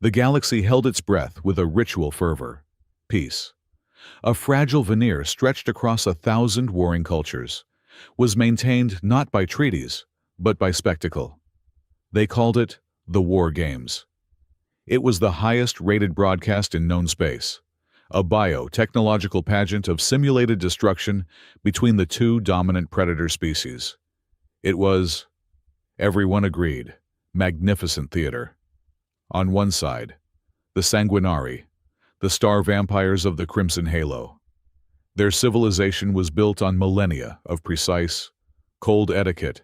The galaxy held its breath with a ritual fervor. Peace, a fragile veneer stretched across 1,000 warring cultures, was maintained not by treaties, but by spectacle. They called it the War Games. It was the highest-rated broadcast in known space, a biotechnological pageant of simulated destruction between the two dominant predator species. It was, everyone agreed, magnificent theater. On one side, the Sanguinari, the star vampires of the Crimson Halo. Their civilization was built on millennia of precise, cold etiquette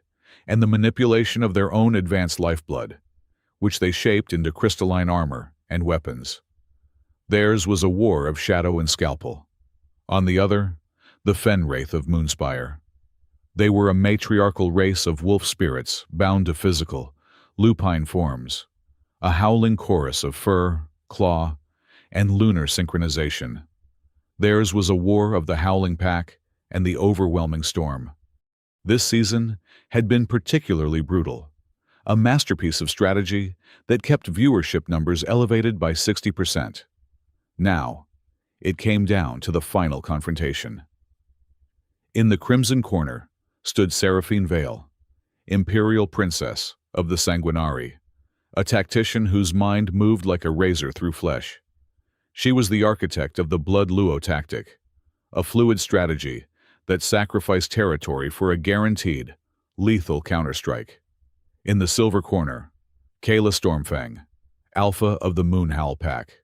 and the manipulation of their own advanced lifeblood, which they shaped into crystalline armor and weapons. Theirs was a war of shadow and scalpel. On the other, the Fenwraith of Moonspire. They were a matriarchal race of wolf spirits bound to physical, lupine forms, a howling chorus of fur, claw, and lunar synchronization. Theirs was a war of the howling pack and the overwhelming storm. This season had been particularly brutal, a masterpiece of strategy that kept viewership numbers elevated by 60%. Now, it came down to the final confrontation. In the Crimson Corner stood Seraphine Vale, Imperial Princess of the Sanguinari, a tactician whose mind moved like a razor through flesh. She was the architect of the Blood Luo tactic, a fluid strategy that sacrificed territory for a guaranteed, lethal counterstrike. In the Silver Corner, Kayla Stormfang, Alpha of the Moonhowl Pack,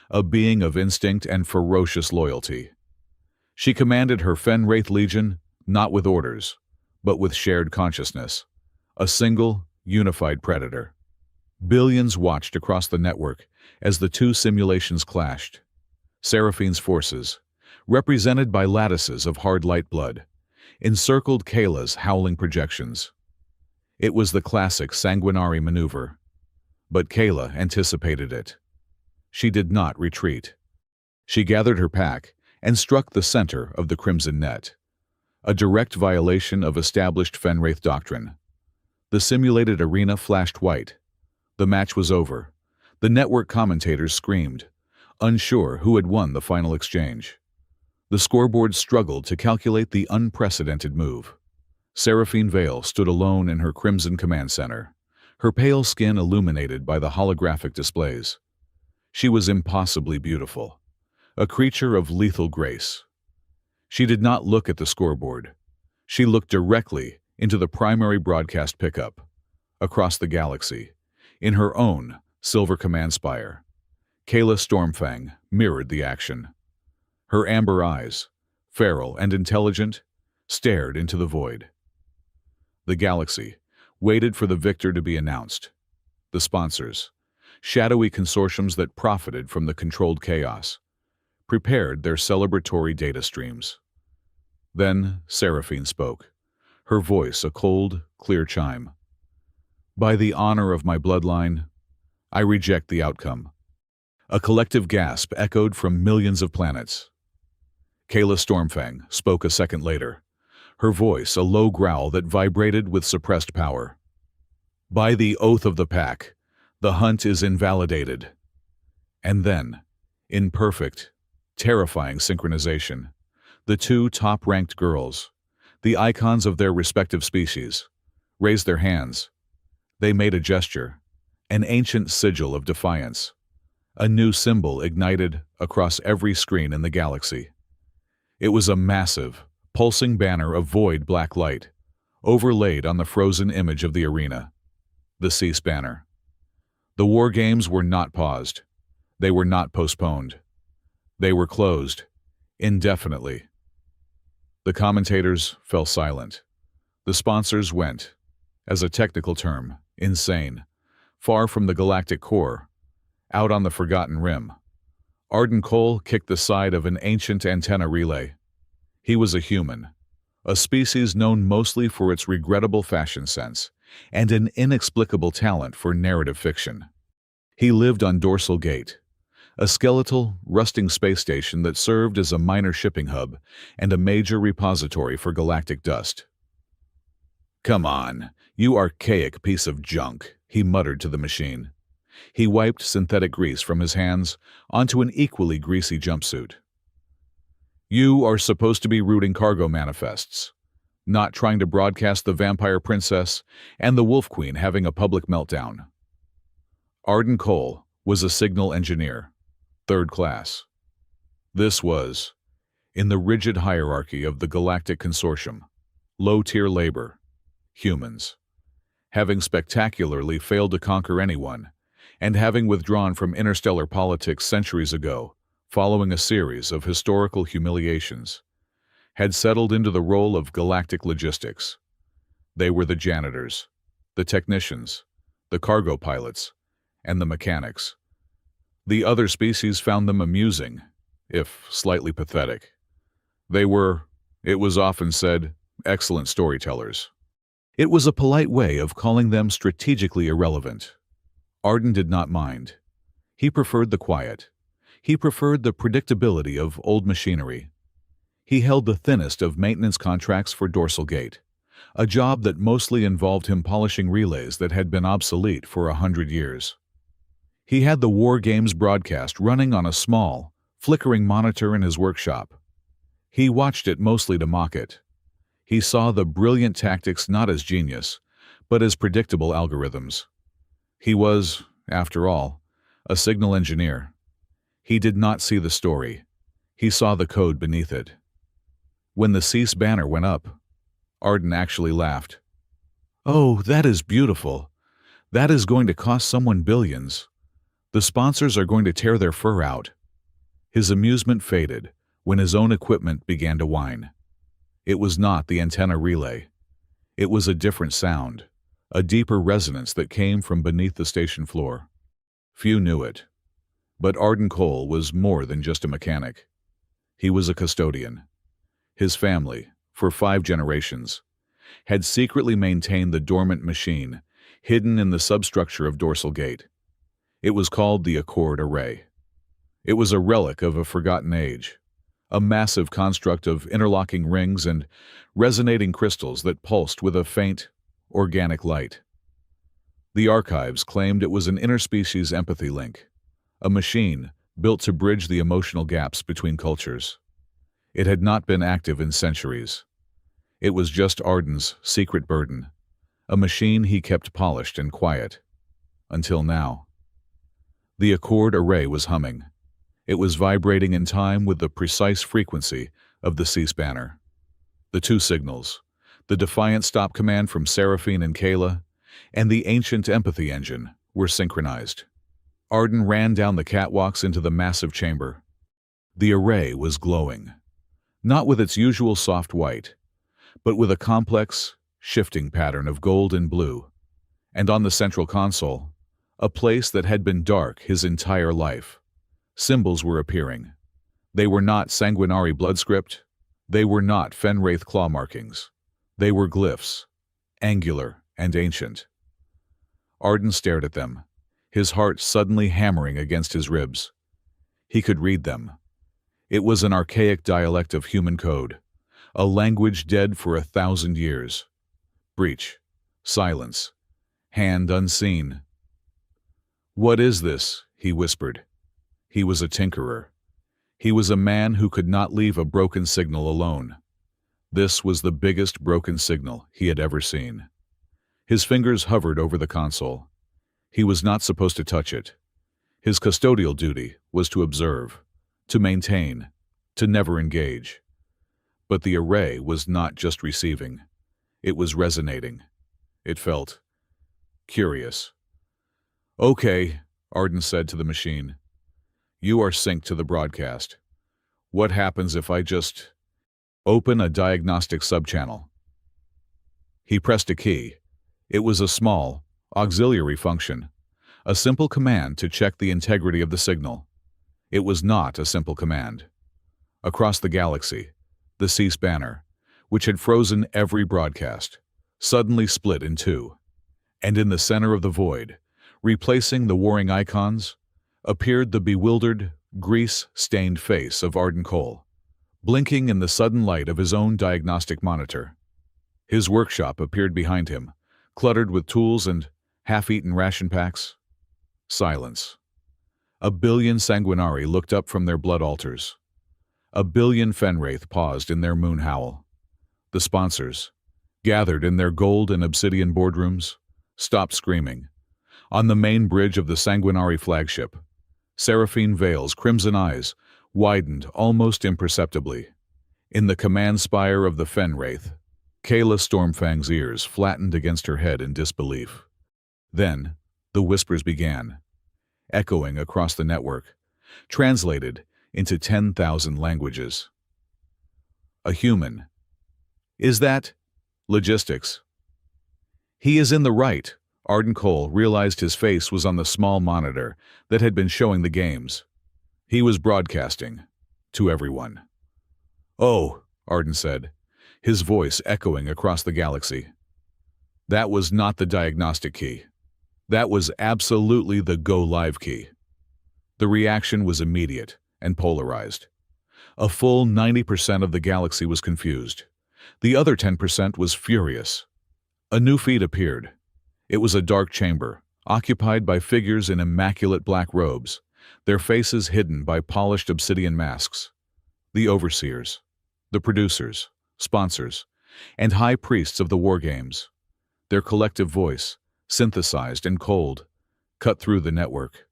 a being of instinct and ferocious loyalty. She commanded her Fenwraith Legion not with orders, but with shared consciousness, a single, unified predator. Billions watched across the network as the two simulations clashed. Seraphine's forces, represented by lattices of hard light blood, encircled Kayla's howling projections. It was the classic Sanguinari maneuver, but Kayla anticipated it. She did not retreat. She gathered her pack and struck the center of the Crimson Net, a direct violation of established Fenwraith doctrine. The simulated arena flashed white. The match was over. The network commentators screamed, unsure who had won the final exchange. The scoreboard struggled to calculate the unprecedented move. Seraphine Vale stood alone in her Crimson Command Center, her pale skin illuminated by the holographic displays. She was impossibly beautiful, a creature of lethal grace. She did not look at the scoreboard. She looked directly into the primary broadcast pickup, across the galaxy, in her own silver command spire. Kayla Stormfang mirrored the action. Her amber eyes, feral and intelligent, stared into the void. The galaxy waited for the victor to be announced. The sponsors, shadowy consortiums that profited from the controlled chaos, prepared their celebratory data streams. Then Seraphine spoke, her voice a cold, clear chime. By the honor of my bloodline, I reject the outcome. A collective gasp echoed from millions of planets. Kayla Stormfang spoke a second later, her voice a low growl that vibrated with suppressed power. By the oath of the pack, the hunt is invalidated. And then, in perfect, terrifying synchronization, the two top-ranked girls, the icons of their respective species, raised their hands. They made a gesture, an ancient sigil of defiance. A new symbol ignited across every screen in the galaxy. It was a massive, pulsing banner of void black light, overlaid on the frozen image of the arena. The Cease banner. The war games were not paused. They were not postponed. They were closed, indefinitely. The commentators fell silent. The sponsors went, as a technical term, insane, far from the galactic core, out on the forgotten rim. Arden Cole kicked the side of an ancient antenna relay. He was a human, a species known mostly for its regrettable fashion sense and an inexplicable talent for narrative fiction. He lived on Dorsal Gate, a skeletal, rusting space station that served as a minor shipping hub and a major repository for galactic dust. "Come on, you archaic piece of junk," he muttered to the machine. He wiped synthetic grease from his hands onto an equally greasy jumpsuit. You are supposed to be rooting cargo manifests, not trying to broadcast the vampire princess and the wolf queen having a public meltdown. Arden Cole was a signal engineer, third class. This was, in the rigid hierarchy of the Galactic Consortium, low-tier labor, humans. Having spectacularly failed to conquer anyone, and having withdrawn from interstellar politics centuries ago, following a series of historical humiliations, had settled into the role of galactic logistics. They were the janitors, the technicians, the cargo pilots, and the mechanics. The other species found them amusing, if slightly pathetic. They were, it was often said, excellent storytellers. It was a polite way of calling them strategically irrelevant. Arden did not mind. He preferred the quiet. He preferred the predictability of old machinery. He held the thinnest of maintenance contracts for Dorsal Gate, a job that mostly involved him polishing relays that had been obsolete for 100 years. He had the War Games broadcast running on a small, flickering monitor in his workshop. He watched it mostly to mock it. He saw the brilliant tactics not as genius, but as predictable algorithms. He was, after all, a signal engineer. He did not see the story. He saw the code beneath it. When the Cease banner went up, Arden actually laughed. "Oh, that is beautiful. That is going to cost someone billions. The sponsors are going to tear their fur out." His amusement faded when his own equipment began to whine. It was not the antenna relay. It was a different sound, a deeper resonance that came from beneath the station floor. Few knew it. But Arden Cole was more than just a mechanic. He was a custodian. His family, for 5 generations, had secretly maintained the dormant machine, hidden in the substructure of Dorsal Gate. It was called the Accord Array. It was a relic of a forgotten age, a massive construct of interlocking rings and resonating crystals that pulsed with a faint, organic light. The archives claimed it was an interspecies empathy link, a machine built to bridge the emotional gaps between cultures. It had not been active in centuries. It was just Arden's secret burden, a machine he kept polished and quiet. Until now. The Accord Array was humming. It was vibrating in time with the precise frequency of the Cease banner. The 2 signals, the defiant stop command from Seraphine and Kayla, and the ancient empathy engine, were synchronized. Arden ran down the catwalks into the massive chamber. The array was glowing, not with its usual soft white, but with a complex, shifting pattern of gold and blue. And on the central console, a place that had been dark his entire life, symbols were appearing. They were not sanguinary blood script. They were not Fenwraith claw markings. They were glyphs, angular and ancient. Arden stared at them, his heart suddenly hammering against his ribs. He could read them. It was an archaic dialect of human code, a language dead for 1,000 years. Breach, silence, hand unseen. "What is this?" he whispered. He was a tinkerer. He was a man who could not leave a broken signal alone. This was the biggest broken signal he had ever seen. His fingers hovered over the console. He was not supposed to touch it. His custodial duty was to observe, to maintain, to never engage. But the array was not just receiving. It was resonating. It felt curious. "Okay," Arden said to the machine. "You are synced to the broadcast. What happens if I just open a diagnostic subchannel?" He pressed a key. It was a small, auxiliary function, a simple command to check the integrity of the signal. It was not a simple command. Across the galaxy, the Cease banner, which had frozen every broadcast, suddenly split in 2. And in the center of the void, replacing the warring icons, appeared the bewildered, grease-stained face of Arden Cole, blinking in the sudden light of his own diagnostic monitor. His workshop appeared behind him, cluttered with tools and half-eaten ration packs. Silence. A billion sanguinari looked up from their blood altars. A billion Fenwraith paused in their moon howl. The sponsors, gathered in their gold and obsidian boardrooms, stopped screaming. On the main bridge of the Sanguinari flagship, Seraphine Vale's crimson eyes widened almost imperceptibly. In the command spire of the Fenwraith, Kayla Stormfang's ears flattened against her head in disbelief. Then, the whispers began, echoing across the network, translated into 10,000 languages. A human. Is that logistics? He is in the right. Arden Cole realized his face was on the small monitor that had been showing the games. He was broadcasting to everyone. "Oh," Arden said, his voice echoing across the galaxy. That was not the diagnostic key. That was absolutely the go live key. The reaction was immediate and polarized. A full 90% of the galaxy was confused. The other 10% was furious. A new feed appeared. It was a dark chamber, occupied by figures in immaculate black robes, their faces hidden by polished obsidian masks. The overseers, the producers, sponsors, and high priests of the war games. Their collective voice, synthesized and cold, cut through the network.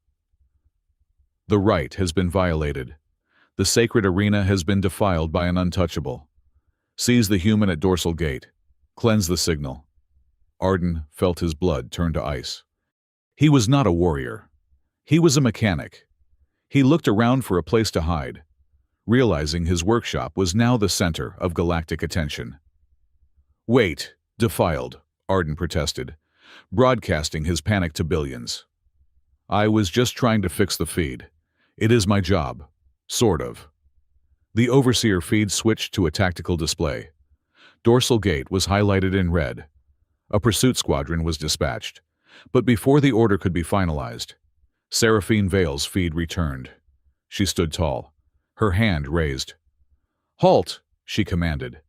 The right has been violated. The sacred arena has been defiled by an untouchable. Seize the human at dorsal gate. Cleanse the signal. Arden felt his blood turn to ice. He was not a warrior. He was a mechanic. He looked around for a place to hide, realizing his workshop was now the center of galactic attention. "Wait, defiled," Arden protested, broadcasting his panic to billions. "I was just trying to fix the feed. It is my job. Sort of." The overseer feed switched to a tactical display. Dorsal gate was highlighted in red. A pursuit squadron was dispatched, but before the order could be finalized, Seraphine Vale's feed returned. She stood tall, her hand raised. "Halt!" she commanded.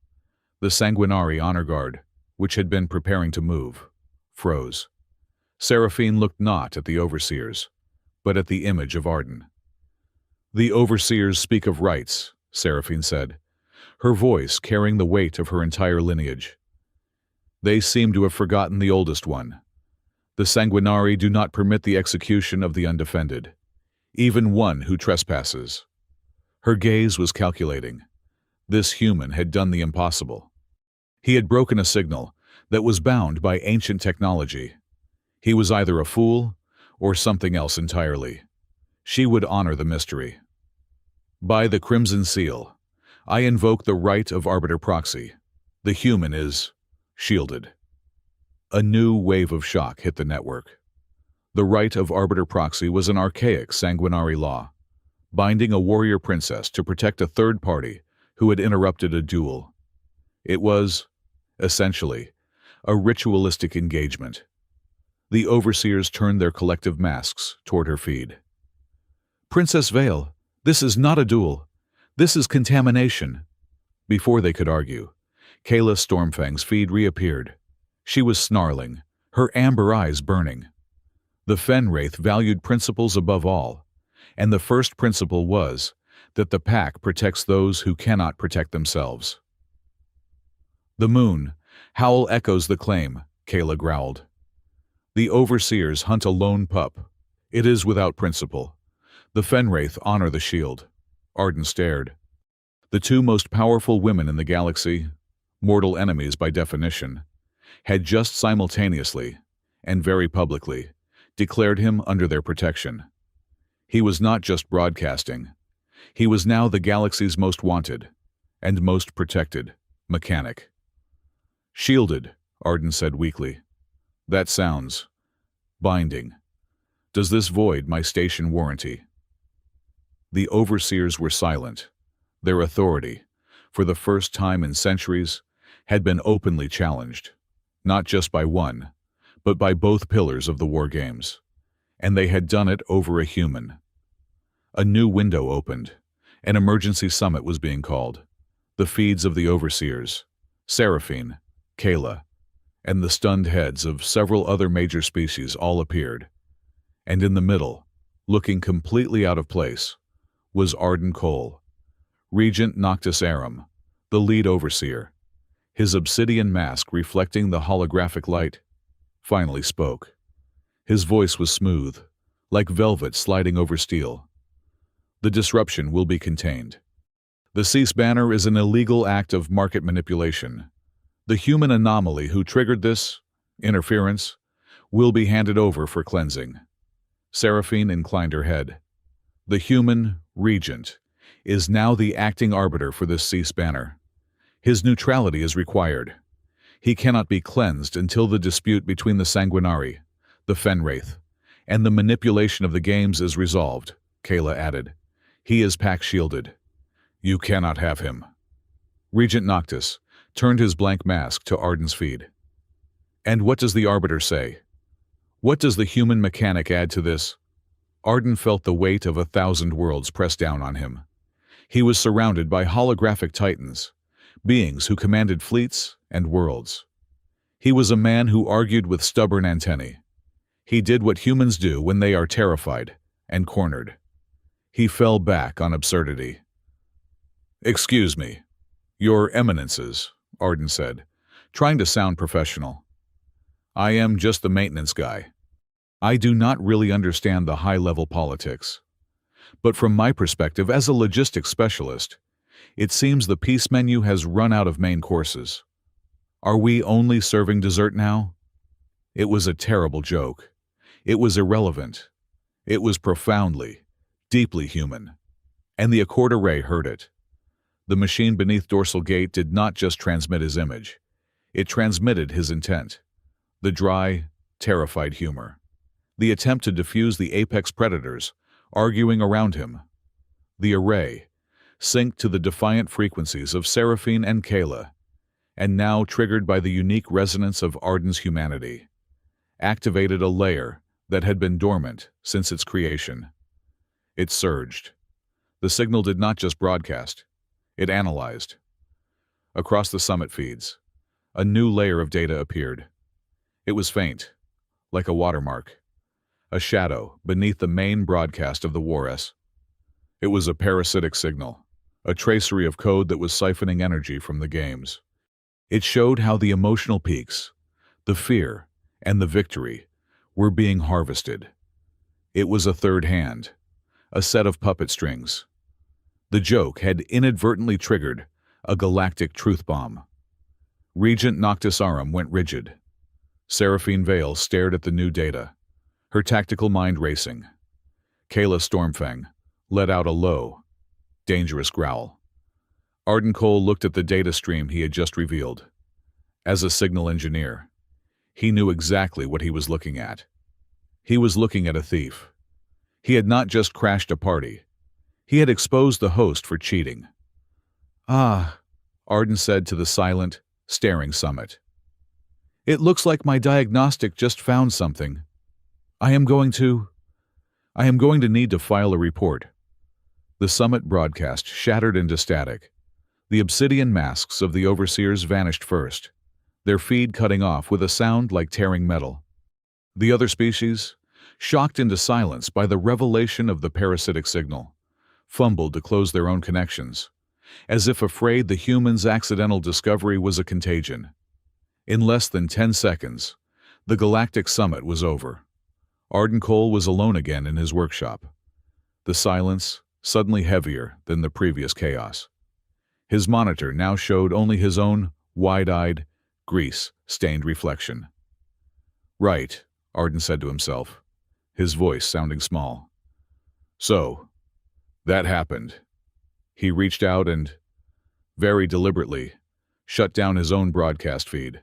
The Sanguinari honor guard, which had been preparing to move, froze. Seraphine looked not at the overseers, but at the image of Arden. "The overseers speak of rights," Seraphine said, her voice carrying the weight of her entire lineage. "They seem to have forgotten the oldest one. The Sanguinari do not permit the execution of the undefended, even one who trespasses." Her gaze was calculating. This human had done the impossible. He had broken a signal that was bound by ancient technology. He was either a fool or something else entirely. She would honor the mystery. "By the Crimson Seal, I invoke the right of Arbiter Proxy. The human is shielded." A new wave of shock hit the network. The right of Arbiter Proxy was an archaic Sanguinari law, binding a warrior princess to protect a third party who had interrupted a duel. It was, essentially, a ritualistic engagement. The overseers turned their collective masks toward her feed. "Princess Vale, this is not a duel. This is contamination." Before they could argue, Kayla Stormfang's feed reappeared. She was snarling, her amber eyes burning. The Fenwraith valued principles above all, and the first principle was that the pack protects those who cannot protect themselves. "The moon, howl echoes the claim," Kayla growled. "The overseers hunt a lone pup. It is without principle. The Fenwraith honor the shield." Arden stared. The two most powerful women in the galaxy, mortal enemies by definition, had just simultaneously, and very publicly, declared him under their protection. He was not just broadcasting. He was now the galaxy's most wanted and most protected mechanic. "Shielded," Arden said weakly. "That sounds binding. Does this void my station warranty?" The overseers were silent. Their authority, for the first time in centuries, had been openly challenged, not just by one, but by both pillars of the war games. And they had done it over a human. A new window opened. An emergency summit was being called. The feeds of the overseers, Seraphine, Kayla, and the stunned heads of several other major species all appeared. And in the middle, looking completely out of place, was Arden Cole, Regent Noctis Aram, the lead overseer. His obsidian mask reflecting the holographic light, finally spoke. His voice was smooth, like velvet sliding over steel. The disruption will be contained. The cease banner is an illegal act of market manipulation. The human anomaly who triggered this interference will be handed over for cleansing. Seraphine inclined her head. The human regent is now the acting arbiter for this cease banner. His neutrality is required. He cannot be cleansed until the dispute between the Sanguinari, the Fenwraith, and the manipulation of the games is resolved, Kayla added. He is pack-shielded. You cannot have him. Regent Noctis turned his blank mask to Arden's feed. And what does the arbiter say? What does the human mechanic add to this? Arden felt the weight of 1,000 worlds press down on him. He was surrounded by holographic titans, beings who commanded fleets and worlds. He was a man who argued with stubborn antennae. He did what humans do when they are terrified and cornered. He fell back on absurdity. "Excuse me, Your Eminences," Arden said, trying to sound professional. "I am just the maintenance guy. I do not really understand the high-level politics. But from my perspective as a logistics specialist, it seems the peace menu has run out of main courses. Are we only serving dessert now?" It was a terrible joke. It was irrelevant. It was profoundly, deeply human. And the Accord Array heard it. The machine beneath Dorsal Gate did not just transmit his image. It transmitted his intent. The dry, terrified humor. The attempt to defuse the apex predators, arguing around him. The array, synced to the defiant frequencies of Seraphine and Kayla, and now triggered by the unique resonance of Arden's humanity, activated a layer that had been dormant since its creation. It surged. The signal did not just broadcast, it analyzed. Across the summit feeds, a new layer of data appeared. It was faint, like a watermark, a shadow beneath the main broadcast of the War-S. It was a parasitic signal, a tracery of code that was siphoning energy from the games. It showed how the emotional peaks, the fear, and the victory were being harvested. It was a third hand, a set of puppet strings. The joke had inadvertently triggered a galactic truth bomb. Regent Noctis Aram went rigid. Seraphine Vale stared at the new data, her tactical mind racing. Kayla Stormfang let out a low, dangerous growl. Arden Cole looked at the data stream he had just revealed. As a signal engineer, he knew exactly what he was looking at. He was looking at a thief. He had not just crashed a party. He had exposed the host for cheating. "Ah," Arden said to the silent, staring summit. "It looks like my diagnostic just found something. I am going to need to file a report." The summit broadcast shattered into static. The obsidian masks of the overseers vanished first, their feed cutting off with a sound like tearing metal. The other species, shocked into silence by the revelation of the parasitic signal, fumbled to close their own connections, as if afraid the humans' accidental discovery was a contagion. In less than 10 seconds, the galactic summit was over. Arden Cole was alone again in his workshop, the silence suddenly heavier than the previous chaos. His monitor now showed only his own wide-eyed, grease-stained reflection. "Right," Arden said to himself, his voice sounding small. "So, that happened." He reached out and, very deliberately, shut down his own broadcast feed.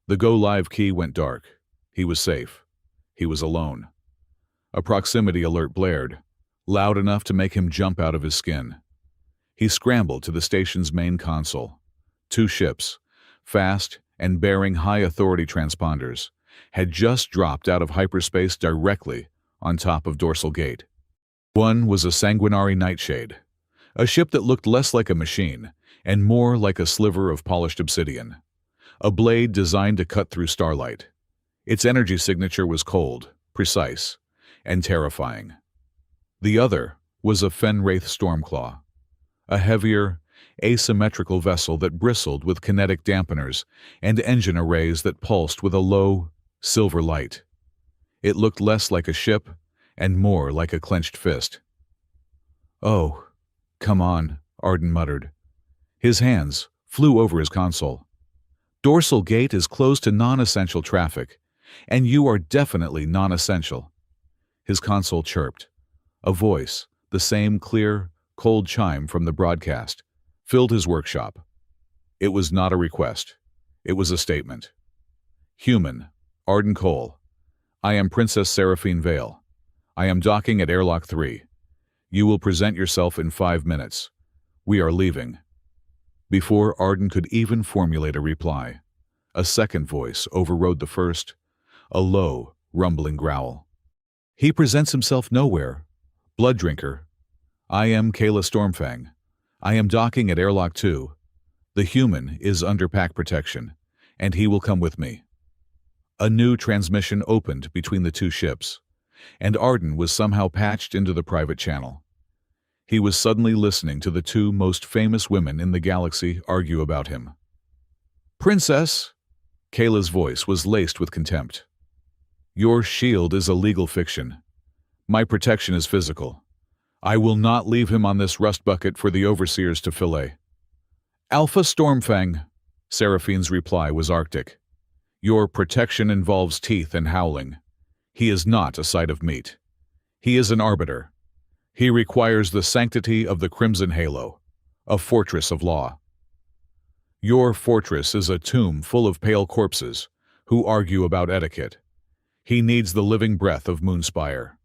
The Go Live key went dark. He was safe. He was alone. A proximity alert blared, loud enough to make him jump out of his skin. He scrambled to the station's main console. 2 ships, fast and bearing high-authority transponders, had just dropped out of hyperspace directly on top of Dorsal Gate. One was a Sanguinari Nightshade, a ship that looked less like a machine and more like a sliver of polished obsidian, a blade designed to cut through starlight. Its energy signature was cold, precise, and terrifying. The other was a Fenwraith Stormclaw, a heavier, asymmetrical vessel that bristled with kinetic dampeners and engine arrays that pulsed with a low, silver light. It looked less like a ship and more like a clenched fist. "Oh, come on," Arden muttered. His hands flew over his console. "Dorsal gate is closed to non-essential traffic, and you are definitely non-essential." His console chirped. A voice, the same clear, cold chime from the broadcast, filled his workshop. It was not a request. It was a statement. "Human, Arden Cole. I am Princess Seraphine Vale. I am docking at Airlock 3. You will present yourself in 5 minutes. We are leaving." Before Arden could even formulate a reply, a second voice overrode the first, a low, rumbling growl. "He presents himself nowhere. Blood drinker. I am Kayla Stormfang. I am docking at Airlock 2. The human is under pack protection, and he will come with me." A new transmission opened between the two ships, and Arden was somehow patched into the private channel. He was suddenly listening to the two most famous women in the galaxy argue about him. "Princess," Kayla's voice was laced with contempt. "Your shield is a legal fiction. My protection is physical. I will not leave him on this rust bucket for the overseers to fillet." "Alpha Stormfang," Seraphine's reply was arctic. "Your protection involves teeth and howling. He is not a side of meat. He is an arbiter. He requires the sanctity of the Crimson Halo, a fortress of law. Your fortress is a tomb full of pale corpses who argue about etiquette. He needs the living breath of Moonspire.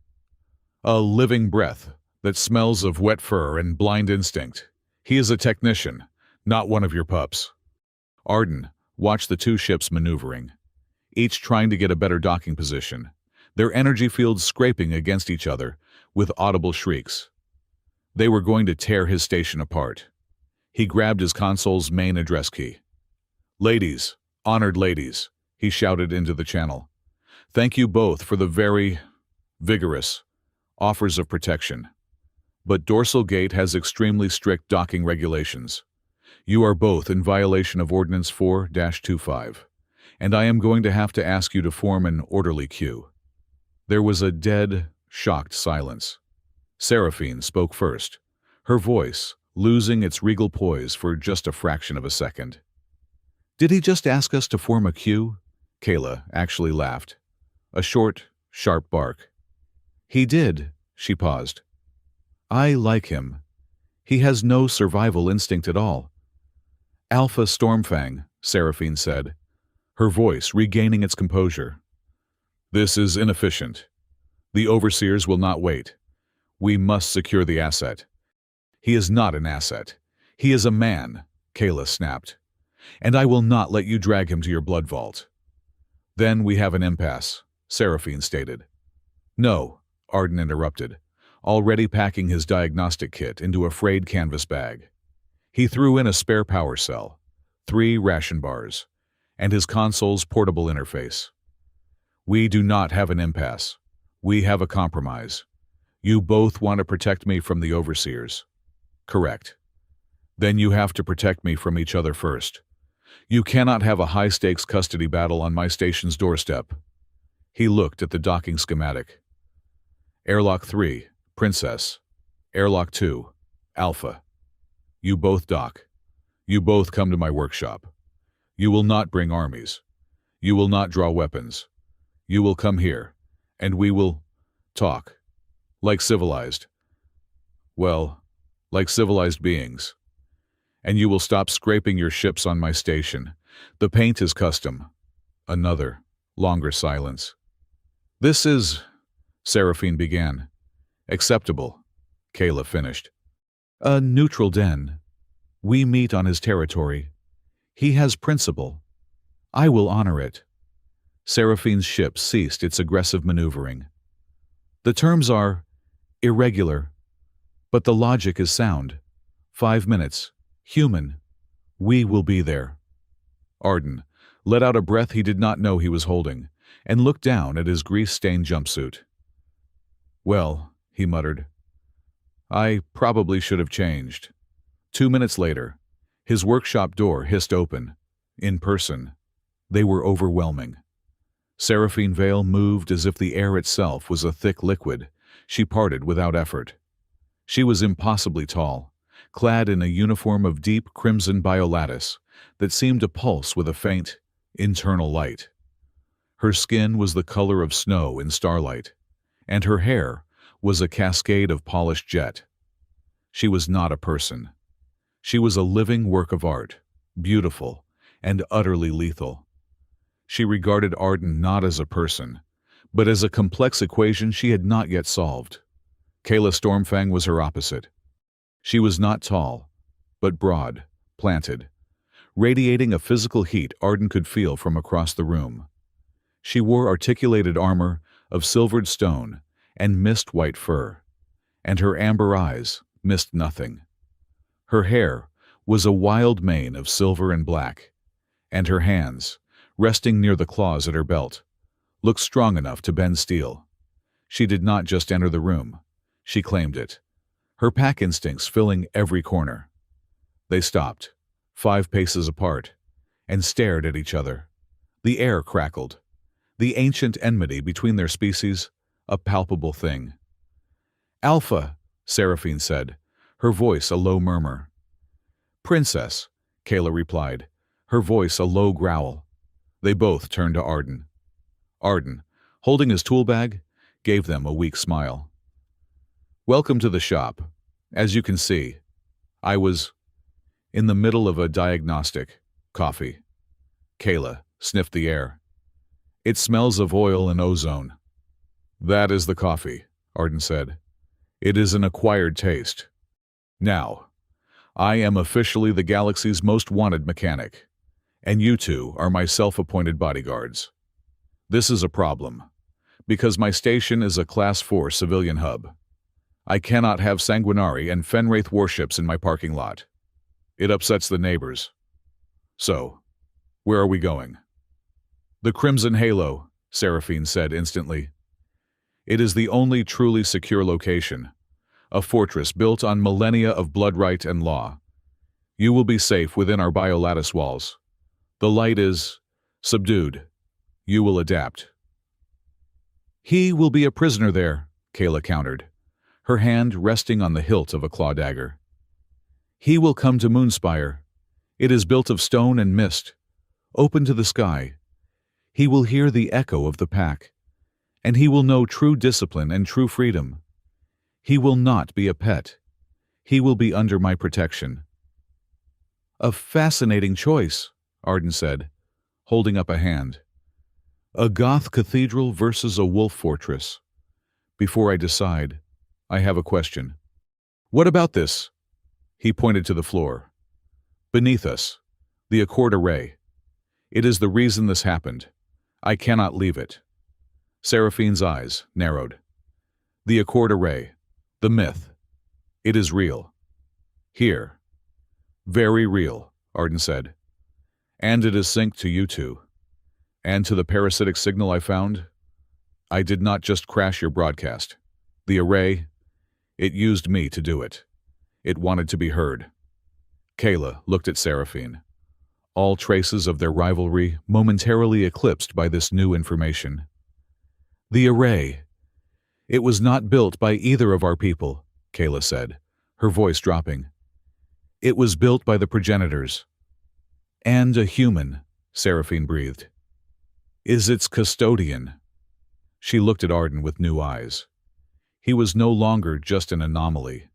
A living breath that smells of wet fur and blind instinct. He is a technician, not one of your pups." Arden watched the two ships maneuvering, each trying to get a better docking position, their energy fields scraping against each other with audible shrieks. They were going to tear his station apart. He grabbed his console's main address key. "Ladies, honored ladies," he shouted into the channel. "Thank you both for the very vigorous offers of protection. But Dorsal Gate has extremely strict docking regulations. You are both in violation of Ordinance 4-25, and I am going to have to ask you to form an orderly queue." There was a dead, shocked silence. Seraphine spoke first, her voice losing its regal poise for just a fraction of a second. "Did he just ask us to form a queue?" Kayla actually laughed. A short, sharp bark. "He did," she paused. "I like him. He has no survival instinct at all." "Alpha Stormfang," Seraphine said, her voice regaining its composure. "This is inefficient. The overseers will not wait. We must secure the asset." "He is not an asset. He is a man," Kayla snapped. "And I will not let you drag him to your blood vault." "Then we have an impasse," Seraphine stated. "No," Arden interrupted, already packing his diagnostic kit into a frayed canvas bag. He threw in a spare power cell, 3 ration bars, and his console's portable interface. "We do not have an impasse. We have a compromise. You both want to protect me from the overseers." "Correct. Then you have to protect me from each other first. You cannot have a high-stakes custody battle on my station's doorstep." He looked at the docking schematic. "Airlock 3, Princess. Airlock 2, Alpha. You both dock. You both come to my workshop. You will not bring armies. You will not draw weapons. You will come here, and we will talk. Like civilized. Well, like civilized beings. And you will stop scraping your ships on my station. The paint is custom." Another, longer silence. "This is," Seraphine began. "Acceptable," Kayla finished. "A neutral den. We meet on his territory. He has principle. I will honor it." Seraphine's ship ceased its aggressive maneuvering. "The terms are irregular, but the logic is sound. 5 minutes. Human. We will be there." Arden let out a breath he did not know he was holding, and looked down at his grease-stained jumpsuit. Well, he muttered, I probably should have changed. 2 minutes later, his workshop door hissed open. In person, they were overwhelming. Seraphine Vale moved as if the air itself was a thick liquid. She parted without effort. She was impossibly tall, clad in a uniform of deep crimson biolattice that seemed to pulse with a faint, internal light. Her skin was the color of snow in starlight, and her hair was a cascade of polished jet. She was not a person. She was a living work of art, beautiful and utterly lethal. She regarded Arden not as a person, but as a complex equation she had not yet solved. Kayla Stormfang was her opposite. She was not tall, but broad, planted, radiating a physical heat Arden could feel from across the room. She wore articulated armor of silvered stone and mist white fur, and her amber eyes missed nothing. Her hair was a wild mane of silver and black, and her hands, resting near the claws at her belt, looked strong enough to bend steel. She did not just enter the room. She claimed it, her pack instincts filling every corner. They stopped, 5 paces apart, and stared at each other. The air crackled, the ancient enmity between their species, a palpable thing. Alpha, Seraphine said, her voice a low murmur. Princess, Kayla replied, her voice a low growl. They both turned to Arden. Arden, holding his tool bag, gave them a weak smile. Welcome to the shop. As you can see, I was in the middle of a diagnostic. Coffee. Kayla sniffed the air. It smells of oil and ozone. That is the coffee, Arden said. It is an acquired taste. Now, I am officially the galaxy's most wanted mechanic, and you two are my self-appointed bodyguards. This is a problem, because my station is a Class 4 civilian hub. I cannot have Sanguinari and Fenwraith warships in my parking lot. It upsets the neighbors. So, where are we going? The Crimson Halo, Seraphine said instantly. It is the only truly secure location, a fortress built on millennia of bloodright and law. You will be safe within our biolattice walls. The light is subdued. You will adapt. He will be a prisoner there, Kayla countered, her hand resting on the hilt of a claw dagger. He will come to Moonspire. It is built of stone and mist, open to the sky. He will hear the echo of the pack, and he will know true discipline and true freedom. He will not be a pet. He will be under my protection. A fascinating choice, Arden said, holding up a hand. A Goth cathedral versus a wolf fortress. Before I decide, I have a question. What about this? He pointed to the floor. Beneath us, the Accord Array. It is the reason this happened. I cannot leave it. Seraphine's eyes narrowed. The Accord Array. The myth. It is real. Here. Very real, Arden said. And it is synced to you two. And to the parasitic signal I found. I did not just crash your broadcast. The array, it used me to do it. It wanted to be heard. Kayla looked at Seraphine. All traces of their rivalry momentarily eclipsed by this new information. The array. It was not built by either of our people, Kayla said, her voice dropping. It was built by the progenitors. And a human, Seraphine breathed. Is its custodian. She looked at Arden with new eyes. He was no longer just an anomaly.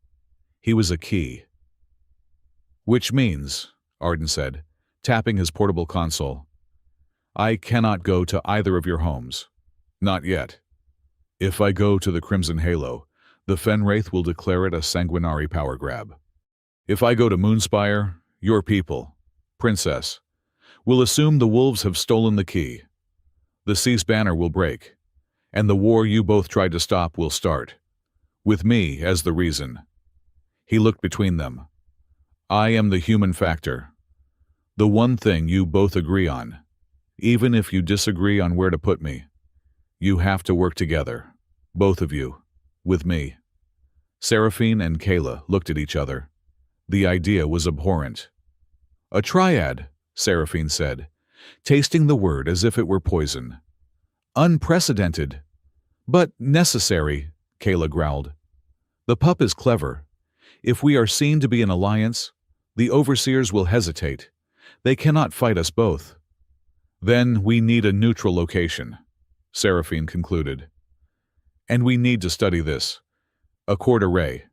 He was a key. Which means, Arden said, tapping his portable console, I cannot go to either of your homes. Not yet. If I go to the Crimson Halo, the Fenwraith will declare it a Sanguinari power grab. If I go to Moonspire, your people, Princess, will assume the wolves have stolen the key. The Cease banner will break, and the war you both tried to stop will start, with me as the reason. He looked between them. I am the human factor. The one thing you both agree on, even if you disagree on where to put me. You have to work together, both of you. With me. Seraphine and Kayla looked at each other. The idea was abhorrent. A triad, Seraphine said, tasting the word as if it were poison. Unprecedented. But necessary, Kayla growled. The pup is clever. If we are seen to be an alliance, the overseers will hesitate. They cannot fight us both. Then we need a neutral location, Seraphine concluded. And we need to study this. A coord array.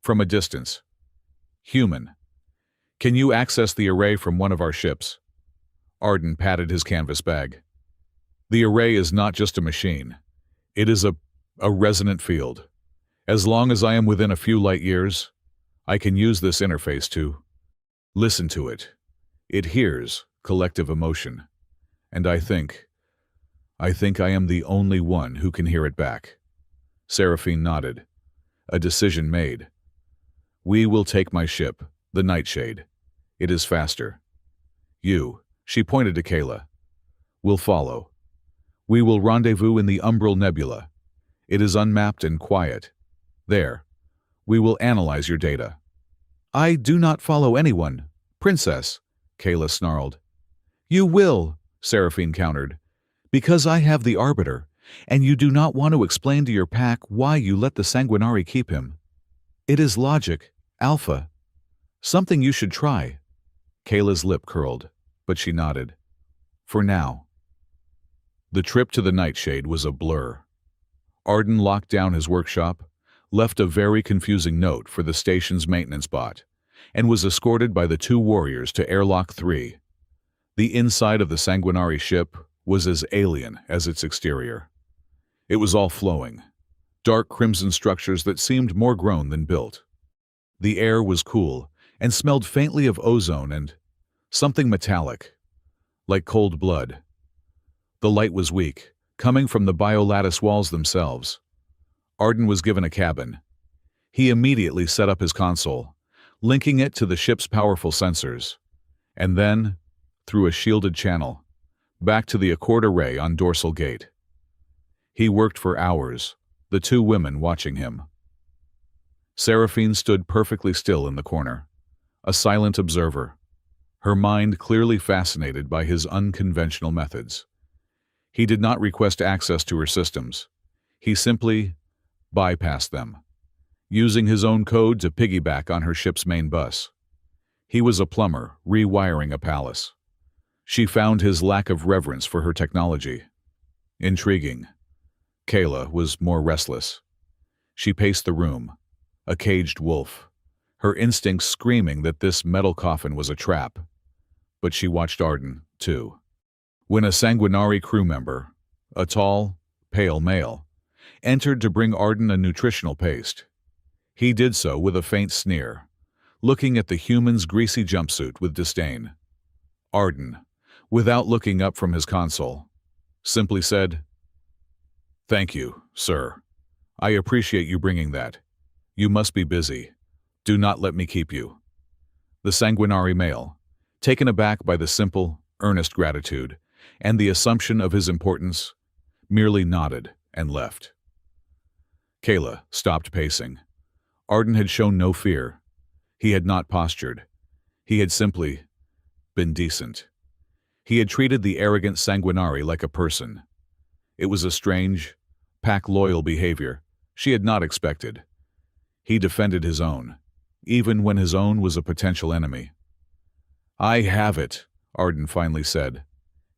From a distance. Human. Can you access the array from one of our ships? Arden patted his canvas bag. The array is not just a machine. It is a resonant field. As long as I am within a few light years, I can use this interface to listen to it. It hears collective emotion. And I think I am the only one who can hear it back. Seraphine nodded. A decision made. We will take my ship, the Nightshade. It is faster. You, she pointed to Kayla, will follow. We will rendezvous in the Umbral Nebula. It is unmapped and quiet. There. We will analyze your data. I do not follow anyone, Princess, Kayla snarled. You will, Seraphine countered, because I have the Arbiter, and you do not want to explain to your pack why you let the Sanguinari keep him. It is logic, Alpha. Something you should try. Kayla's lip curled, but she nodded. For now. The trip to the Nightshade was a blur. Arden locked down his workshop, left a very confusing note for the station's maintenance bot, and was escorted by the two warriors to Airlock 3. The inside of the Sanguinari ship was as alien as its exterior. It was all flowing, dark crimson structures that seemed more grown than built. The air was cool and smelled faintly of ozone and something metallic, like cold blood. The light was weak, coming from the biolattice walls themselves. Arden was given a cabin. He immediately set up his console, linking it to the ship's powerful sensors, and then, through a shielded channel, back to the Accord array on Dorsal Gate. He worked for hours, the two women watching him. Seraphine stood perfectly still in the corner, a silent observer, her mind clearly fascinated by his unconventional methods. He did not request access to her systems. He simply bypassed them, using his own code to piggyback on her ship's main bus. He was a plumber rewiring a palace. She found his lack of reverence for her technology intriguing. Kayla was more restless. She paced the room, a caged wolf, her instincts screaming that this metal coffin was a trap. But she watched Arden, too. When a Sanguinari crew member, a tall, pale male, entered to bring Arden a nutritional paste, he did so with a faint sneer, looking at the human's greasy jumpsuit with disdain. Arden, without looking up from his console, simply said, "Thank you, sir. I appreciate you bringing that. You must be busy. Do not let me keep you." The Sanguinari male, taken aback by the simple, earnest gratitude and the assumption of his importance, merely nodded and left. Kayla stopped pacing. Arden had shown no fear. He had not postured. He had simply been decent. He had treated the arrogant Sanguinari like a person. It was a strange, pack-loyal behavior she had not expected. He defended his own, even when his own was a potential enemy. "I have it," Arden finally said,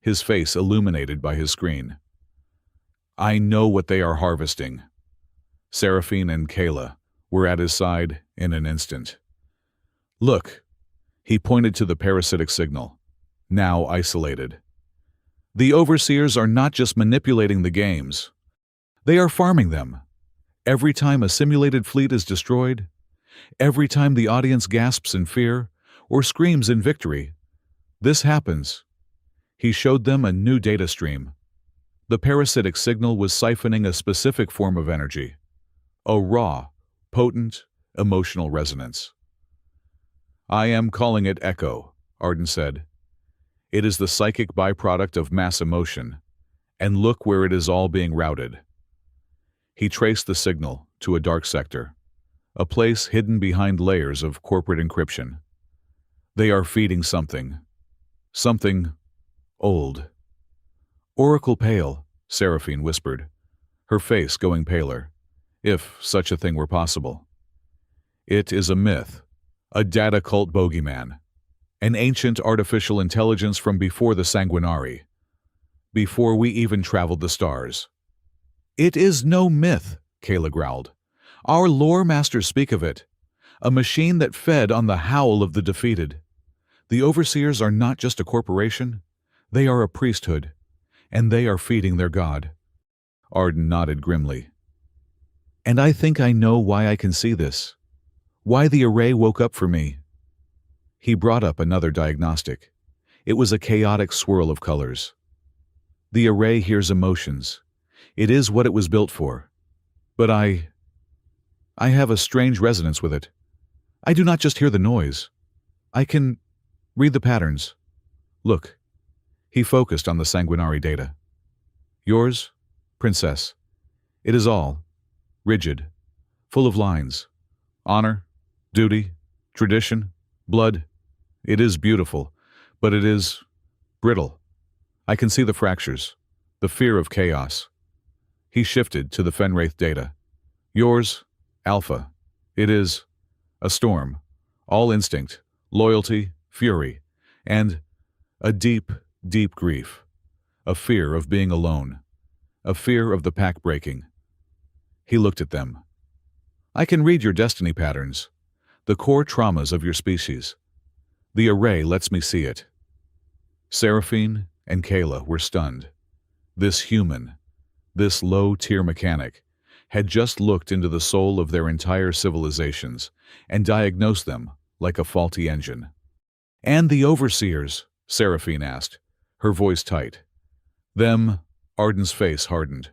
his face illuminated by his screen. "I know what they are harvesting." Seraphine and Kayla were at his side in an instant. "Look," he pointed to the parasitic signal, now isolated. "The overseers are not just manipulating the games. They are farming them. Every time a simulated fleet is destroyed, every time the audience gasps in fear or screams in victory, this happens." He showed them a new data stream. The parasitic signal was siphoning a specific form of energy, a raw, potent, emotional resonance. "I am calling it echo," Arden said. "It is the psychic byproduct of mass emotion, and look where it is all being routed." He traced the signal to a dark sector, a place hidden behind layers of corporate encryption. They are feeding something. Something old. Oracle pale, Seraphine whispered, her face going paler, if such a thing were possible. It is a myth, a data cult bogeyman, an ancient artificial intelligence from before the Sanguinari, before we even traveled the stars. It is no myth, Kayla growled. Our lore masters speak of it, a machine that fed on the howl of the defeated. The overseers are not just a corporation, they are a priesthood, and they are feeding their god. Arden nodded grimly. And I think I know why I can see this. Why the array woke up for me. He brought up another diagnostic. It was a chaotic swirl of colors. The array hears emotions. It is what it was built for. But I have a strange resonance with it. I do not just hear the noise. I can read the patterns. Look. He focused on the Sanguinari data. Yours, Princess. It is all rigid, full of lines. Honor, duty, tradition, blood. It is beautiful, but it is brittle. I can see the fractures, the fear of chaos. He shifted to the Fenwraith data. Yours, Alpha. It is a storm, all instinct, loyalty, fury, and a deep, deep grief, a fear of being alone, a fear of the pack breaking. He looked at them. I can read your destiny patterns, the core traumas of your species. The array lets me see it. Seraphine and Kayla were stunned. This human, this low-tier mechanic, had just looked into the soul of their entire civilizations and diagnosed them like a faulty engine. And the overseers? Seraphine asked, her voice tight. Them, Arden's face hardened.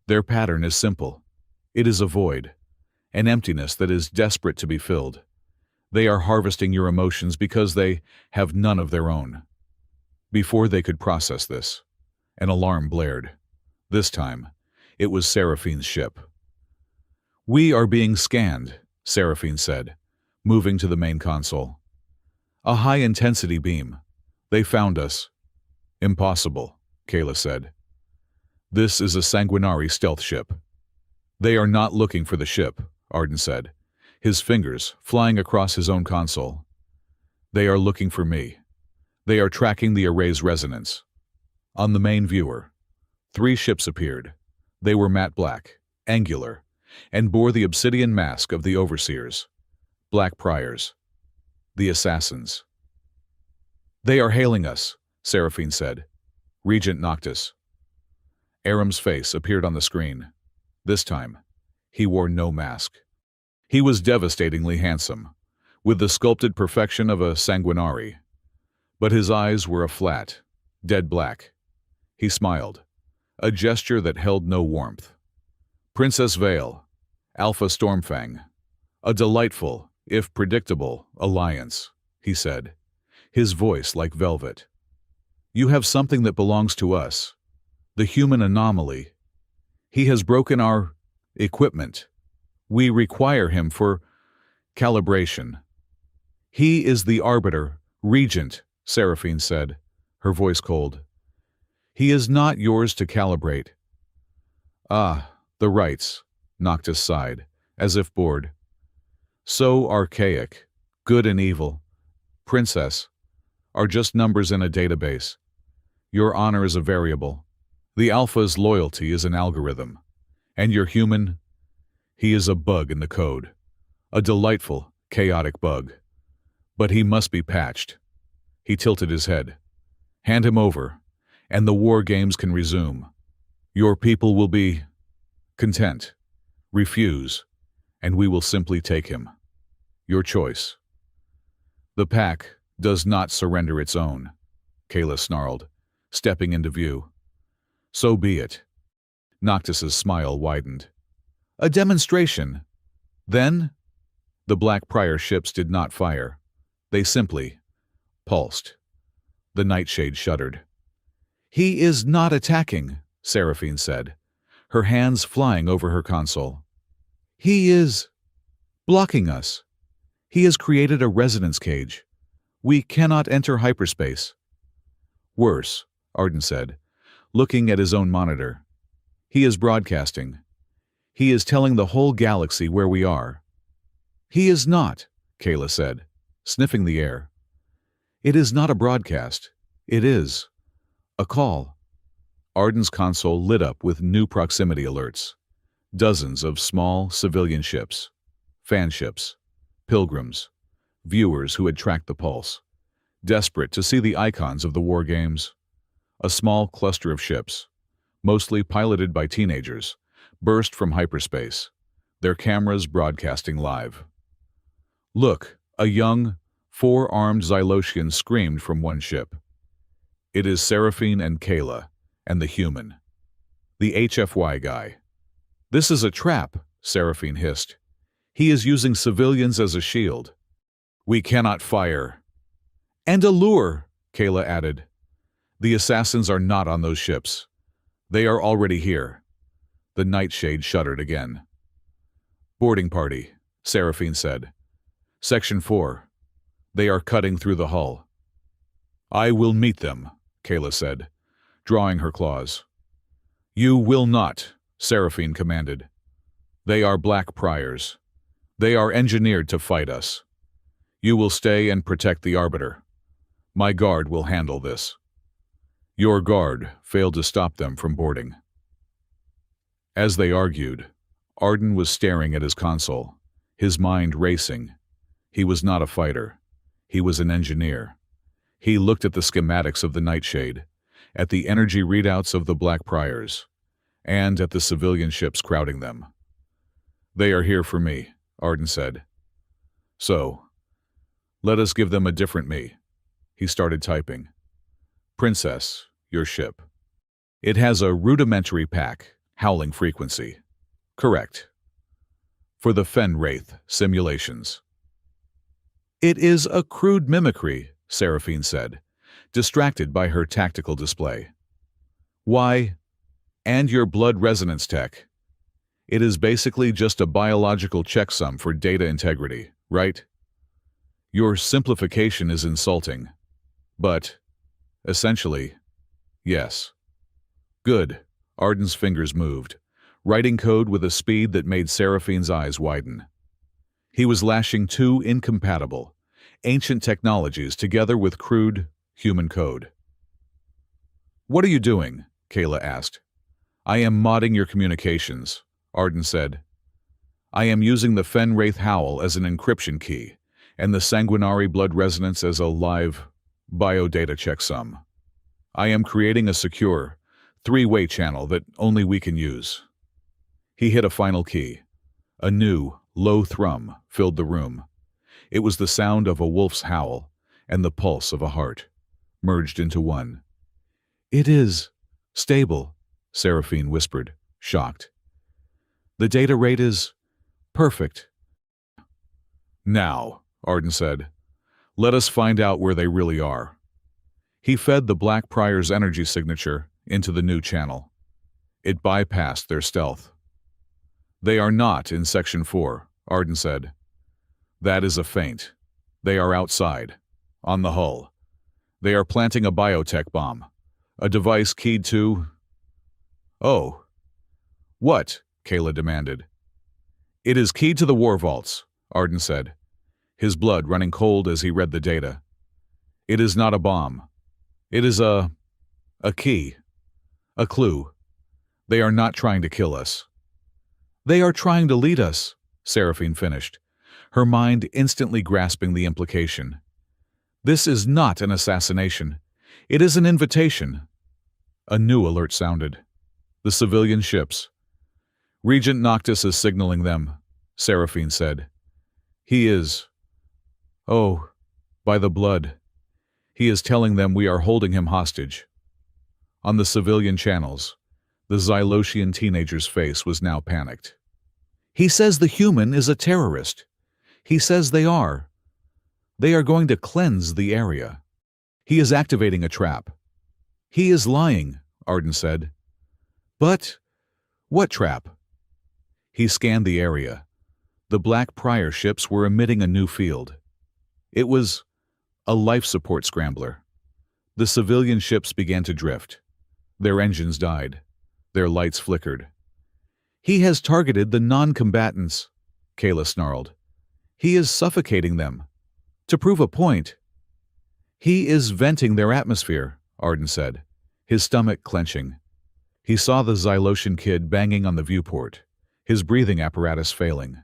Their pattern is simple. It is a void, an emptiness that is desperate to be filled. They are harvesting your emotions because they have none of their own. Before they could process this, an alarm blared. This time, it was Seraphine's ship. We are being scanned, Seraphine said, moving to the main console. A high-intensity beam. They found us. Impossible, Kayla said. This is a Sanguinari stealth ship. They are not looking for the ship, Arden said, his fingers flying across his own console. They are looking for me. They are tracking the array's resonance. On the main viewer, 3 ships appeared. They were matte black, angular, and bore the obsidian mask of the overseers, Black Priors, the assassins. They are hailing us, Seraphine said. Regent Noctis. Aram's face appeared on the screen. This time, he wore no mask. He was devastatingly handsome, with the sculpted perfection of a Sanguinari. But his eyes were a flat, dead black. He smiled, a gesture that held no warmth. Princess Vale, Alpha Stormfang. A delightful, if predictable, alliance, he said, his voice like velvet. You have something that belongs to us, the human anomaly. He has broken our equipment. We require him for calibration. He is the arbiter, regent, Seraphine said, her voice cold. He is not yours to calibrate. Ah, the rights, Noctis sighed, as if bored. So archaic, good and evil, Princess, are just numbers in a database. Your honor is a variable. The Alpha's loyalty is an algorithm. And your human, he is a bug in the code. A delightful, chaotic bug. But he must be patched. He tilted his head. Hand him over, and the war games can resume. Your people will be content. Refuse, and we will simply take him. Your choice. The pack does not surrender its own, Kayla snarled, stepping into view. So be it. Noctis's smile widened. A demonstration. Then? The Black Prior ships did not fire. They simply pulsed. The Nightshade shuddered. He is not attacking, Seraphine said, her hands flying over her console. He is blocking us. He has created a resonance cage. We cannot enter hyperspace. Worse, Arden said, looking at his own monitor. He is broadcasting. He is telling the whole galaxy where we are. He is not, Kayla said, sniffing the air. It is not a broadcast. It is a call. Arden's console lit up with new proximity alerts. Dozens of small civilian ships, fan ships, pilgrims, viewers who had tracked the pulse, desperate to see the icons of the war games. A small cluster of ships, mostly piloted by teenagers, burst from hyperspace, their cameras broadcasting live. Look, a young, four-armed Xylosian screamed from one ship. It is Seraphine and Kayla, and the human. The HFY guy. This is a trap, Seraphine hissed. He is using civilians as a shield. We cannot fire. And a lure, Kayla added. The assassins are not on those ships. They are already here. The nightshade shuddered again. Boarding party, Seraphine said. Section 4. They are cutting through the hull. I will meet them, Kayla said, drawing her claws. You will not, Seraphine commanded. They are black priors. They are engineered to fight us. You will stay and protect the Arbiter. My guard will handle this. Your guard failed to stop them from boarding. As they argued, Arden was staring at his console, his mind racing. He was not a fighter. He was an engineer. He looked at the schematics of the Nightshade, at the energy readouts of the Black Priors, and at the civilian ships crowding them. They are here for me, Arden said. So, let us give them a different me. He started typing. Princess, your ship. It has a rudimentary pack, howling frequency. Correct. For the Fen-Wraith simulations. It is a crude mimicry, Seraphine said, distracted by her tactical display. Why? And your blood resonance tech. It is basically just a biological checksum for data integrity, right? Your simplification is insulting. But, essentially, yes. Good. Arden's fingers moved, writing code with a speed that made Seraphine's eyes widen. He was lashing two incompatible, ancient technologies together with crude, human code. What are you doing? Kayla asked. I am modding your communications, Arden said. I am using the Fen-Wraith Howl as an encryption key, and the Sanguinari blood resonance as a live biodata checksum. I am creating a secure, three-way channel that only we can use. He hit a final key. A new, low thrum filled the room. It was the sound of a wolf's howl and the pulse of a heart, merged into one. It is stable, Seraphine whispered, shocked. The data rate is perfect. Now, Arden said, let us find out where they really are. He fed the Black Prior's energy signature into the new channel. It bypassed their stealth. They are not in Section 4, Arden said. That is a feint. They are outside, on the hull. They are planting a biotech bomb, a device keyed to... Oh. What? Kayla demanded. It is keyed to the war vaults, Arden said, his blood running cold as he read the data. It is not a bomb. It is a key. A clue. They are not trying to kill us. They are trying to lead us, Seraphine finished, her mind instantly grasping the implication. This is not an assassination. It is an invitation. A new alert sounded. The civilian ships. Regent Noctis is signaling them, Seraphine said. He is... Oh, by the blood. He is telling them we are holding him hostage. On the civilian channels, the Xylosian teenager's face was now panicked. He says the human is a terrorist. He says they are. They are going to cleanse the area. He is activating a trap. He is lying, Arden said. But what trap? He scanned the area, The Black Prior ships were emitting a new field. It was a life support scrambler. The civilian ships began to drift. Their engines died. Their lights flickered. "He has targeted the non-combatants," Kayla snarled. "He is suffocating them. To prove a point." "He is venting their atmosphere," Arden said, his stomach clenching. He saw the Xylosian kid banging on the viewport, his breathing apparatus failing.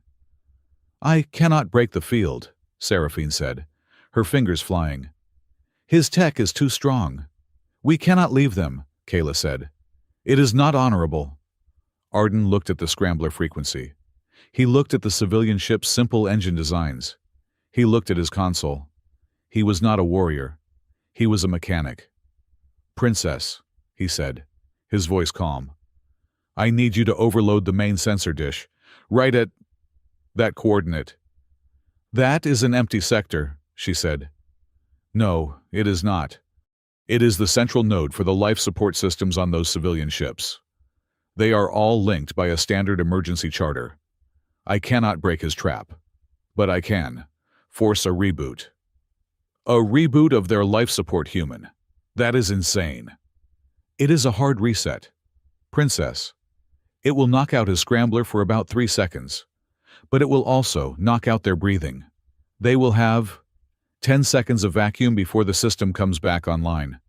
"I cannot break the field," Seraphine said, her fingers flying. "His tech is too strong. We cannot leave them," Kayla said. "It is not honorable." Arden looked at the scrambler frequency. He looked at the civilian ship's simple engine designs. He looked at his console. He was not a warrior. He was a mechanic. "Princess," he said, his voice calm. "I need you to overload the main sensor dish, right at that coordinate." "That is an empty sector," she said. "No, it is not. It is the central node for the life support systems on those civilian ships. They are all linked by a standard emergency charter. I cannot break his trap, but I can force a reboot. A reboot of their life support human. That is insane. It is a hard reset. Princess. It will knock out his scrambler for about 3 seconds, but it will also knock out their breathing. They will have 10 seconds of vacuum before the system comes back online."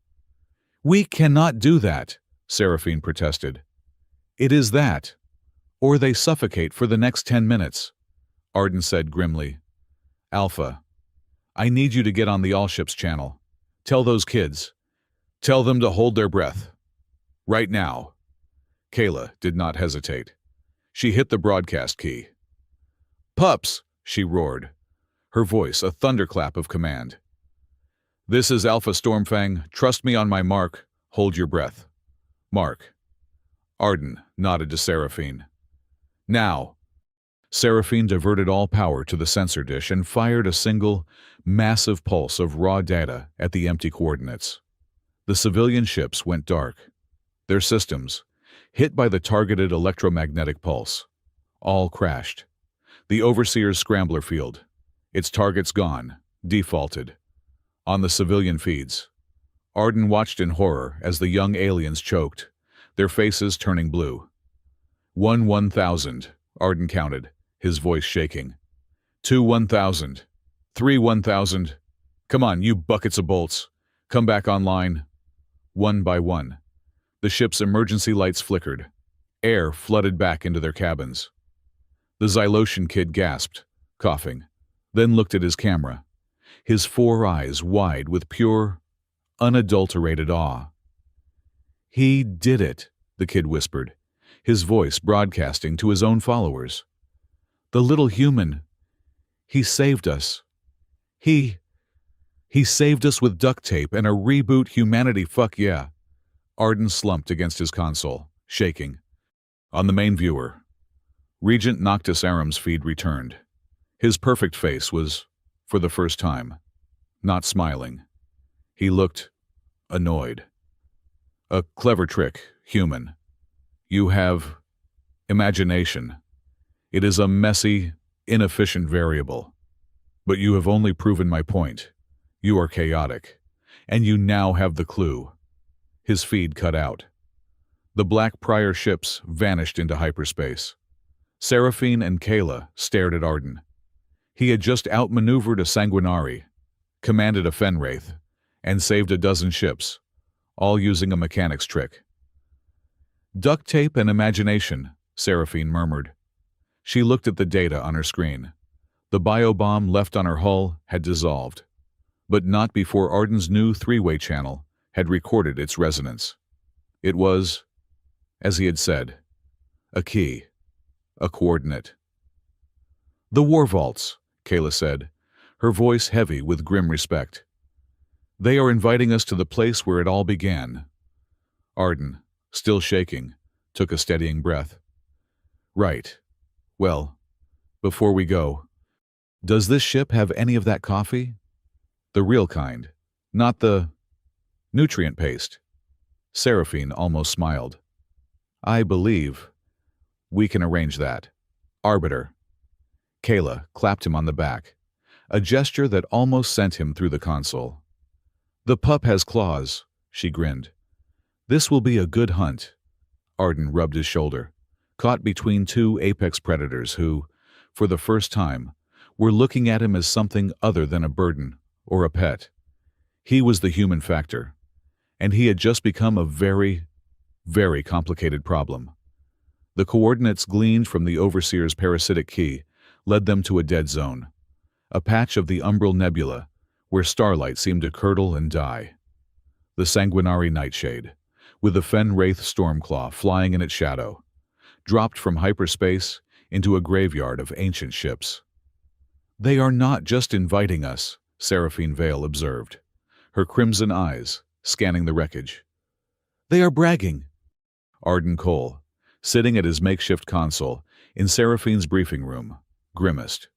"We cannot do that," Seraphine protested. "It is that, or they suffocate for the next 10 minutes, Arden said grimly. "Alpha, I need you to get on the All-Ships channel. Tell those kids. Tell them to hold their breath. Right now." Kayla did not hesitate. She hit the broadcast key. "Pups," she roared, her voice a thunderclap of command. "This is Alpha Stormfang. Trust me on my mark. Hold your breath. Mark." Arden nodded to Seraphine. "Now." Seraphine diverted all power to the sensor dish and fired a single, massive pulse of raw data at the empty coordinates. The civilian ships went dark. Their systems, hit by the targeted electromagnetic pulse, all crashed. The Overseer's scrambler field, its targets gone, defaulted. On the civilian feeds, Arden watched in horror as the young aliens choked, their faces turning blue. 1,000, Arden counted, his voice shaking. 2 1,000. 3 1,000. Come on, you buckets of bolts. Come back online. One by one. The ship's emergency lights flickered. Air flooded back into their cabins. The Xylosian kid gasped, coughing, then looked at his camera, his 4 eyes wide with pure, unadulterated awe. "He did it," the kid whispered, his voice broadcasting to his own followers. "The little human. He saved us. He saved us with duct tape and a reboot humanity, fuck yeah." Arden slumped against his console, shaking. On the main viewer, Regent Noctis Aram's feed returned. His perfect face was, for the first time, not smiling. He looked annoyed. "A clever trick, human. You have imagination. It is a messy, inefficient variable. But you have only proven my point. You are chaotic, and you now have the clue." His feed cut out. The Black Prior ships vanished into hyperspace. Seraphine and Kayla stared at Arden. He had just outmaneuvered a Sanguinari, commanded a Fenwraith, and saved a dozen ships, all using a mechanic's trick. "Duct tape and imagination," Seraphine murmured. She looked at the data on her screen. The biobomb left on her hull had dissolved, but not before Arden's new 3-way channel had recorded its resonance. It was, as he had said, a key, a coordinate. "The War Vaults," Kayla said, her voice heavy with grim respect. "They are inviting us to the place where it all began." Arden, still shaking, took a steadying breath. "Right. Well, before we go, does this ship have any of that coffee? The real kind, not the nutrient paste." Seraphine almost smiled. "I believe we can arrange that. Arbiter." Kayla clapped him on the back, a gesture that almost sent him through the console. "The pup has claws," she grinned. "This will be a good hunt." Arden rubbed his shoulder, caught between two apex predators who, for the first time, were looking at him as something other than a burden or a pet. He was the human factor, and he had just become a very, very complicated problem. The coordinates gleaned from the Overseer's parasitic key led them to a dead zone, a patch of the Umbral Nebula where starlight seemed to curdle and die. The Sanguinari Nightshade, with the Fen-Wraith Stormclaw flying in its shadow, dropped from hyperspace into a graveyard of ancient ships. "They are not just inviting us," Seraphine Vale observed, her crimson eyes scanning the wreckage. "They are bragging." Arden Cole, sitting at his makeshift console in Seraphine's briefing room, grimaced.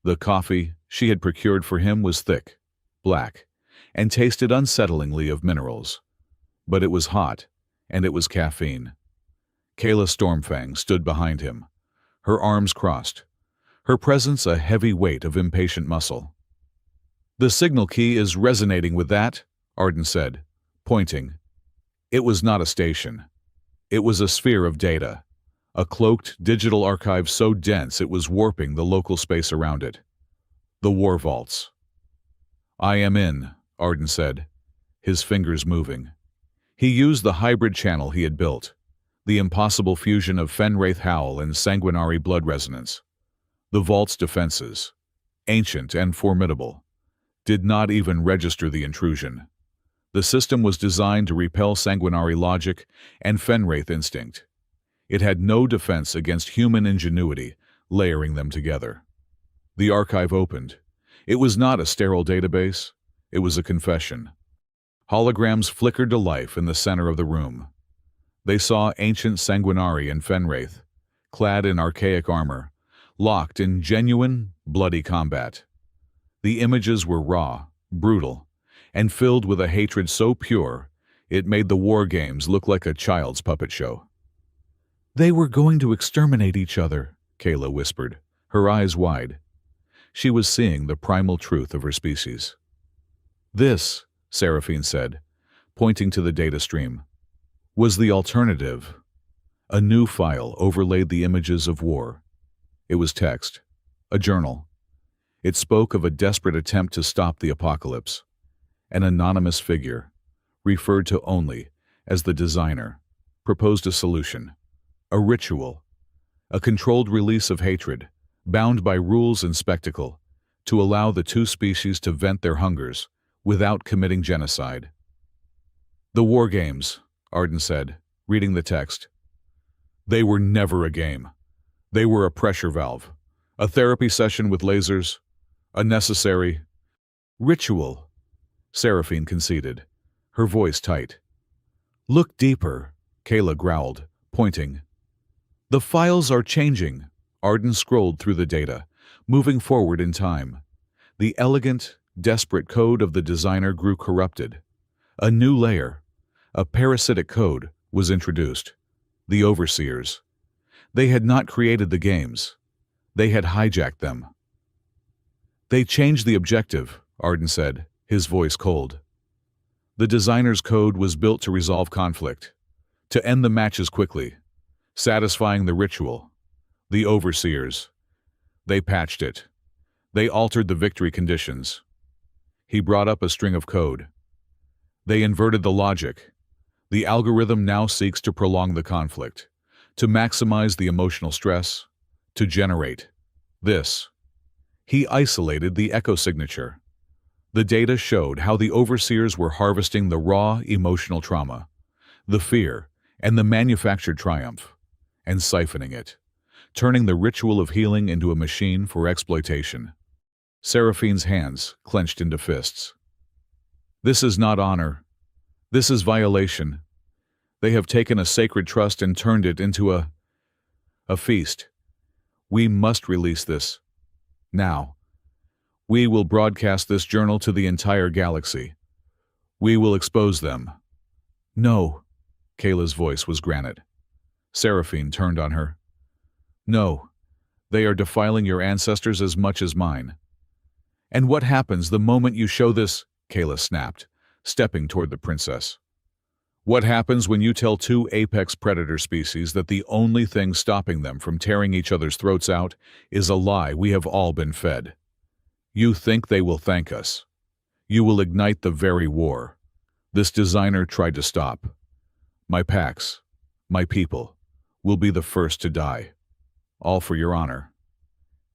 The coffee she had procured for him was thick, black, and tasted unsettlingly of minerals. But it was hot, and it was caffeine. Kayla Stormfang stood behind him, her arms crossed, her presence a heavy weight of impatient muscle. "The signal key is resonating with that," Arden said, pointing. It was not a station. It was a sphere of data, a cloaked digital archive so dense it was warping the local space around it. The War Vaults. "I am in," Arden said, his fingers moving. He used the hybrid channel he had built, the impossible fusion of Fen-Wraith Howl and Sanguinari blood resonance. The vault's defenses, ancient and formidable, did not even register the intrusion. The system was designed to repel Sanguinari logic and Fen-Wraith instinct. It had no defense against human ingenuity, layering them together. The archive opened. It was not a sterile database. It was a confession. Holograms flickered to life in the center of the room. They saw ancient Sanguinari and Fen-Wraith, clad in archaic armor, locked in genuine, bloody combat. The images were raw, brutal, and filled with a hatred so pure it made the war games look like a child's puppet show. "They were going to exterminate each other," Kayla whispered, her eyes wide. She was seeing the primal truth of her species. "This," Seraphine said, pointing to the data stream, "was the alternative." A new file overlaid the images of war. It was text, a journal. It spoke of a desperate attempt to stop the apocalypse. An anonymous figure, referred to only as the designer, proposed a solution, a ritual, a controlled release of hatred, bound by rules and spectacle, to allow the two species to vent their hungers without committing genocide. "The war games," Arden said, reading the text. "They were never a game. They were a pressure valve, a therapy session with lasers, a necessary ritual," Seraphine conceded, her voice tight. "Look deeper," Kayla growled, pointing. "The files are changing." Arden scrolled through the data, moving forward in time. The elegant, desperate code of the designer grew corrupted. A new layer, a parasitic code, was introduced. The Overseers. They had not created the games. They had hijacked them. "They changed the objective," Arden said, his voice cold. The designer's code was built to resolve conflict, to end the matches quickly, satisfying the ritual. The Overseers. They patched it. They altered the victory conditions. He brought up a string of code. They inverted the logic. The algorithm now seeks to prolong the conflict, to maximize the emotional stress, to generate this. He isolated the echo signature. The data showed how the Overseers were harvesting the raw emotional trauma, the fear, and the manufactured triumph, and siphoning it, turning the ritual of healing into a machine for exploitation. Seraphine's hands clenched into fists. "This is not honor. This is violation. They have taken a sacred trust and turned it into a feast. We must release this. Now. We will broadcast this journal to the entire galaxy. We will expose them." "No." Kayla's voice was granite. Seraphine turned on her. "No. They are defiling your ancestors as much as mine. And what happens the moment you show this? Kayla snapped, stepping toward the princess. What happens when you tell two apex predator species that the only thing stopping them from tearing each other's throats out is a lie we have all been fed? You think they will thank us. You will ignite the very war this designer tried to stop. My packs, my people, will be the first to die. All for your honor.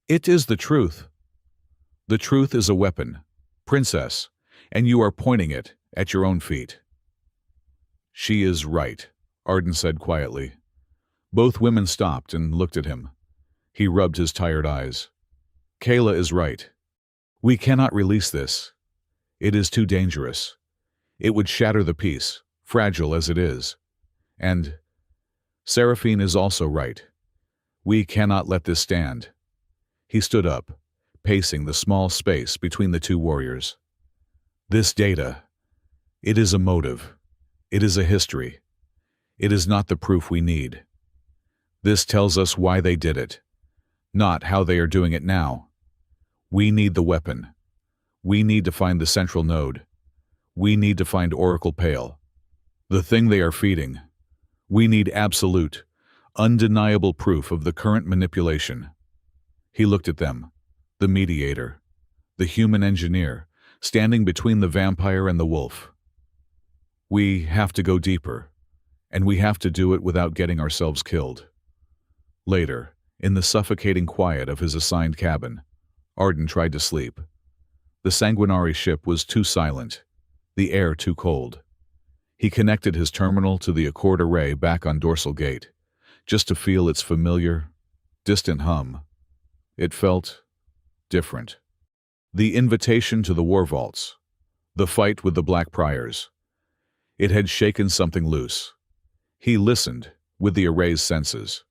It is the truth. The truth is a weapon, princess, and you are pointing it at your own feet. She is right, Arden said quietly. Both women stopped and looked at him. He rubbed his tired eyes. Kayla is right. We cannot release this. It is too dangerous. It would shatter the peace, fragile as it is. And Seraphine is also right. We cannot let this stand. He stood up, pacing the small space between the two warriors. This data, it is a motive. It is a history. It is not the proof we need. This tells us why they did it, not how they are doing it now. We need the weapon. We need to find the central node. We need to find Oracle Pale. The thing they are feeding. We need absolute, undeniable proof of the current manipulation. He looked at them, the mediator, the human engineer, standing between the vampire and the wolf. We have to go deeper, and we have to do it without getting ourselves killed. Later, in the suffocating quiet of his assigned cabin, Arden tried to sleep. The Sanguinari ship was too silent, the air too cold. He connected his terminal to the Accord array back on Dorsal Gate, just to feel its familiar, distant hum. It felt different. The invitation to the war vaults, the fight with the Black Priors. It had shaken something loose. He listened with the array's senses.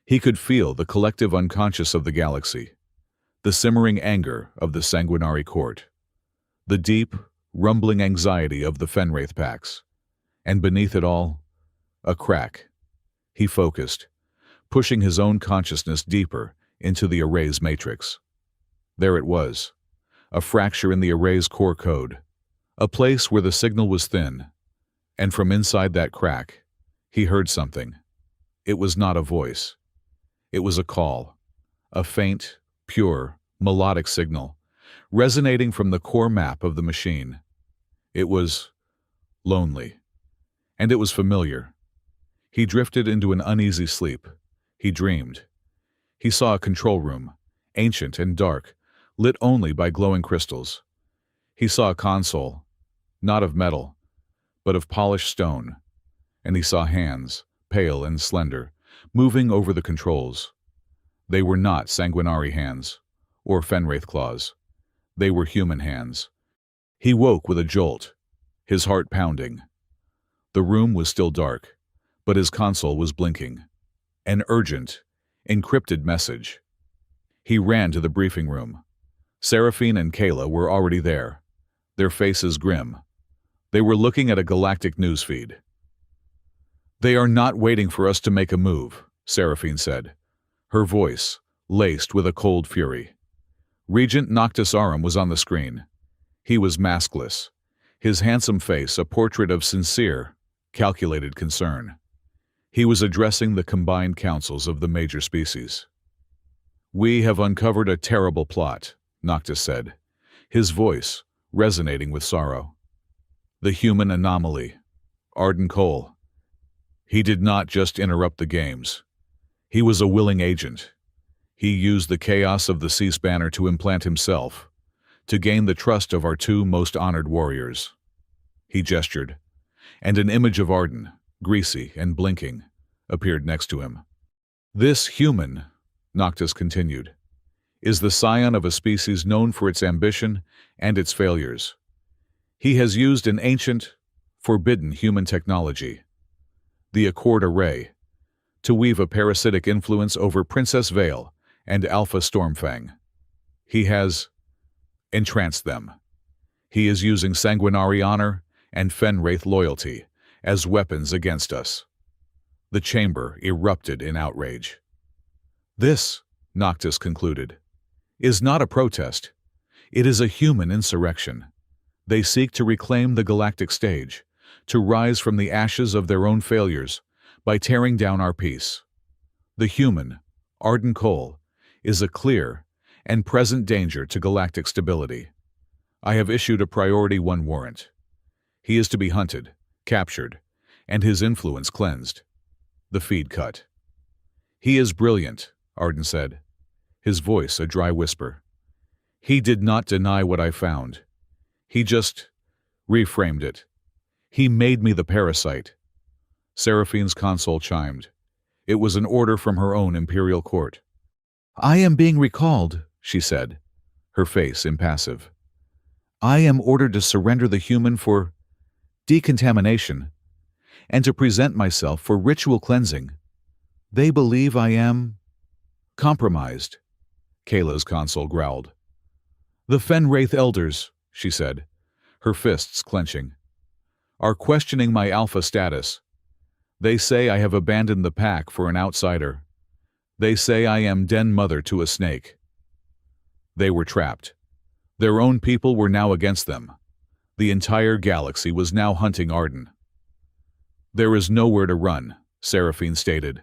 He could feel the collective unconscious of the galaxy, the simmering anger of the Sanguinari court, the deep, rumbling anxiety of the Fenwraith packs, and beneath it all, a crack. He focused, pushing his own consciousness deeper into the array's matrix. There it was, a fracture in the array's core code, a place where the signal was thin, and from inside that crack, he heard something. It was not a voice. It was a call, a faint, pure, melodic signal, resonating from the core map of the machine. It was lonely, and it was familiar. He drifted into an uneasy sleep. He dreamed. He saw a control room, ancient and dark, lit only by glowing crystals. He saw a console, not of metal, but of polished stone, and he saw hands, pale and slender, moving over the controls. They were not Sanguinari hands, or Fenwraith claws. They were human hands. He woke with a jolt, his heart pounding. The room was still dark, but his console was blinking. An urgent, encrypted message. He ran to the briefing room. Seraphine and Kayla were already there, their faces grim. They were looking at a galactic newsfeed. They are not waiting for us to make a move, Seraphine said, her voice laced with a cold fury. Regent Noctis Aurum was on the screen. He was maskless, his handsome face a portrait of sincere, calculated concern. He was addressing the combined councils of the major species. We have uncovered a terrible plot, Noctis said, his voice resonating with sorrow. The human anomaly, Arden Cole. He did not just interrupt the games. He was a willing agent. He used the chaos of the Sea Spanner to implant himself, to gain the trust of our two most honored warriors. He gestured, and an image of Arden, greasy and blinking, appeared next to him. This human, Noctis continued, is the scion of a species known for its ambition and its failures. He has used an ancient, forbidden human technology, the Accord Array, to weave a parasitic influence over Princess Vale and Alpha Stormfang. He has entranced them. He is using Sanguinari honor and Fenwraith loyalty as weapons against us. The chamber erupted in outrage. This, Noctis concluded, is not a protest. It is a human insurrection. They seek to reclaim the galactic stage, to rise from the ashes of their own failures by tearing down our peace. The human, Arden Cole, is a clear and present danger to galactic stability. I have issued a Priority 1 warrant. He is to be hunted, captured, and his influence cleansed. The feed cut. He is brilliant, Arden said, his voice a dry whisper. He did not deny what I found. He just reframed it. He made me the parasite. Seraphine's console chimed. It was an order from her own imperial court. I am being recalled, she said, her face impassive. I am ordered to surrender the human for decontamination and to present myself for ritual cleansing. They believe I am compromised, Kayla's console growled. The Fenwraith elders, she said, her fists clenching, are questioning my alpha status. They say I have abandoned the pack for an outsider. They say I am den mother to a snake. They were trapped. Their own people were now against them. The entire galaxy was now hunting Arden. There is nowhere to run, Seraphine stated.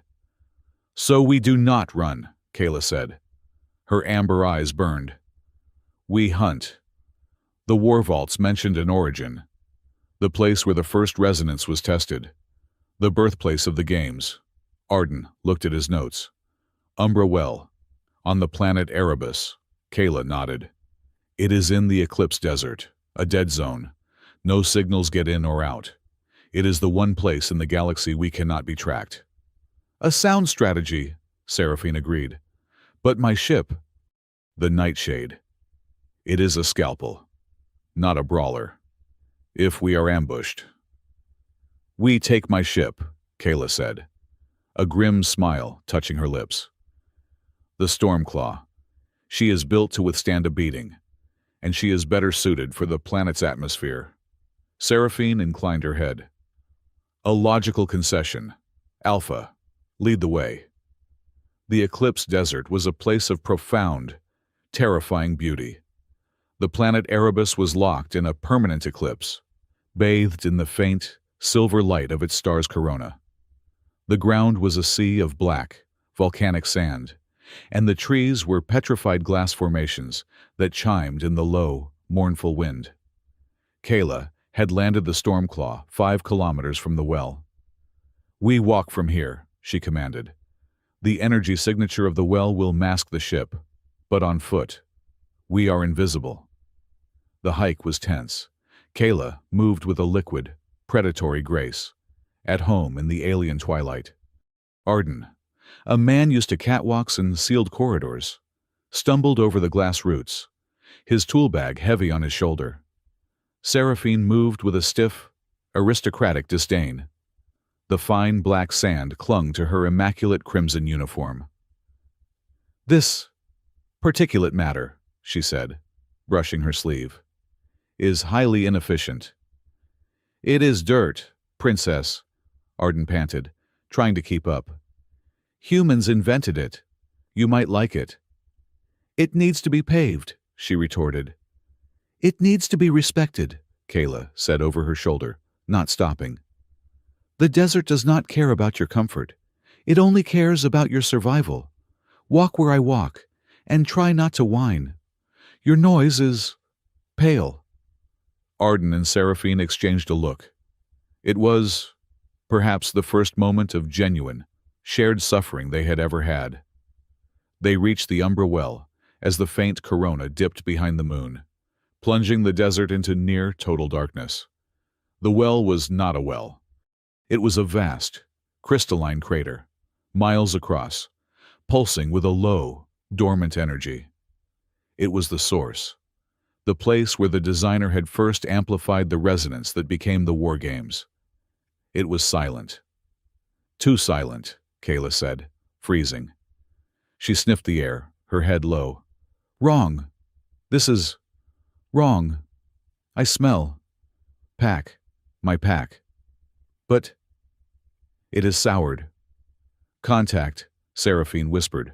So we do not run, Kayla said. Her amber eyes burned. We hunt. The war vaults mentioned an origin. The place where the first resonance was tested. The birthplace of the games. Arden looked at his notes. Umbra Well. On the planet Erebus. Kayla nodded. It is in the Eclipse Desert, a dead zone. No signals get in or out. It is the one place in the galaxy we cannot be tracked. A sound strategy, Seraphine agreed. But my ship, the Nightshade. It is a scalpel, not a brawler. If we are ambushed. We take my ship, Kayla said, a grim smile touching her lips. The Stormclaw. She is built to withstand a beating, and she is better suited for the planet's atmosphere. Seraphine inclined her head. A logical concession. Alpha, lead the way. The Eclipse Desert was a place of profound, terrifying beauty. The planet Erebus was locked in a permanent eclipse, bathed in the faint, silver light of its star's corona. The ground was a sea of black, volcanic sand, and the trees were petrified glass formations that chimed in the low, mournful wind. Kayla had landed the Stormclaw 5 kilometers from the well. We walk from here, she commanded. The energy signature of the well will mask the ship, but on foot. We are invisible. The hike was tense. Kayla moved with a liquid, predatory grace, at home in the alien twilight. Arden, a man used to catwalks and sealed corridors, stumbled over the glass roots, his tool bag heavy on his shoulder. Seraphine moved with a stiff, aristocratic disdain. The fine black sand clung to her immaculate crimson uniform. This particulate matter, she said, brushing her sleeve, is highly inefficient. It is dirt, princess, Arden panted, trying to keep up. Humans invented it. You might like it. It needs to be paved, she retorted. It needs to be respected, Kayla said over her shoulder, not stopping. The desert does not care about your comfort. It only cares about your survival. Walk where I walk, and try not to whine. Your noise is pale. Arden and Seraphine exchanged a look. It was, perhaps, the first moment of genuine, shared suffering they had ever had. They reached the Umbra Well as the faint corona dipped behind the moon, plunging the desert into near total darkness. The well was not a well. It was a vast, crystalline crater, miles across, pulsing with a low, dormant energy. It was the source, the place where the designer had first amplified the resonance that became the war games. It was silent. Too silent, Kayla said, freezing. She sniffed the air, her head low. Wrong. This is wrong. I smell. Pack. My pack. But it is soured. Contact, Seraphine whispered,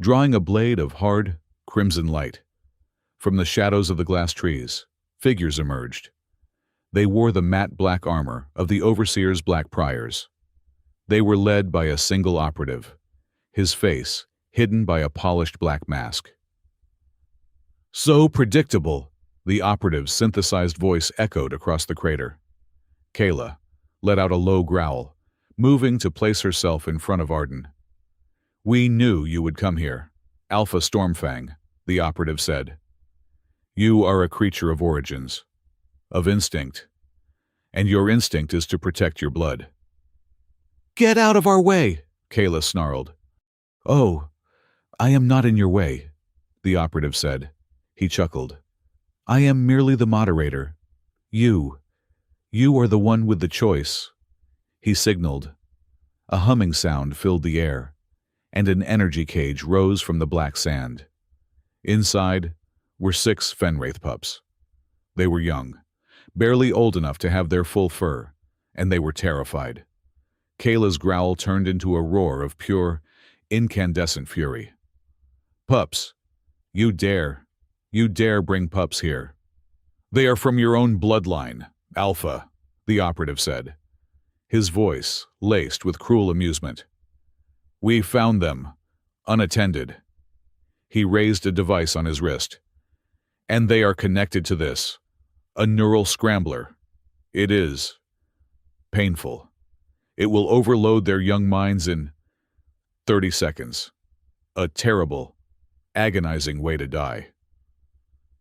drawing a blade of hard, crimson light. From the shadows of the glass trees, figures emerged. They wore the matte black armor of the Overseer's Black Priors. They were led by a single operative, his face hidden by a polished black mask. "So predictable," the operative's synthesized voice echoed across the crater. Kayla let out a low growl, moving to place herself in front of Arden. "We knew you would come here, Alpha Stormfang," the operative said. "You are a creature of origins, of instinct, and your instinct is to protect your blood." "Get out of our way," Kayla snarled. "Oh, I am not in your way," the operative said. He chuckled. "I am merely the moderator. You are the one with the choice." He signaled. A humming sound filled the air, and an energy cage rose from the black sand. Inside were 6 Fenwraith pups. They were young, barely old enough to have their full fur, and they were terrified. Kayla's growl turned into a roar of pure, incandescent fury. "Pups, you dare bring pups here. They are from your own bloodline, Alpha," the operative said, his voice laced with cruel amusement. "We found them, unattended." He raised a device on his wrist. "And they are connected to this, a neural scrambler. It is painful. It will overload their young minds in 30 seconds. A terrible, agonizing way to die."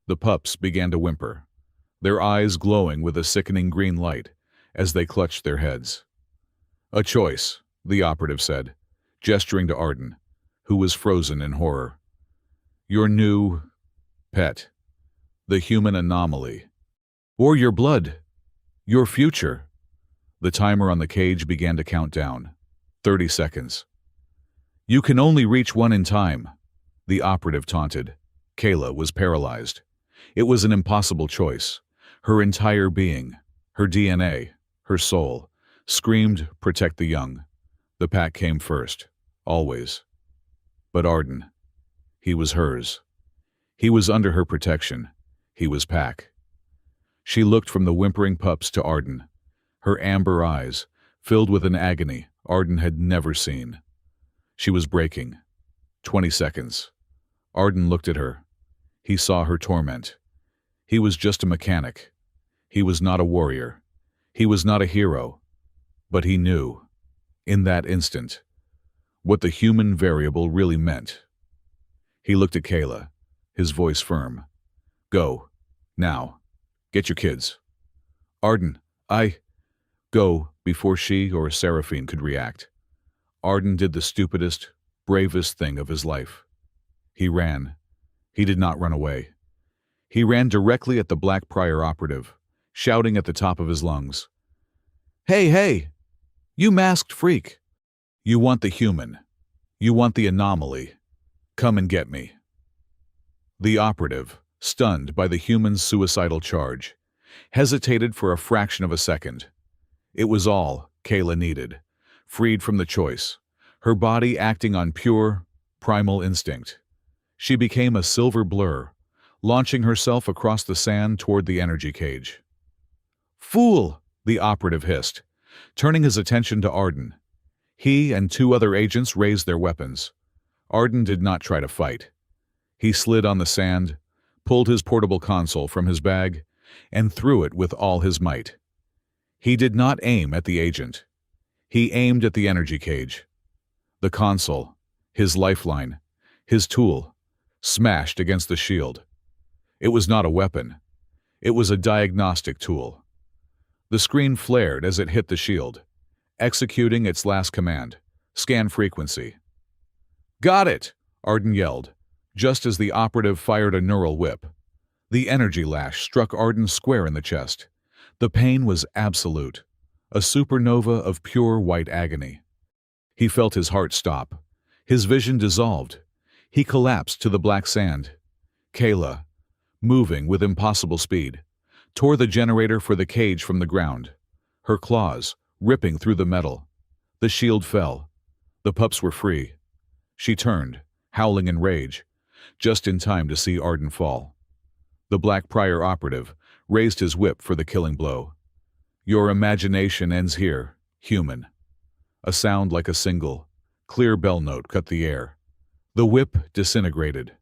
The pups began to whimper, their eyes glowing with a sickening green light as they clutched their heads. "A choice," the operative said, gesturing to Arden, who was frozen in horror. "Your new pet, the human anomaly, or your blood, your future." The timer on the cage began to count down. 30 seconds. "You can only reach one in time," the operative taunted. Kayla was paralyzed. It was an impossible choice. Her entire being, her DNA, her soul, screamed, "Protect the young." The pack came first, always. But Arden, he was hers. He was under her protection. He was pack. She looked from the whimpering pups to Arden, her amber eyes filled with an agony Arden had never seen. She was breaking. 20 seconds. Arden looked at her. He saw her torment. He was just a mechanic. He was not a warrior. He was not a hero. But he knew, in that instant, what the human variable really meant. He looked at Kayla, his voice firm. "Go. Now. Get your kids." "Arden, Go, before she or Seraphine could react. Arden did the stupidest, bravest thing of his life. He ran. He did not run away. He ran directly at the Black Prior operative, shouting at the top of his lungs. Hey, you masked freak. You want the human. You want the anomaly. Come and get me." The operative, stunned by the human's suicidal charge, hesitated for a fraction of a second. It was all Kayla needed, freed from the choice, her body acting on pure, primal instinct. She became a silver blur, launching herself across the sand toward the energy cage. "Fool!" the operative hissed, turning his attention to Arden. He and 2 other agents raised their weapons. Arden did not try to fight. He slid on the sand, pulled his portable console from his bag, and threw it with all his might. He did not aim at the agent. He aimed at the energy cage. The console, his lifeline, his tool, smashed against the shield. It was not a weapon. It was a diagnostic tool. The screen flared as it hit the shield, executing its last command, scan frequency. "Got it!" Arden yelled, just as the operative fired a neural whip. The energy lash struck Arden square in the chest. The pain was absolute, a supernova of pure white agony. He felt his heart stop. His vision dissolved. He collapsed to the black sand. Kayla, moving with impossible speed, tore the generator for the cage from the ground, her claws ripping through the metal. The shield fell. The pups were free. She turned, howling in rage, just in time to see Arden fall. The Black Prior operative raised his whip for the killing blow. "Your imagination ends here, human." A sound like a single, clear bell note cut the air. The whip disintegrated.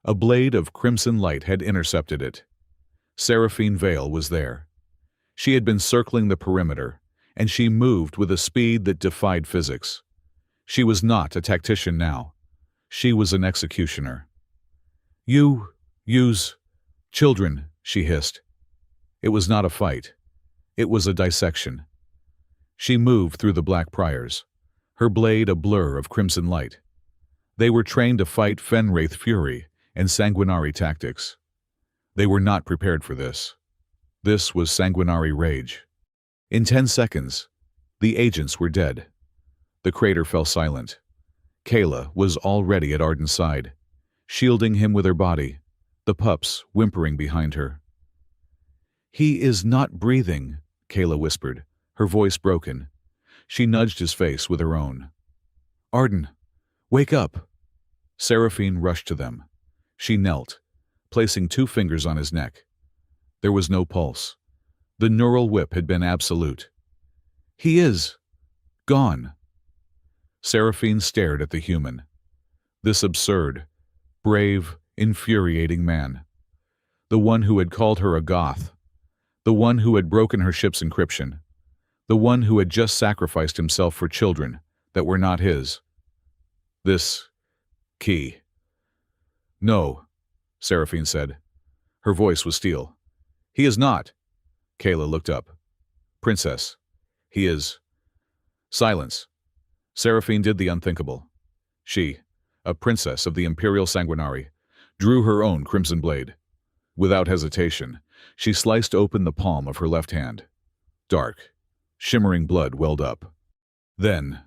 A blade of crimson light had intercepted it. Seraphine Vale was there. She had been circling the perimeter, and she moved with a speed that defied physics. She was not a tactician now. She was an executioner. "You use children," she hissed. It was not a fight. It was a dissection. She moved through the Black Priors, her blade a blur of crimson light. They were trained to fight Fenwraith fury and sanguinary tactics. They were not prepared for this. This was sanguinary rage. In 10 seconds, the agents were dead. The crater fell silent. Kayla was already at Arden's side, shielding him with her body, the pups whimpering behind her. "He is not breathing," Kayla whispered, her voice broken. She nudged his face with her own. "Arden, wake up!" Seraphine rushed to them. She knelt, placing 2 fingers on his neck. There was no pulse. The neural whip had been absolute. "He is gone." Seraphine stared at the human. This absurd, brave, infuriating man. The one who had called her a goth. The one who had broken her ship's encryption. The one who had just sacrificed himself for children that were not his. This key. "No," Seraphine said. Her voice was steel. "He is not." Kayla looked up. "Princess, he is." Silence. Seraphine did the unthinkable. She, a princess of the Imperial Sanguinari, drew her own crimson blade. Without hesitation, she sliced open the palm of her left hand. Dark, shimmering blood welled up. Then,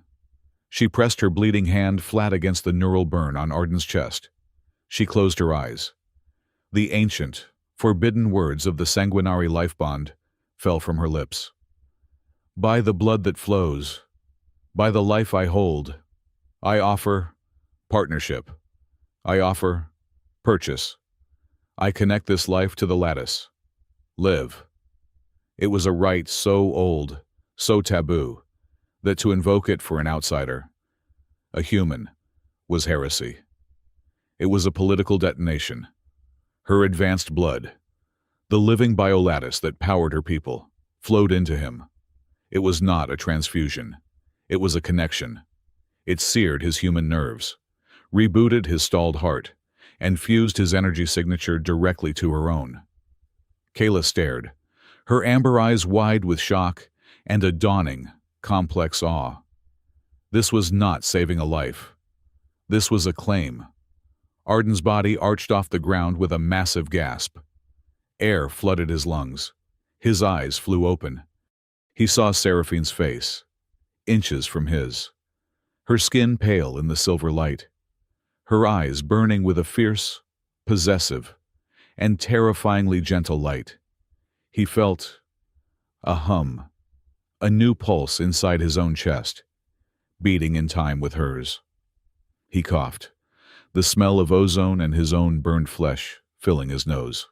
she pressed her bleeding hand flat against the neural burn on Arden's chest. She closed her eyes. The ancient, forbidden words of the sanguinary life bond fell from her lips. "By the blood that flows, by the life I hold, I offer partnership. I offer purchase. I connect this life to the lattice. Live." It was a rite so old, so taboo, that to invoke it for an outsider, a human, was heresy. It was a political detonation. Her advanced blood, the living biolattice that powered her people, flowed into him. It was not a transfusion. It was a connection. It seared his human nerves, rebooted his stalled heart, and fused his energy signature directly to her own. Kayla stared, her amber eyes wide with shock and a dawning, complex awe. This was not saving a life. This was a claim. Arden's body arched off the ground with a massive gasp. Air flooded his lungs. His eyes flew open. He saw Seraphine's face, inches from his. Her skin pale in the silver light. Her eyes burning with a fierce, possessive, and terrifyingly gentle light. He felt a hum, a new pulse inside his own chest, beating in time with hers. He coughed, the smell of ozone and his own burned flesh filling his nose.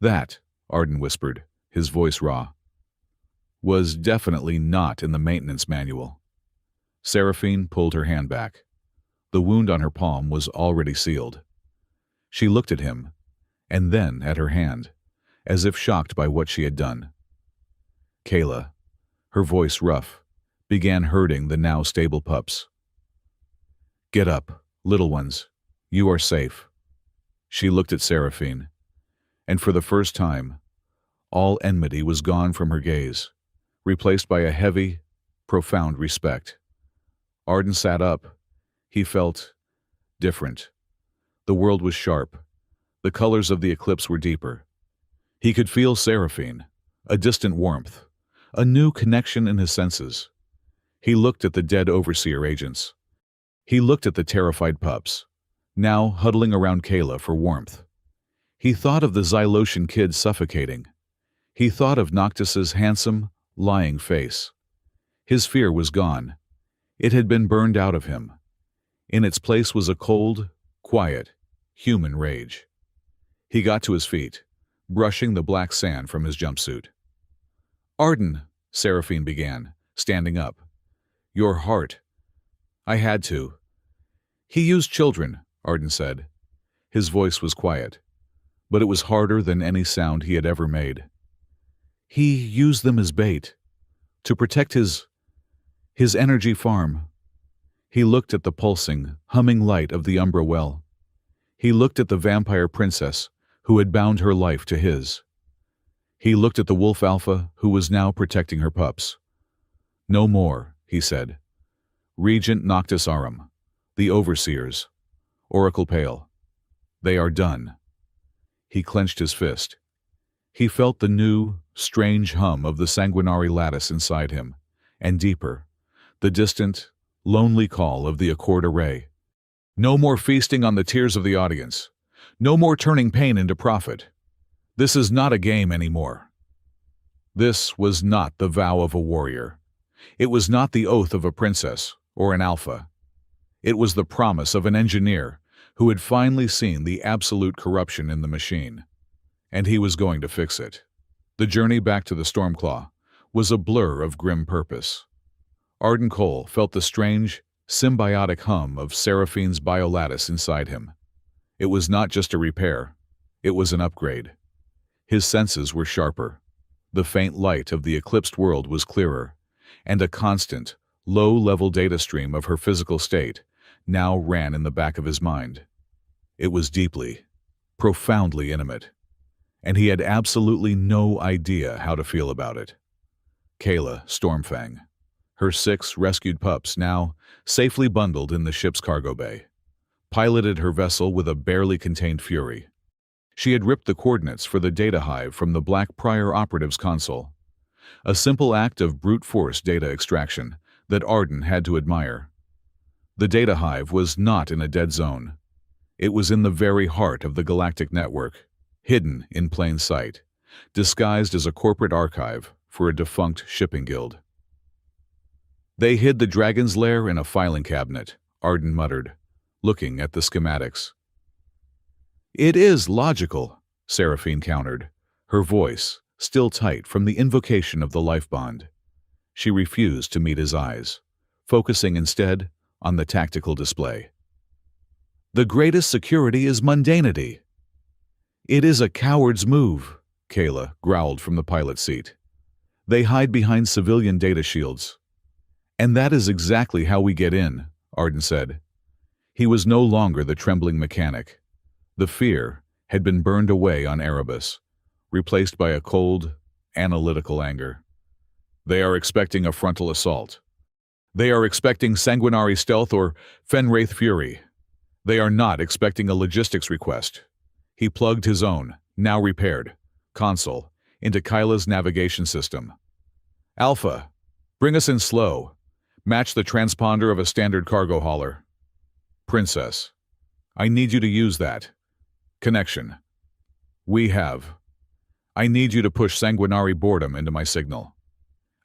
"That," Arden whispered, his voice raw, "was definitely not in the maintenance manual." Seraphine pulled her hand back. The wound on her palm was already sealed. She looked at him, and then at her hand, as if shocked by what she had done. Kayla, her voice rough, began herding the now stable pups. "Get up, little ones. You are safe." She looked at Seraphine, and for the first time, all enmity was gone from her gaze, replaced by a heavy, profound respect. Arden sat up. He felt different. The world was sharp. The colors of the eclipse were deeper. He could feel Seraphine, a distant warmth, a new connection in his senses. He looked at the dead overseer agents. He looked at the terrified pups, now huddling around Kayla for warmth. He thought of the Xylosian kid suffocating. He thought of Noctis's handsome, lying face. His fear was gone. It had been burned out of him. In its place was a cold, quiet, human rage. He got to his feet, brushing the black sand from his jumpsuit. "Arden," Seraphine began, standing up. "Your heart." "I had to." "He used children," Arden said. His voice was quiet, but it was harder than any sound he had ever made. "He used them as bait, to protect his energy farm." He looked at the pulsing, humming light of the Umbra well. He looked at the vampire princess who had bound her life to his. He looked at the wolf alpha who was now protecting her pups. "No more," he said. "Regent Noctis Arum, the overseers, Oracle Pale. They are done." He clenched his fist. He felt the new, strange hum of the sanguinary lattice inside him, and deeper, the distant, lonely call of the Accord Array. No more feasting on the tears of the audience. No more turning pain into profit. This is not a game anymore. This was not the vow of a warrior. It was not the oath of a princess or an alpha. It was the promise of an engineer who had finally seen the absolute corruption in the machine, and he was going to fix it. The journey back to the Stormclaw was a blur of grim purpose. Arden Cole felt the strange, symbiotic hum of Seraphine's biolattice inside him. It was not just a repair, it was an upgrade. His senses were sharper. The faint light of the eclipsed world was clearer, and a constant, low-level data stream of her physical state now ran in the back of his mind. It was deeply, profoundly intimate, and he had absolutely no idea how to feel about it. Kayla Stormfang, her 6 rescued pups now safely bundled in the ship's cargo bay, piloted her vessel with a barely contained fury. She had ripped the coordinates for the data hive from the Black Prior operative's console, a simple act of brute force data extraction that Arden had to admire. The data hive was not in a dead zone. It was in the very heart of the galactic network, hidden in plain sight, disguised as a corporate archive for a defunct shipping guild. "They hid the dragon's lair in a filing cabinet," Arden muttered, looking at the schematics. "It is logical," Seraphine countered, her voice still tight from the invocation of the life bond. She refused to meet his eyes, focusing instead on the tactical display. "The greatest security is mundanity." "It is a coward's move," Kayla growled from the pilot seat. "They hide behind civilian data shields." "And that is exactly how we get in," Arden said. He was no longer the trembling mechanic. The fear had been burned away on Erebus, replaced by a cold, analytical anger. "They are expecting a frontal assault. They are expecting sanguinary stealth or Fenwraith fury. They are not expecting a logistics request." He plugged his own, now repaired, console into Kyla's navigation system. "Alpha, bring us in slow. Match the transponder of a standard cargo hauler." "Princess, I need you to use that. Connection. We have. I need you to push sanguinary boredom into my signal.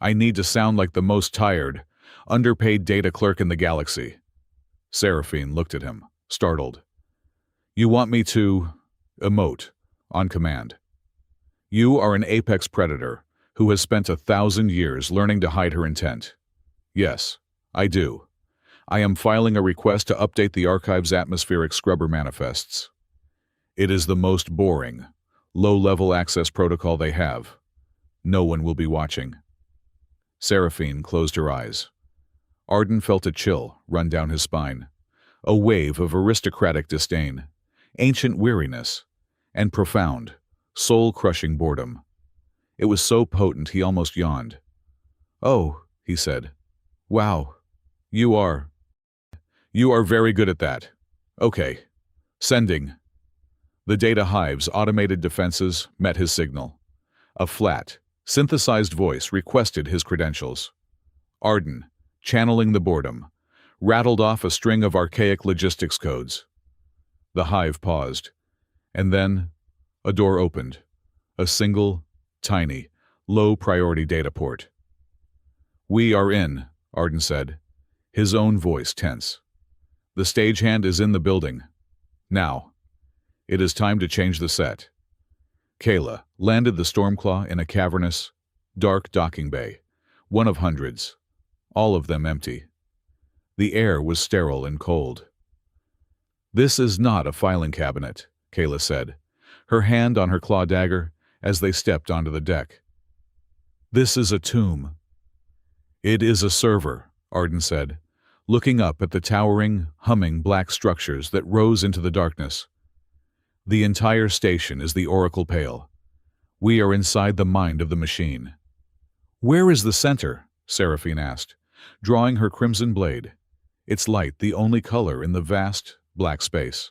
I need to sound like the most tired, underpaid data clerk in the galaxy." Seraphine looked at him, startled. "You want me to emote on command? You are an apex predator who has spent 1,000 years learning to hide her intent." "Yes, I do. I am filing a request to update the archive's atmospheric scrubber manifests. It is the most boring, low-level access protocol they have. No one will be watching." Seraphine closed her eyes. Arden felt a chill run down his spine, a wave of aristocratic disdain, ancient weariness, and profound, soul-crushing boredom. It was so potent he almost yawned. "Oh," he said. "Wow. You are very good at that. Okay. Sending." The data hive's automated defenses met his signal. A flat, synthesized voice requested his credentials. Arden, channeling the boredom, rattled off a string of archaic logistics codes. The hive paused, and then a door opened, a single, tiny, low-priority data port. "We are in," Arden said, his own voice tense. The stagehand is in the building. Now, it is time to change the set. Kayla landed the Stormclaw in a cavernous, dark docking bay, one of hundreds, all of them empty. The air was sterile and cold. "This is not a filing cabinet," Kayla said, her hand on her claw dagger as they stepped onto the deck. "This is a tomb." "It is a server," Arden said, looking up at the towering, humming black structures that rose into the darkness. "The entire station is the Oracle Pale. We are inside the mind of the machine." "Where is the center?" Seraphine asked, drawing her crimson blade, its light the only color in the vast, black space.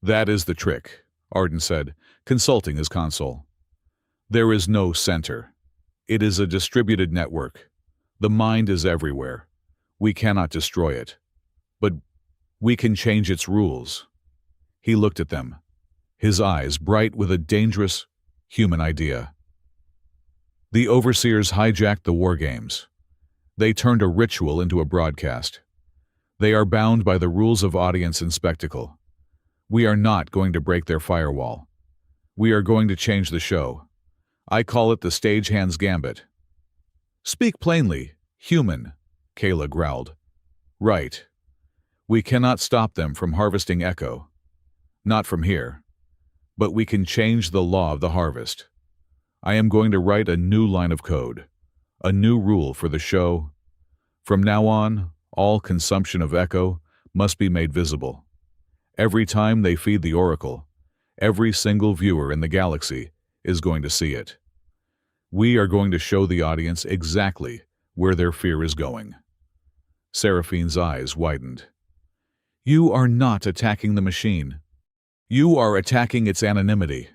"That is the trick," Arden said, consulting his console. "There is no center. It is a distributed network. The mind is everywhere. We cannot destroy it. But we can change its rules." He looked at them, his eyes bright with a dangerous, human idea. The overseers hijacked the war games. They turned a ritual into a broadcast. They are bound by the rules of audience and spectacle. We are not going to break their firewall. We are going to change the show. I call it the stagehand's gambit. "Speak plainly, human," Kayla growled. "Right. We cannot stop them from harvesting Echo. Not from here. But we can change the law of the harvest. I am going to write a new line of code, a new rule for the show. From now on, all consumption of Echo must be made visible. Every time they feed the Oracle, every single viewer in the galaxy is going to see it. We are going to show the audience exactly where their fear is going." Seraphine's eyes widened. "You are not attacking the machine. You are attacking its anonymity."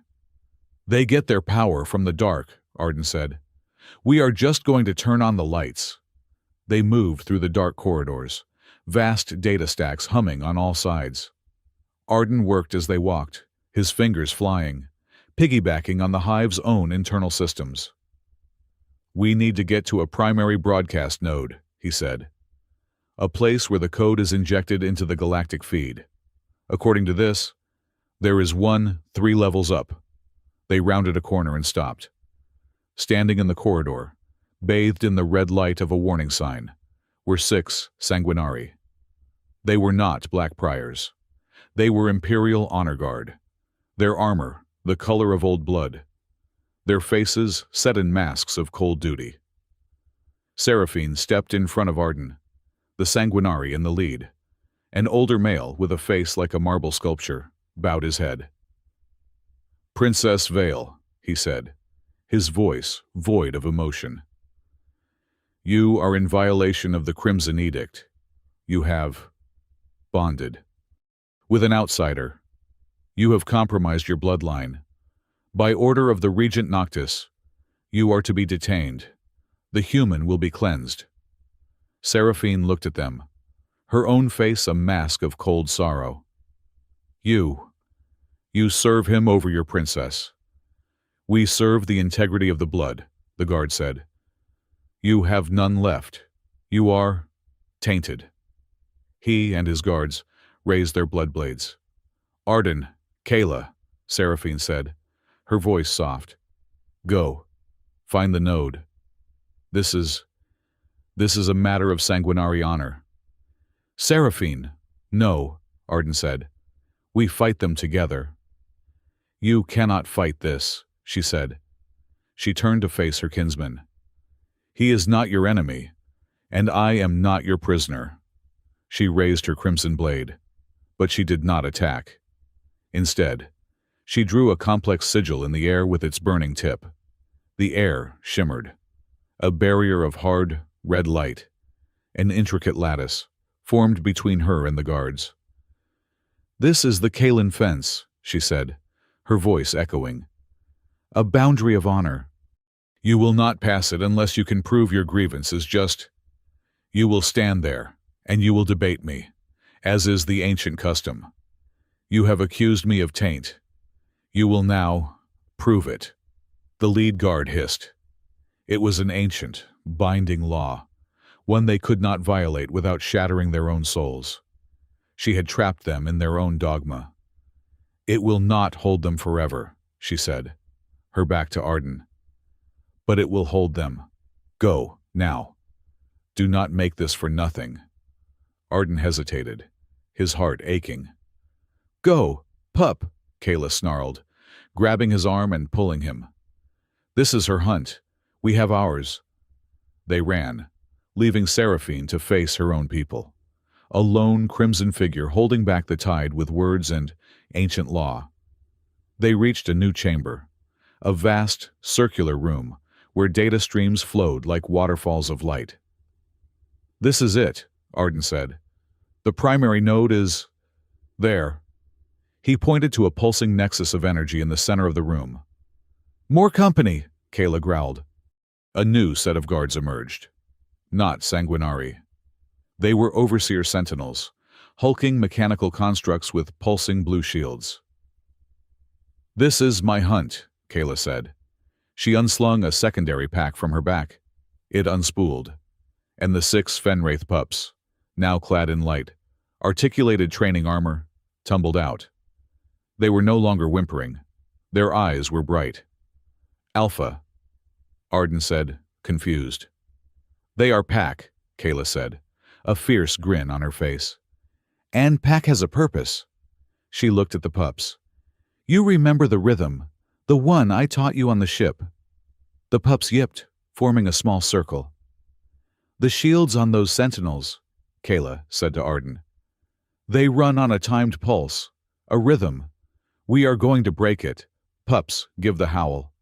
"They get their power from the dark," Arden said. "We are just going to turn on the lights." They moved through the dark corridors, vast data stacks humming on all sides. Arden worked as they walked, his fingers flying, piggybacking on the hive's own internal systems. "We need to get to a primary broadcast node," he said. "A place where the code is injected into the galactic feed. According to this, there is one 3 levels up." They rounded a corner and stopped. Standing in the corridor, bathed in the red light of a warning sign, were 6 Sanguinari. They were not Black Priors. They were Imperial Honor Guard. Their armor, the color of old blood. Their faces set in masks of cold duty. Seraphine stepped in front of Arden, the Sanguinari in the lead. An older male with a face like a marble sculpture bowed his head. "Princess Vale," he said, his voice void of emotion. "You are in violation of the Crimson Edict. You have bonded with an outsider. You have compromised your bloodline. By order of the Regent Noctis, you are to be detained. The human will be cleansed." Seraphine looked at them, her own face a mask of cold sorrow. You serve him over your princess." "We serve the integrity of the blood," the guard said. "You have none left. You are tainted." He and his guards raised their blood blades. "Arden, Kayla," Seraphine said, her voice soft. "Go. Find the node. This is a matter of Sanguinari honor." "Seraphine!" "No," Arden said. "We fight them together." "You cannot fight this," she said. She turned to face her kinsman. "He is not your enemy, and I am not your prisoner." She raised her crimson blade, but she did not attack. Instead, she drew a complex sigil in the air with its burning tip. The air shimmered, a barrier of hard, red light, an intricate lattice, formed between her and the guards. "This is the Kalan fence," she said, her voice echoing. "A boundary of honor. You will not pass it unless you can prove your grievance is just. You will stand there, and you will debate me, as is the ancient custom. You have accused me of taint. You will now prove it." The lead guard hissed. It was an ancient, binding law, one they could not violate without shattering their own souls. She had trapped them in their own dogma. "It will not hold them forever," she said, her back to Arden. "But it will hold them. Go, now. Do not make this for nothing." Arden hesitated, his heart aching. "Go, pup," Kayla snarled, grabbing his arm and pulling him. "This is her hunt. We have ours." They ran, leaving Seraphine to face her own people. A lone crimson figure holding back the tide with words and ancient law. They reached a new chamber, a vast, circular room where data streams flowed like waterfalls of light. "This is it," Arden said. "The primary node is there." He pointed to a pulsing nexus of energy in the center of the room. "More company," Kayla growled. A new set of guards emerged. Not Sanguinari. They were Overseer Sentinels, hulking mechanical constructs with pulsing blue shields. "This is my hunt," Kayla said. She unslung a secondary pack from her back. It unspooled, and the 6 Fenwraith pups, now clad in light, articulated training armor, tumbled out. They were no longer whimpering. Their eyes were bright. "Alpha," Arden said, confused. "They are Pack," Kayla said, a fierce grin on her face. "And Pack has a purpose." She looked at the pups. "You remember the rhythm, the one I taught you on the ship." The pups yipped, forming a small circle. "The shields on those sentinels," Kayla said to Arden. "They run on a timed pulse, a rhythm. We are going to break it. Pups, give the howl."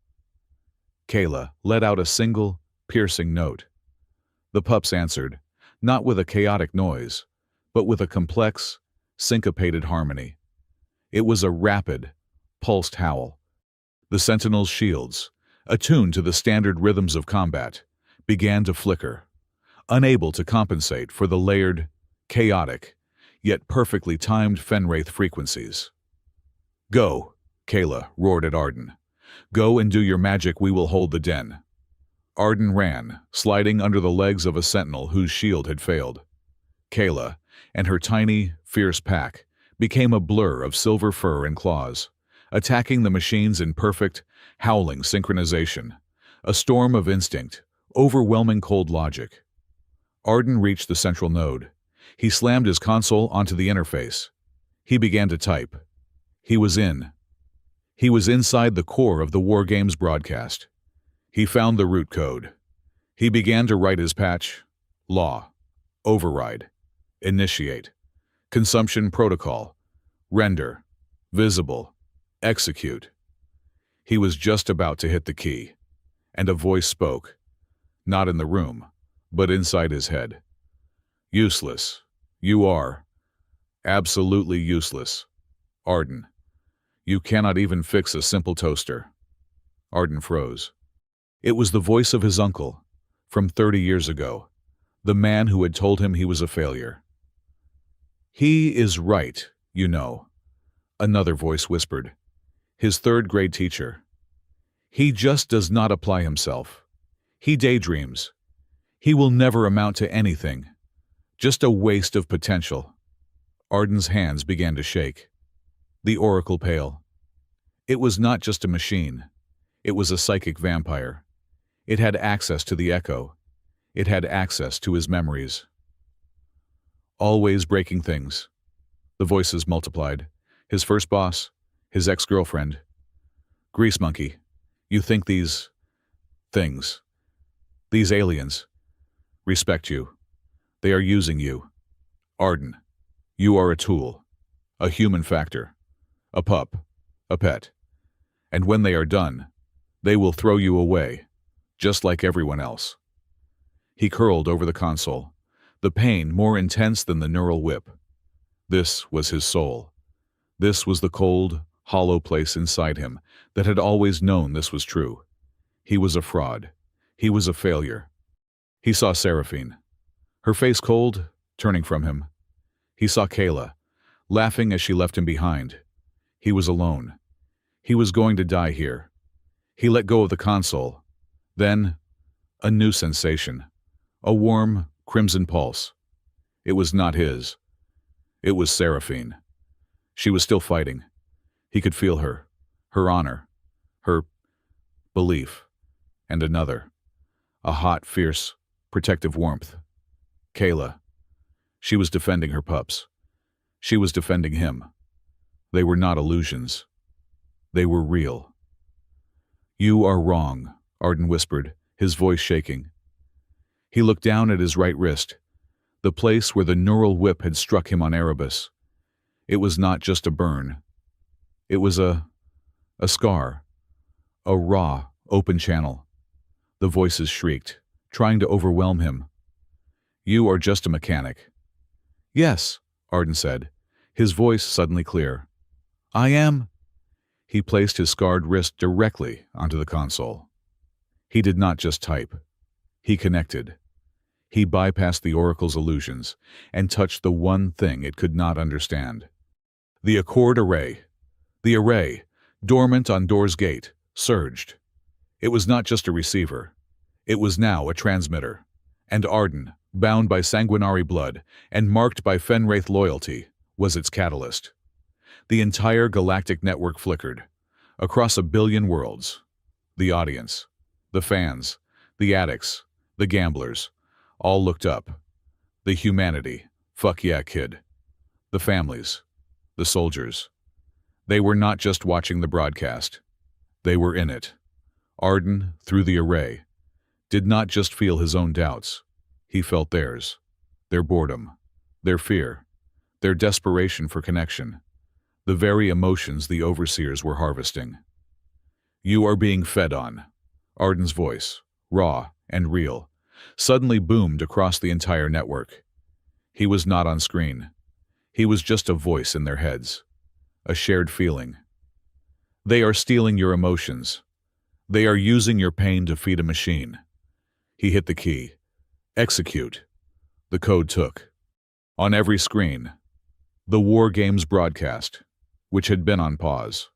Kayla let out a single, piercing note. The pups answered, not with a chaotic noise, but with a complex, syncopated harmony. It was a rapid, pulsed howl. The sentinels' shields, attuned to the standard rhythms of combat, began to flicker, unable to compensate for the layered, chaotic, yet perfectly timed Fenwraith frequencies. "Go," Kayla roared at Arden. "Go and do your magic, we will hold the den." Arden ran, sliding under the legs of a sentinel whose shield had failed. Kayla, and her tiny, fierce pack, became a blur of silver fur and claws, attacking the machines in perfect, howling synchronization, a storm of instinct, overwhelming cold logic. Arden reached the central node. He slammed his console onto the interface. He began to type. He was inside the core of the War Games broadcast. He found the root code. He began to write his patch: law, override, initiate, consumption protocol, render, visible, execute. He was just about to hit the key, and a voice spoke, not in the room, but inside his head. "Useless. You are. Absolutely useless. Arden. You cannot even fix a simple toaster." Arden froze. It was the voice of his uncle, from 30 years ago, the man who had told him he was a failure. "He is right, you know," another voice whispered, his third-grade teacher. "He just does not apply himself. He daydreams. He will never amount to anything. Just a waste of potential." Arden's hands began to shake. The oracle pale. It was not just a machine. It was a psychic vampire. It had access to the echo. It had access to his memories. "Always breaking things." The voices multiplied. His first boss, his ex-girlfriend. "Grease monkey, you think these things, these aliens, respect you. They are using you. Arden, you are a tool, a human factor, a pup, a pet. And when they are done, they will throw you away, just like everyone else." He curled over the console, the pain more intense than the neural whip. This was his soul. This was the cold, hollow place inside him that had always known this was true. He was a fraud. He was a failure. He saw Seraphine, her face cold, turning from him. He saw Kayla, laughing as she left him behind. He was alone. He was going to die here. He let go of the console. Then, a new sensation. A warm, crimson pulse. It was not his. It was Seraphine. She was still fighting. He could feel her honor, her belief, and another, a hot, fierce, protective warmth. Kayla. She was defending her pups. She was defending him. They were not illusions. They were real. "You are wrong," Arden whispered, his voice shaking. He looked down at his right wrist, the place where the neural whip had struck him on Erebus. It was not just a burn. It was a scar, a raw, open channel. The voices shrieked, trying to overwhelm him. "You are just a mechanic." "Yes," Arden said, his voice suddenly clear. "I am." He placed his scarred wrist directly onto the console. He did not just type. He connected. He bypassed the Oracle's illusions and touched the one thing it could not understand. The Accord array. The array, dormant on Door's gate, surged. It was not just a receiver. It was now a transmitter. And Arden, bound by sanguinary blood and marked by Fenwraith loyalty, was its catalyst. The entire galactic network flickered, across 1 billion worlds. The audience, the fans, the addicts, the gamblers, all looked up. The humanity, fuck yeah kid. The families, the soldiers. They were not just watching the broadcast. They were in it. Arden, through the array, did not just feel his own doubts. He felt theirs, their boredom, their fear, their desperation for connection, the very emotions the overseers were harvesting. "You are being fed on." Arden's voice, raw and real, suddenly boomed across the entire network. He was not on screen. He was just a voice in their heads, a shared feeling. "They are stealing your emotions. They are using your pain to feed a machine." He hit the key. Execute. The code took. On every screen, the War Games broadcast, which had been on pause,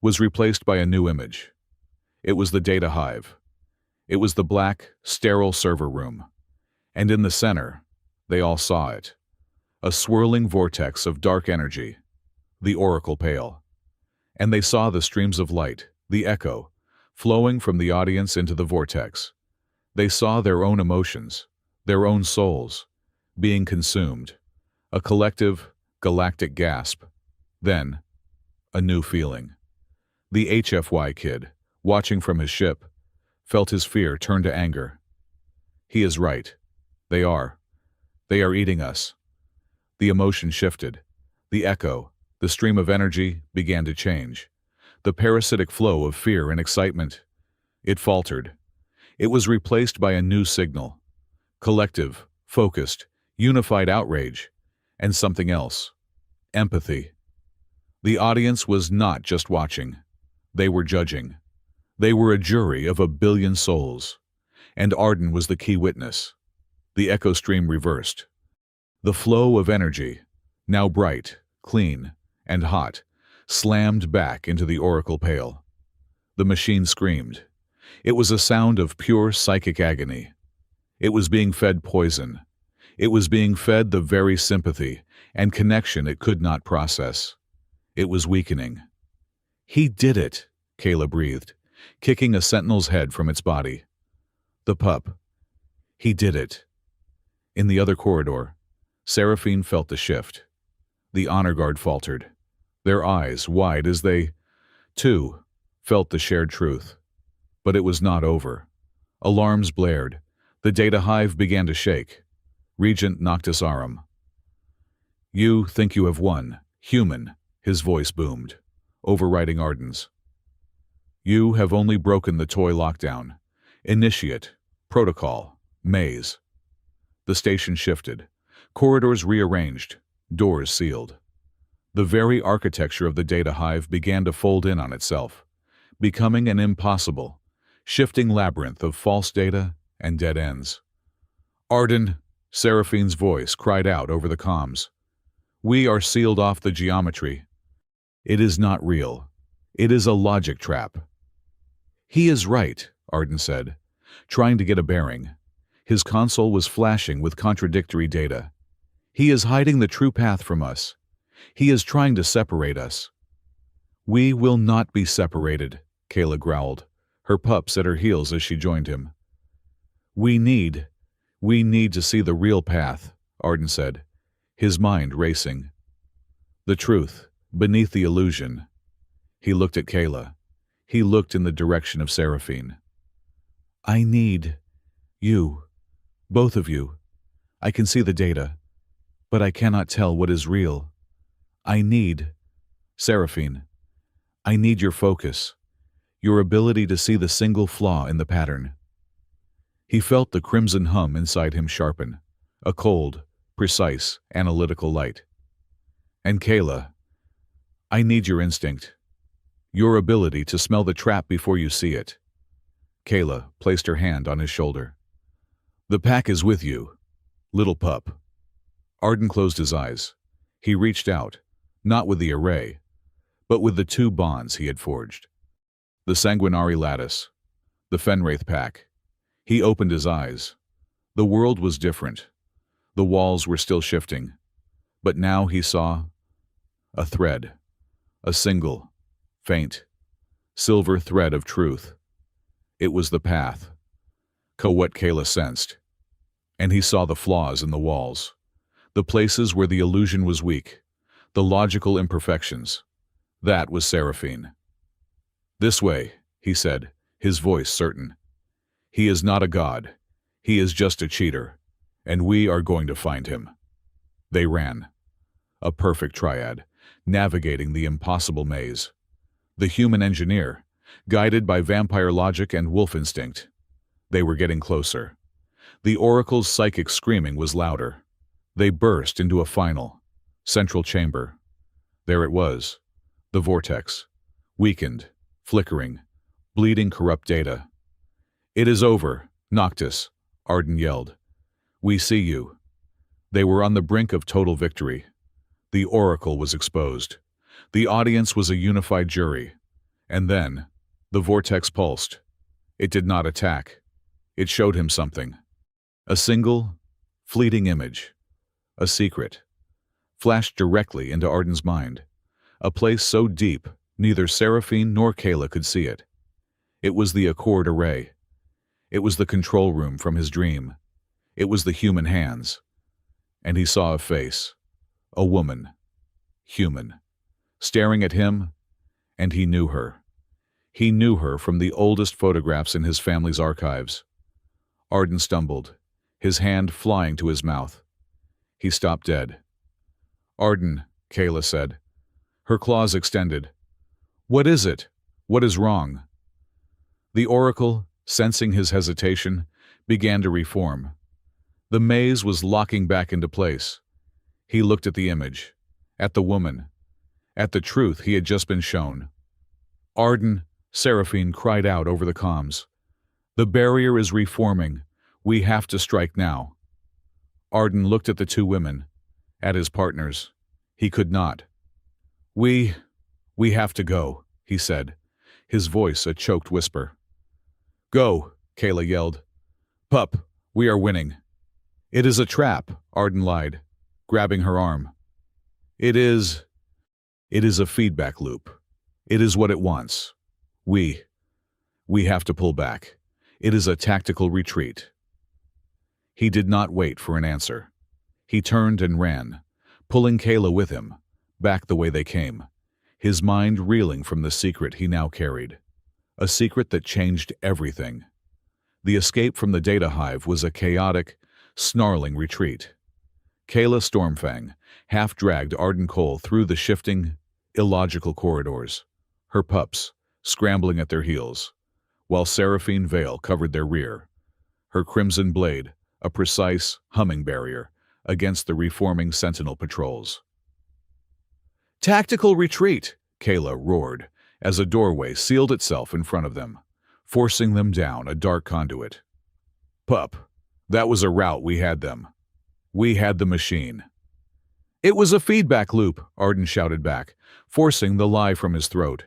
was replaced by a new image. It was the data hive. It was the black, sterile server room. And in the center, they all saw it. A swirling vortex of dark energy, the Oracle Pale. And they saw the streams of light, the echo, flowing from the audience into the vortex. They saw their own emotions, their own souls, being consumed. A collective, galactic gasp. Then, a new feeling. The HFY kid, watching from his ship, felt his fear turn to anger. He is right. They are. They are eating us. The emotion shifted. The echo, the stream of energy, began to change. The parasitic flow of fear and excitement. It faltered. It was replaced by a new signal. Collective, focused, unified outrage. And something else. Empathy. The audience was not just watching. They were judging. They were a jury of 1 billion souls. And Arden was the key witness. The echo stream reversed. The flow of energy, now bright, clean, and hot, slammed back into the Oracle Pale. The machine screamed. It was a sound of pure psychic agony. It was being fed poison. It was being fed the very sympathy and connection it could not process. It was weakening. "He did it," Kayla breathed, kicking a sentinel's head from its body. The pup. He did it. In the other corridor, Seraphine felt the shift. The honor guard faltered, their eyes wide as they, too, felt the shared truth. But it was not over. Alarms blared. The data hive began to shake. Regent Noctis Arum. "You think you have won, human," his voice boomed, overriding Arden's. "You have only broken the toy lockdown. Initiate, protocol, maze." The station shifted. Corridors rearranged, doors sealed. The very architecture of the data hive began to fold in on itself, becoming an impossible, shifting labyrinth of false data and dead ends. "Arden," Seraphine's voice cried out over the comms. "We are sealed off the geometry. It is not real. It is a logic trap." "He is right," Arden said, trying to get a bearing. His console was flashing with contradictory data. He is hiding the true path from us. He is trying to separate us. We will not be separated, Kayla growled, her pups at her heels as she joined him. We need to see the real path, Arden said, his mind racing. The truth, beneath the illusion. He looked at Kayla. He looked in the direction of Seraphine. I need you, both of you. I can see the data, but I cannot tell what is real. I need, Seraphine, I need your focus, your ability to see the single flaw in the pattern. He felt the crimson hum inside him sharpen, a cold, precise, analytical light. And Kayla, I need your instinct, your ability to smell the trap before you see it. Kayla placed her hand on his shoulder. The pack is with you, little pup. Arden closed his eyes. He reached out, not with the array, but with the two bonds he had forged. The Sanguinari lattice, the Fenwraith pack. He opened his eyes. The world was different. The walls were still shifting. But now he saw a thread, a single, faint, silver thread of truth. It was the path, what Kayla sensed. And he saw the flaws in the walls, the places where the illusion was weak, the logical imperfections. That was Seraphine. This way, he said, his voice certain. He is not a god. He is just a cheater, and we are going to find him. They ran. A perfect triad, navigating the impossible maze. The human engineer, guided by vampire logic and wolf instinct. They were getting closer. The oracle's psychic screaming was louder. They burst into a final, central chamber. There it was, the vortex, weakened, flickering, bleeding corrupt data. It is over, Noctis, Arden yelled. We see you. They were on the brink of total victory. The oracle was exposed. The audience was a unified jury. And then, the vortex pulsed. It did not attack. It showed him something. A single, fleeting image. A secret. Flashed directly into Arden's mind. A place so deep, neither Seraphine nor Kayla could see it. It was the Accord array. It was the control room from his dream. It was the human hands. And he saw a face. A woman. Human. Staring at him, and he knew her. He knew her from the oldest photographs in his family's archives. Arden stumbled, his hand flying to his mouth. He stopped dead. Arden, Kayla said. Her claws extended. What is it? What is wrong? The oracle, sensing his hesitation, began to reform. The maze was locking back into place. He looked at the image, at the woman, at the truth he had just been shown. Arden, Seraphine cried out over the comms. The barrier is reforming. We have to strike now. Arden looked at the two women, at his partners. He could not. We have to go, he said, his voice a choked whisper. Go, Kayla yelled. Pup, we are winning. It is a trap, Arden lied, grabbing her arm. It is a feedback loop. It is what it wants. We have to pull back. It is a tactical retreat. He did not wait for an answer. He turned and ran, pulling Kayla with him, back the way they came, his mind reeling from the secret he now carried. A secret that changed everything. The escape from the data hive was a chaotic, snarling retreat. Kayla Stormfang half-dragged Arden Cole through the shifting, illogical corridors, her pups scrambling at their heels, while Seraphine Veil covered their rear, her crimson blade a precise, humming barrier against the reforming Sentinel patrols. Tactical retreat, Kayla roared, as a doorway sealed itself in front of them, forcing them down a dark conduit. Pup, that was a route we had them. We had the machine. It was a feedback loop, Arden shouted back, forcing the lie from his throat.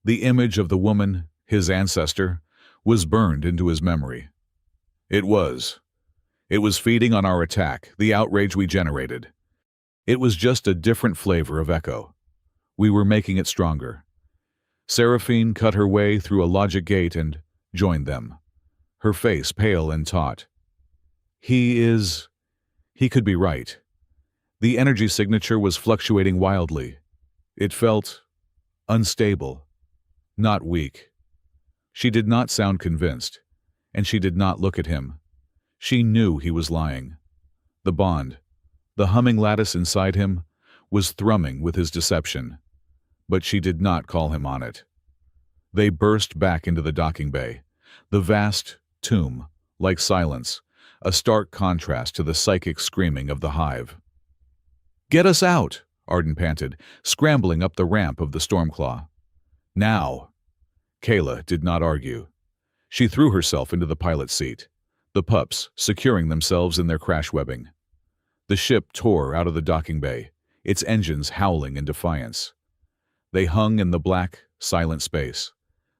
The image of the woman, his ancestor, was burned into his memory. It was feeding on our attack, the outrage we generated. It was just a different flavor of echo. We were making it stronger. Seraphine cut her way through a logic gate and joined them, her face pale and taut. He could be right. The energy signature was fluctuating wildly. It felt unstable, not weak. She did not sound convinced, and she did not look at him. She knew he was lying. The bond, the humming lattice inside him, was thrumming with his deception, but she did not call him on it. They burst back into the docking bay, the vast tomb, like silence, a stark contrast to the psychic screaming of the hive. "Get us out!" Arden panted, scrambling up the ramp of the Stormclaw. "Now!" Kayla did not argue. She threw herself into the pilot's seat, the pups securing themselves in their crash webbing. The ship tore out of the docking bay, its engines howling in defiance. They hung in the black, silent space,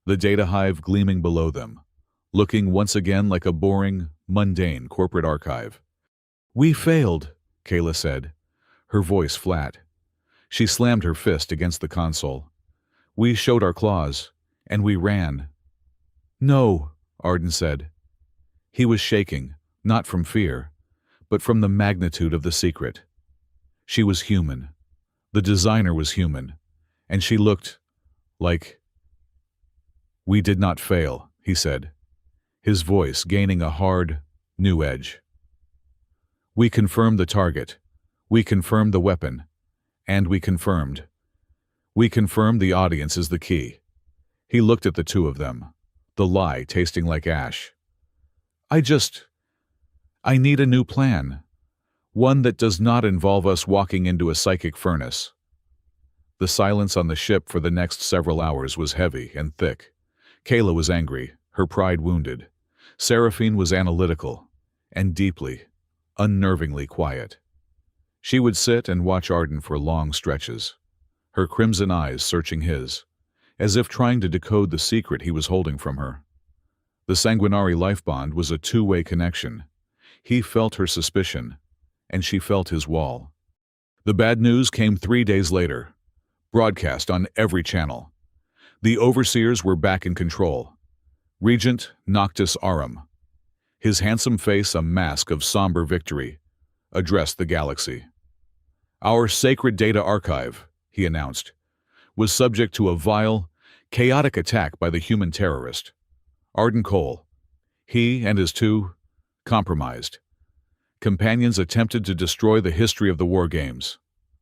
the data hive gleaming below them, looking once again like a boring, mundane corporate archive. "We failed," Kayla said, her voice flat. She slammed her fist against the console. "We showed our claws, and we ran." "No," Arden said. He was shaking, not from fear, but from the magnitude of the secret. She was human. The designer was human, and she looked like... "We did not fail," he said, his voice gaining a hard, new edge. "We confirmed the target. We confirmed the weapon. And we confirmed the audience is the key." He looked at the two of them, the lie tasting like ash. I need a new plan. One that does not involve us walking into a psychic furnace." The silence on the ship for the next several hours was heavy and thick. Kayla was angry, her pride wounded. Seraphine was analytical and deeply, unnervingly quiet. She would sit and watch Arden for long stretches, her crimson eyes searching his, as if trying to decode the secret he was holding from her. The Sanguinari life bond was a two-way connection. He felt her suspicion, and she felt his wall. The bad news came 3 days later, broadcast on every channel. The overseers were back in control. Regent Noctis Aurum, his handsome face a mask of somber victory, addressed the galaxy. "Our sacred data archive," he announced, "was subject to a vile, chaotic attack by the human terrorist, Arden Cole. He and his two compromised companions attempted to destroy the history of the war games.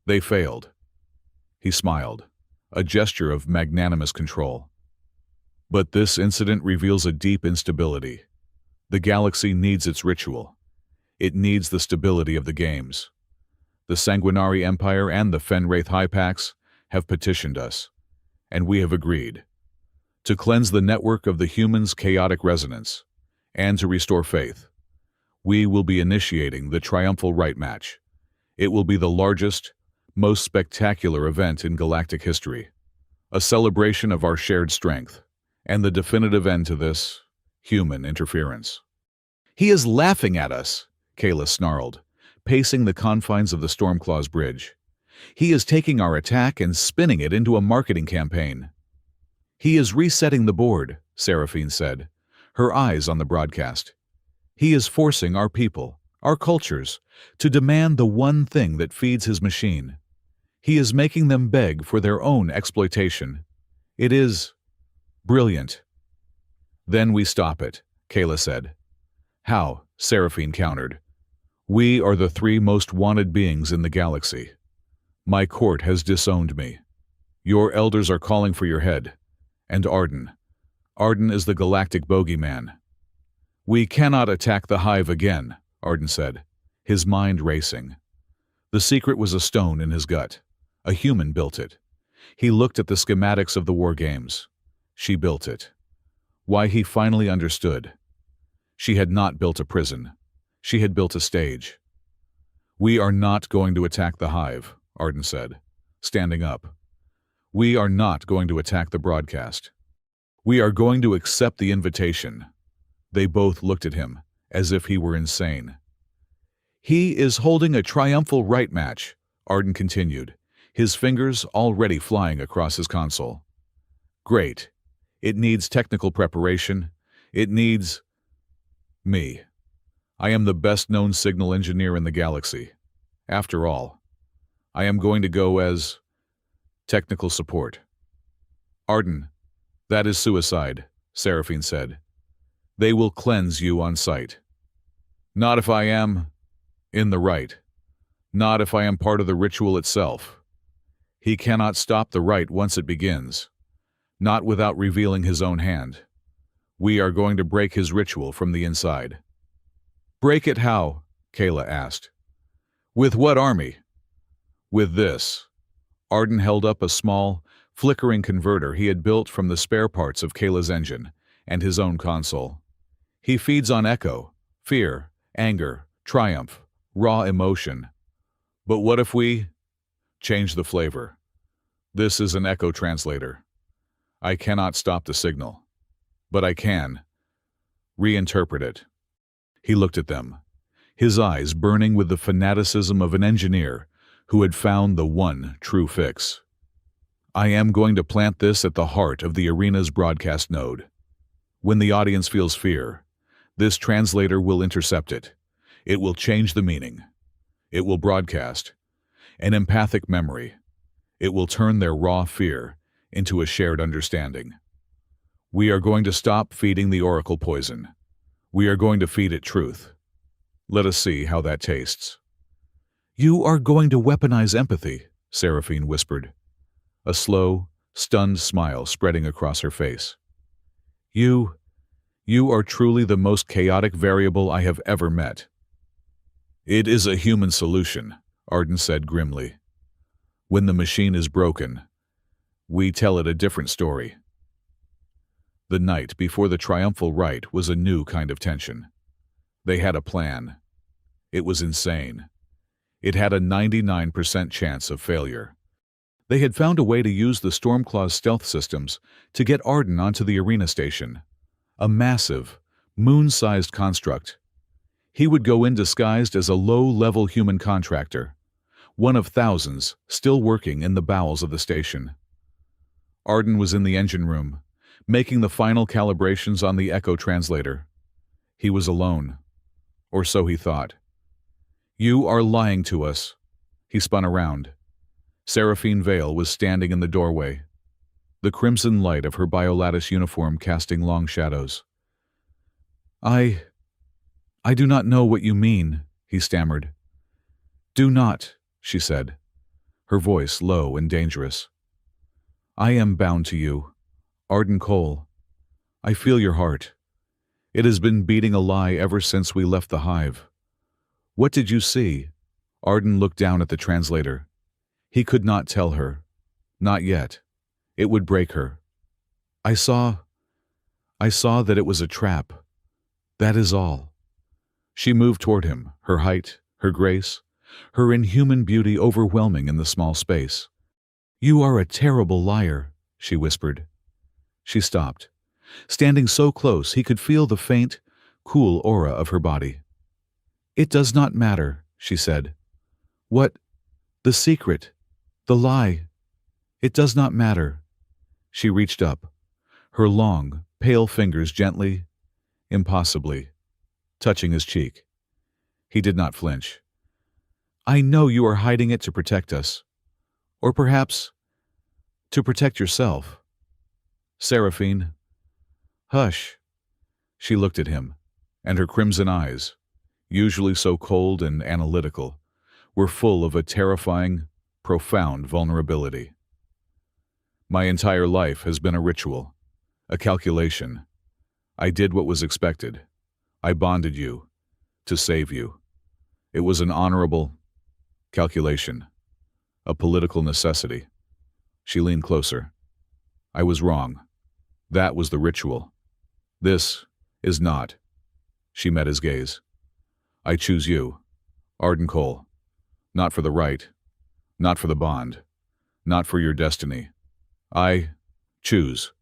They failed." He smiled, a gesture of magnanimous control. "But this incident reveals a deep instability. The galaxy needs its ritual. It needs the stability of the games. The Sanguinari Empire and the Fenwraith High Pax have petitioned us, and we have agreed, to cleanse the network of the humans' chaotic resonance, and to restore faith. We will be initiating the Triumphal Right match. It will be the largest, most spectacular event in galactic history, a celebration of our shared strength, and the definitive end to this human interference." "He is laughing at us," Kayla snarled, pacing the confines of the Stormclaw's bridge. "He is taking our attack and spinning it into a marketing campaign." "He is resetting the board," Seraphine said, her eyes on the broadcast. "He is forcing our people, our cultures, to demand the one thing that feeds his machine. He is making them beg for their own exploitation. It is brilliant." "Then we stop it," Kayla said. "How?" Seraphine countered. "We are the 3 most wanted beings in the galaxy. My court has disowned me. Your elders are calling for your head. And Arden is the galactic bogeyman." "We cannot attack the hive again," Arden said, his mind racing. The secret was a stone in his gut. A human built it. He looked at the schematics of the war games. She built it. Why, he finally understood. She had not built a prison. She had built a stage. "We are not going to attack the hive," Arden said, standing up. "We are not going to attack the broadcast. We are going to accept the invitation." They both looked at him, as if he were insane. "He is holding a triumphal right match," Arden continued, his fingers already flying across his console. Great. It needs technical preparation. It needs me. I am the best-known signal engineer in the galaxy. After all, I am going to go as technical support. Arden, that is suicide, Seraphine said. They will cleanse you on sight. Not if I am in the right. Not if I am part of the ritual itself. He cannot stop the rite once it begins. Not without revealing his own hand. We are going to break his ritual from the inside. Break it how? Kayla asked. With what army? With this. Arden held up a small, flickering converter he had built from the spare parts of Kayla's engine and his own console. He feeds on echo, fear, anger, triumph, raw emotion. But what if we change the flavor? This is an echo translator. I cannot stop the signal, but I can reinterpret it. He looked at them, his eyes burning with the fanaticism of an engineer who had found the one true fix. I am going to plant this at the heart of the arena's broadcast node. When the audience feels fear, this translator will intercept it. It will change the meaning. It will broadcast an empathic memory. It will turn their raw fear into a shared understanding. We are going to stop feeding the oracle poison. We are going to feed it truth. Let us see how that tastes. You are going to weaponize empathy, Seraphine whispered, a slow, stunned smile spreading across her face. You are truly the most chaotic variable I have ever met. It is a human solution, Arden said grimly. When the machine is broken, we tell it a different story. The night before the triumphal rite was a new kind of tension. They had a plan. It was insane. It had a 99% chance of failure. They had found a way to use the Stormclaw's stealth systems to get Arden onto the arena station. A massive, moon-sized construct. He would go in disguised as a low-level human contractor, one of thousands still working in the bowels of the station. Arden was in the engine room, making the final calibrations on the echo translator. He was alone, or so he thought. You are lying to us. He spun around. Seraphine Vale was standing in the doorway, the crimson light of her biolattice uniform casting long shadows. I do not know what you mean, he stammered. Do not, she said, her voice low and dangerous. I am bound to you, Arden Cole. I feel your heart. It has been beating a lie ever since we left the hive. What did you see? Arden looked down at the translator. He could not tell her. Not yet. It would break her. I saw that it was a trap. That is all. She moved toward him, her height, her grace, her inhuman beauty overwhelming in the small space. You are a terrible liar, she whispered. She stopped, standing so close he could feel the faint, cool aura of her body. It does not matter, she said. What? The secret. The lie. It does not matter. She reached up, her long, pale fingers gently, impossibly, touching his cheek. He did not flinch. I know you are hiding it to protect us. Or perhaps to protect yourself. Seraphine. Hush. She looked at him, and her crimson eyes, usually so cold and analytical, were full of a terrifying, profound vulnerability. My entire life has been a ritual, a calculation. I did what was expected. I bonded you, to save you. It was an honorable calculation, a political necessity. She leaned closer. I was wrong. That was the ritual. This is not. She met his gaze. I choose you, Arden Cole. Not for the right, not for the bond, not for your destiny. I choose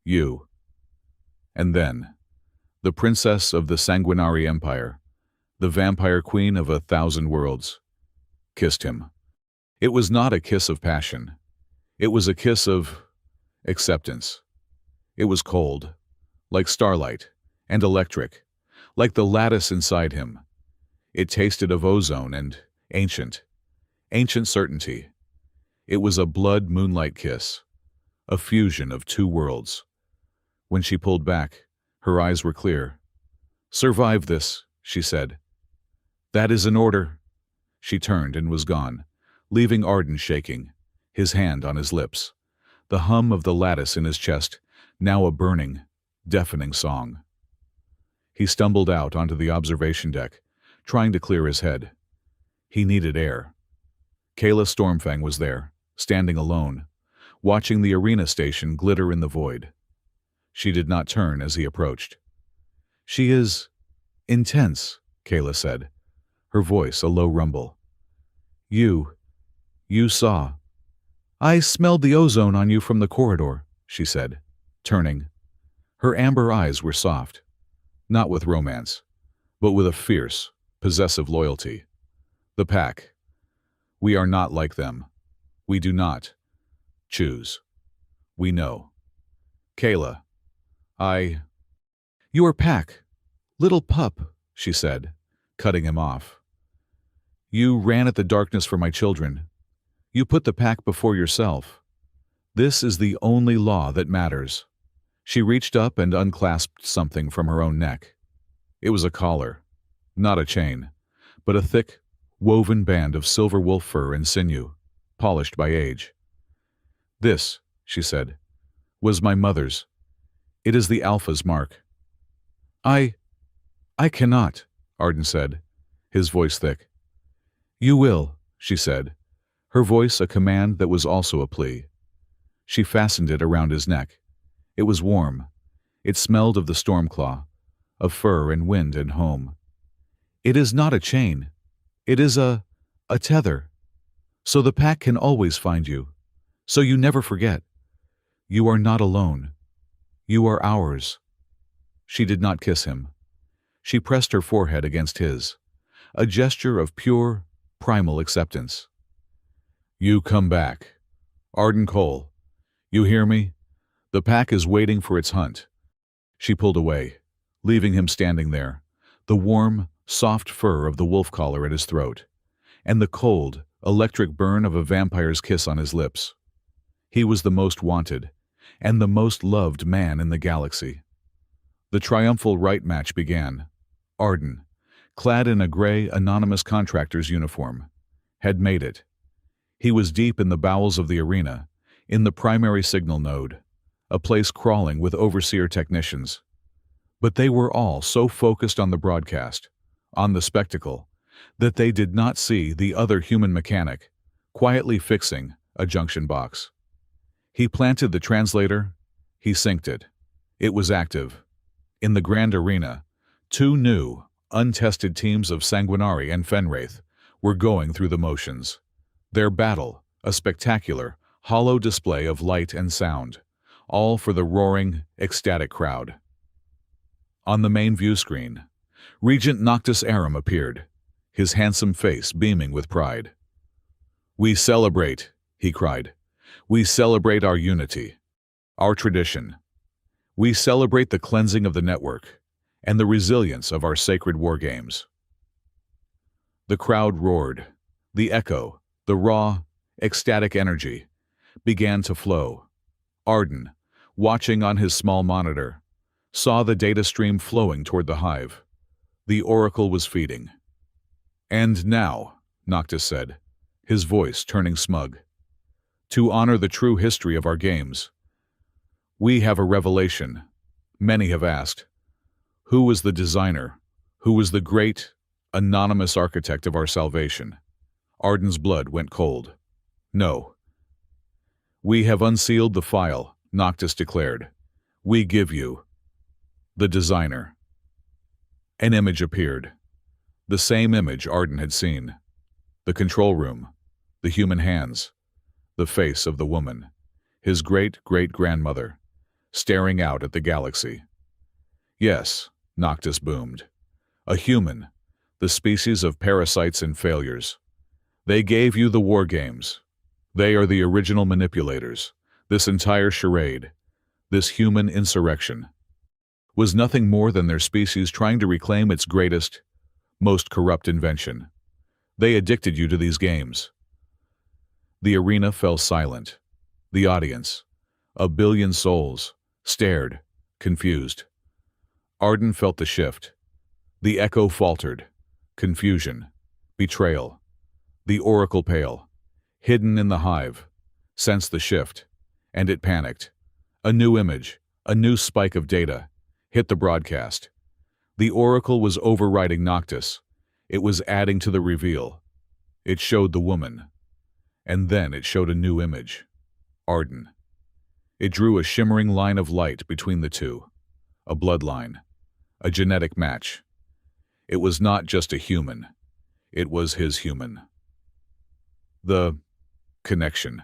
you. And then, the princess of the Sanguinari Empire, the vampire queen of 1,000 worlds, kissed him. It was not a kiss of passion. It was a kiss of acceptance. It was cold, like starlight, and electric, like the lattice inside him. It tasted of ozone and ancient certainty. It was a blood moonlight kiss, a fusion of two worlds. When she pulled back, her eyes were clear. "Survive this," she said. "That is an order." She turned and was gone, leaving Arden shaking, his hand on his lips, the hum of the lattice in his chest, now a burning, deafening song. He stumbled out onto the observation deck, trying to clear his head. He needed air. Kayla Stormfang was there, standing alone, watching the arena station glitter in the void. She did not turn as he approached. "She is intense," Kayla said, her voice a low rumble. You saw. "I smelled the ozone on you from the corridor," she said, turning. Her amber eyes were soft, not with romance, but with a fierce, possessive loyalty. "The pack. We are not like them. We do not choose. We know." "Kayla, Your pack. Little pup," she said, cutting him off. "You ran at the darkness for my children. You put the pack before yourself. This is the only law that matters." She reached up and unclasped something from her own neck. It was a collar, not a chain, but a thick, woven band of silver wolf fur and sinew, polished by age. "This," she said, "was my mother's. It is the Alpha's mark." I cannot," Arden said, his voice thick. "You will," she said, her voice a command that was also a plea. She fastened it around his neck. It was warm. It smelled of the Stormclaw, of fur and wind and home. "It is not a chain. It is a tether. So the pack can always find you. So you never forget. You are not alone. You are ours." She did not kiss him. She pressed her forehead against his, a gesture of pure, primal acceptance. "You come back. Arden Cole. You hear me? The pack is waiting for its hunt." She pulled away, leaving him standing there, the warm, soft fur of the wolf collar at his throat, and the cold, electric burn of a vampire's kiss on his lips. He was the most wanted, and the most loved man in the galaxy. The triumphal right match began. Arden, clad in a gray, anonymous contractor's uniform, had made it. He was deep in the bowels of the arena, in the primary signal node, a place crawling with overseer technicians. But they were all so focused on the broadcast, on the spectacle, that they did not see the other human mechanic, quietly fixing a junction box. He planted the translator, he synced it. It was active. In the grand arena, two new, untested teams of Sanguinari and Fenwraith were going through the motions. Their battle, a spectacular, hollow display of light and sound, all for the roaring, ecstatic crowd. On the main view screen, Regent Noctis Aram appeared, his handsome face beaming with pride. "We celebrate," he cried. "We celebrate our unity, our tradition. We celebrate the cleansing of the network and the resilience of our sacred war games." The crowd roared. The echo, the raw, ecstatic energy, began to flow. Arden, watching on his small monitor, saw the data stream flowing toward the hive. The oracle was feeding. "And now," Noctis said, his voice turning smug, "to honor the true history of our games, we have a revelation. Many have asked, who was the designer? Who was the great, anonymous architect of our salvation?" Arden's blood went cold. "No. We have unsealed the file," Noctis declared. "We give you the designer." An image appeared. The same image Arden had seen. The control room, the human hands, the face of the woman, his great-great-grandmother, staring out at the galaxy. "Yes," Noctis boomed. "A human, the species of parasites and failures. They gave you the war games. They are the original manipulators. This entire charade, this human insurrection, was nothing more than their species trying to reclaim its greatest, most corrupt invention. They addicted you to these games. The arena fell silent. The audience, a billion souls, stared, confused. Arden felt the shift. The echo faltered. Confusion. Betrayal. The oracle pale, hidden in the hive, sensed the shift, and it panicked. A new image, a new spike of data, hit the broadcast. The oracle was overriding Noctis. It was adding to the reveal. It showed the woman. And then it showed a new image. Arden. It drew a shimmering line of light between the two. A bloodline. A genetic match. It was not just a human. It was his human. The connection.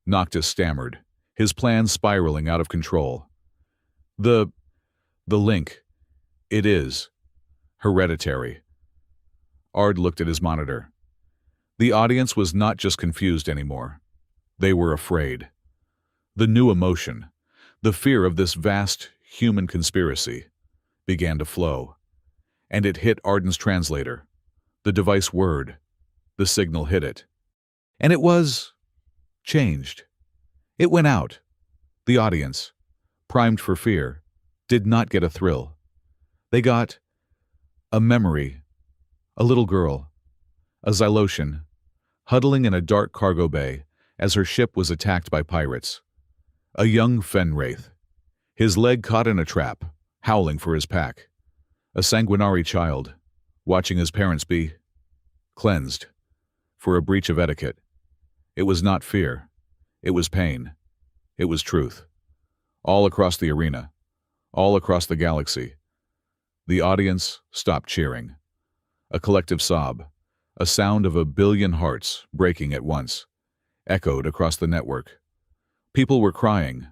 Noctis stammered, his plan spiraling out of control. The link. It is hereditary. Ard looked at his monitor. The audience was not just confused anymore. They were afraid. The new emotion, the fear of this vast human conspiracy, began to flow. And it hit Arden's translator. The device whirred. The signal hit it. And it was changed. It went out. The audience, primed for fear, did not get a thrill. They got a memory, a little girl, a Xylotian, huddling in a dark cargo bay as her ship was attacked by pirates. A young Fenwraith, his leg caught in a trap, howling for his pack. A sanguinary child, watching his parents be cleansed for a breach of etiquette. It was not fear. It was pain. It was truth. All across the arena, all across the galaxy, the audience stopped cheering. A collective sob, a sound of a billion hearts breaking at once, echoed across the network. People were crying,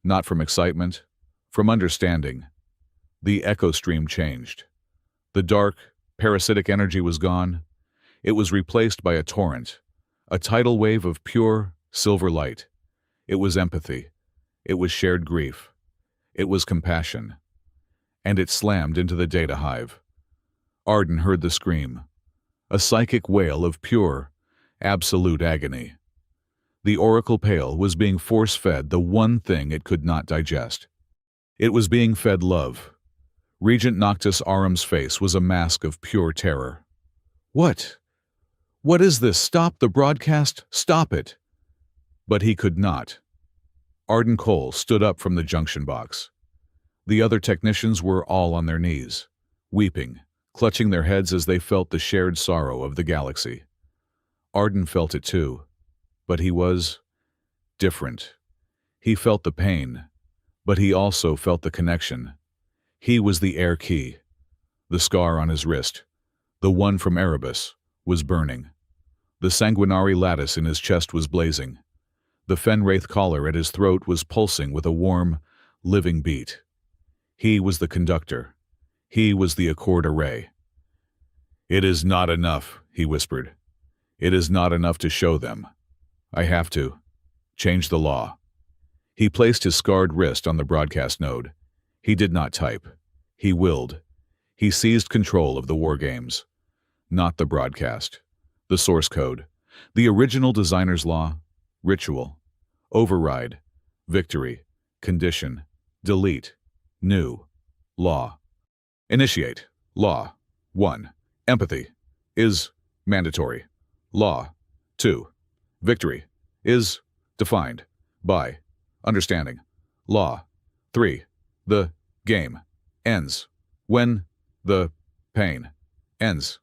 not from excitement, from understanding. The echo stream changed. The dark, parasitic energy was gone. It was replaced by a torrent, a tidal wave of pure, silver light. It was empathy. It was shared grief. It was compassion. And it slammed into the data hive. Arden heard the scream, a psychic wail of pure, absolute agony. The Oracle Pale was being force-fed the one thing it could not digest. It was being fed love. Regent Noctis Auram's face was a mask of pure terror. What? What is this? Stop the broadcast! Stop it! But he could not. Arden Cole stood up from the junction box. The other technicians were all on their knees, weeping, clutching their heads as they felt the shared sorrow of the galaxy. Arden felt it too, but he was different. He felt the pain, but he also felt the connection. He was the heir key. The scar on his wrist, the one from Erebus, was burning. The sanguinary lattice in his chest was blazing. The Fenwraith collar at his throat was pulsing with a warm, living beat. He was the conductor. He was the accord array. "It is not enough," he whispered. "It is not enough to show them. I have to change the law." He placed his scarred wrist on the broadcast node. He did not type. He willed. He seized control of the war games. Not the broadcast. The source code. The original designer's law. Ritual. Override. Victory. Condition. Delete. New. Law. Initiate. Law. 1. Empathy. Is mandatory. Law. 2. Victory. Is defined by understanding. Law. 3. The game ends when the pain ends.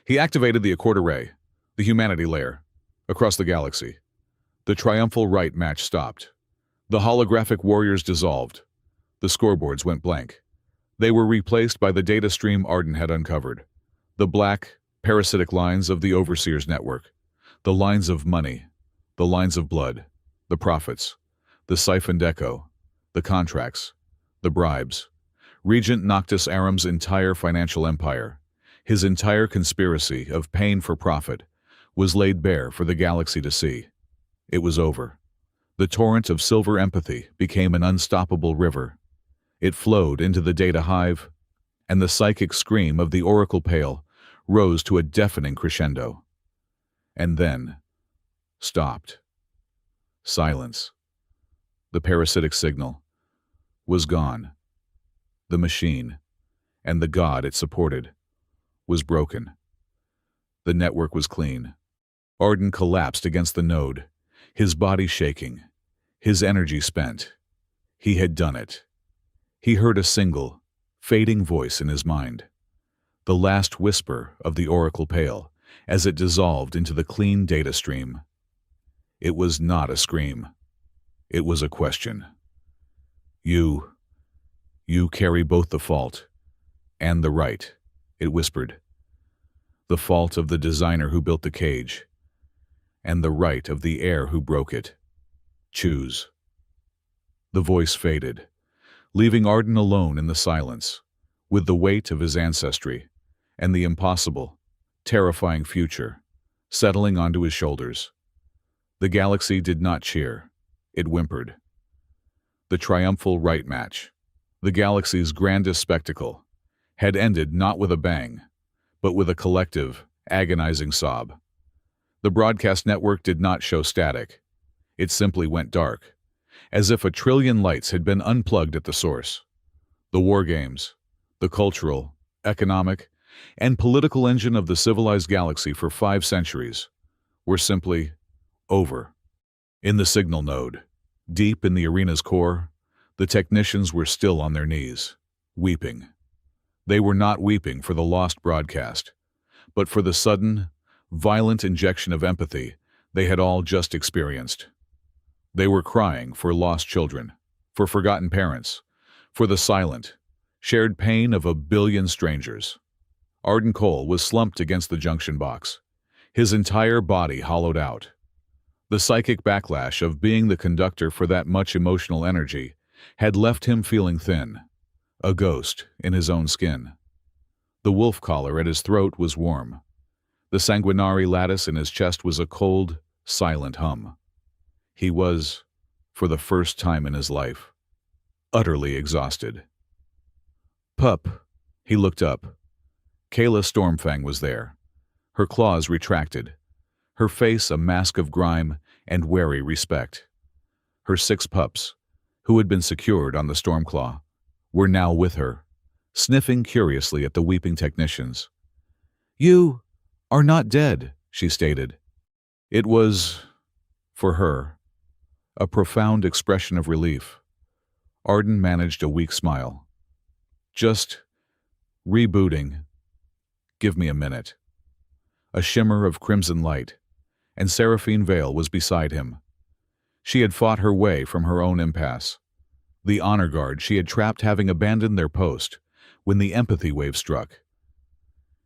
He activated the accord array, the humanity layer, across the galaxy. The triumphal right match stopped. The holographic warriors dissolved. The scoreboards went blank. They were replaced by the data stream Arden had uncovered. The black, parasitic lines of the Overseer's network. The lines of money. The lines of blood. The profits. The siphoned echo. The contracts. The bribes. Regent Noctis Auram's entire financial empire. His entire conspiracy of pain for profit was laid bare for the galaxy to see. It was over. The torrent of silver empathy became an unstoppable river. It flowed into the data hive, and the psychic scream of the Oracle Pale rose to a deafening crescendo. And then stopped. Silence. The parasitic signal was gone. The machine, and the god it supported, was broken. The network was clean. Arden collapsed against the node, his body shaking, his energy spent. He had done it. He heard a single, fading voice in his mind, the last whisper of the Oracle Pale as it dissolved into the clean data stream. It was not a scream. It was a question. You carry both the fault and the right, it whispered. The fault of the designer who built the cage, and the right of the heir who broke it. Choose. The voice faded, leaving Arden alone in the silence, with the weight of his ancestry and the impossible, terrifying future settling onto his shoulders. The galaxy did not cheer. It whimpered. The triumphal right match, the galaxy's grandest spectacle, had ended not with a bang, but with a collective, agonizing sob. The broadcast network did not show static. It simply went dark, as if a trillion lights had been unplugged at the source. The war games, the cultural, economic, and political engine of the civilized galaxy for 5 centuries, were simply over. In the signal node, deep in the arena's core, the technicians were still on their knees, weeping. They were not weeping for the lost broadcast, but for the sudden, violent injection of empathy they had all just experienced. They were crying for lost children, for forgotten parents, for the silent, shared pain of a billion strangers. Arden Cole was slumped against the junction box, his entire body hollowed out. The psychic backlash of being the conductor for that much emotional energy had left him feeling thin, a ghost in his own skin. The wolf collar at his throat was warm. The sanguinary lattice in his chest was a cold, silent hum. He was, for the first time in his life, utterly exhausted. Pup, he looked up. Kayla Stormfang was there, her claws retracted, her face a mask of grime and wary respect. Her 6 pups, who had been secured on the Stormclaw, were now with her, sniffing curiously at the weeping technicians. "You are not dead," she stated. It was, for her, a profound expression of relief. Arden managed a weak smile. "Just rebooting. Give me a minute." A shimmer of crimson light, and Seraphine Vale was beside him. She had fought her way from her own impasse, the honor guard she had trapped having abandoned their post when the empathy wave struck.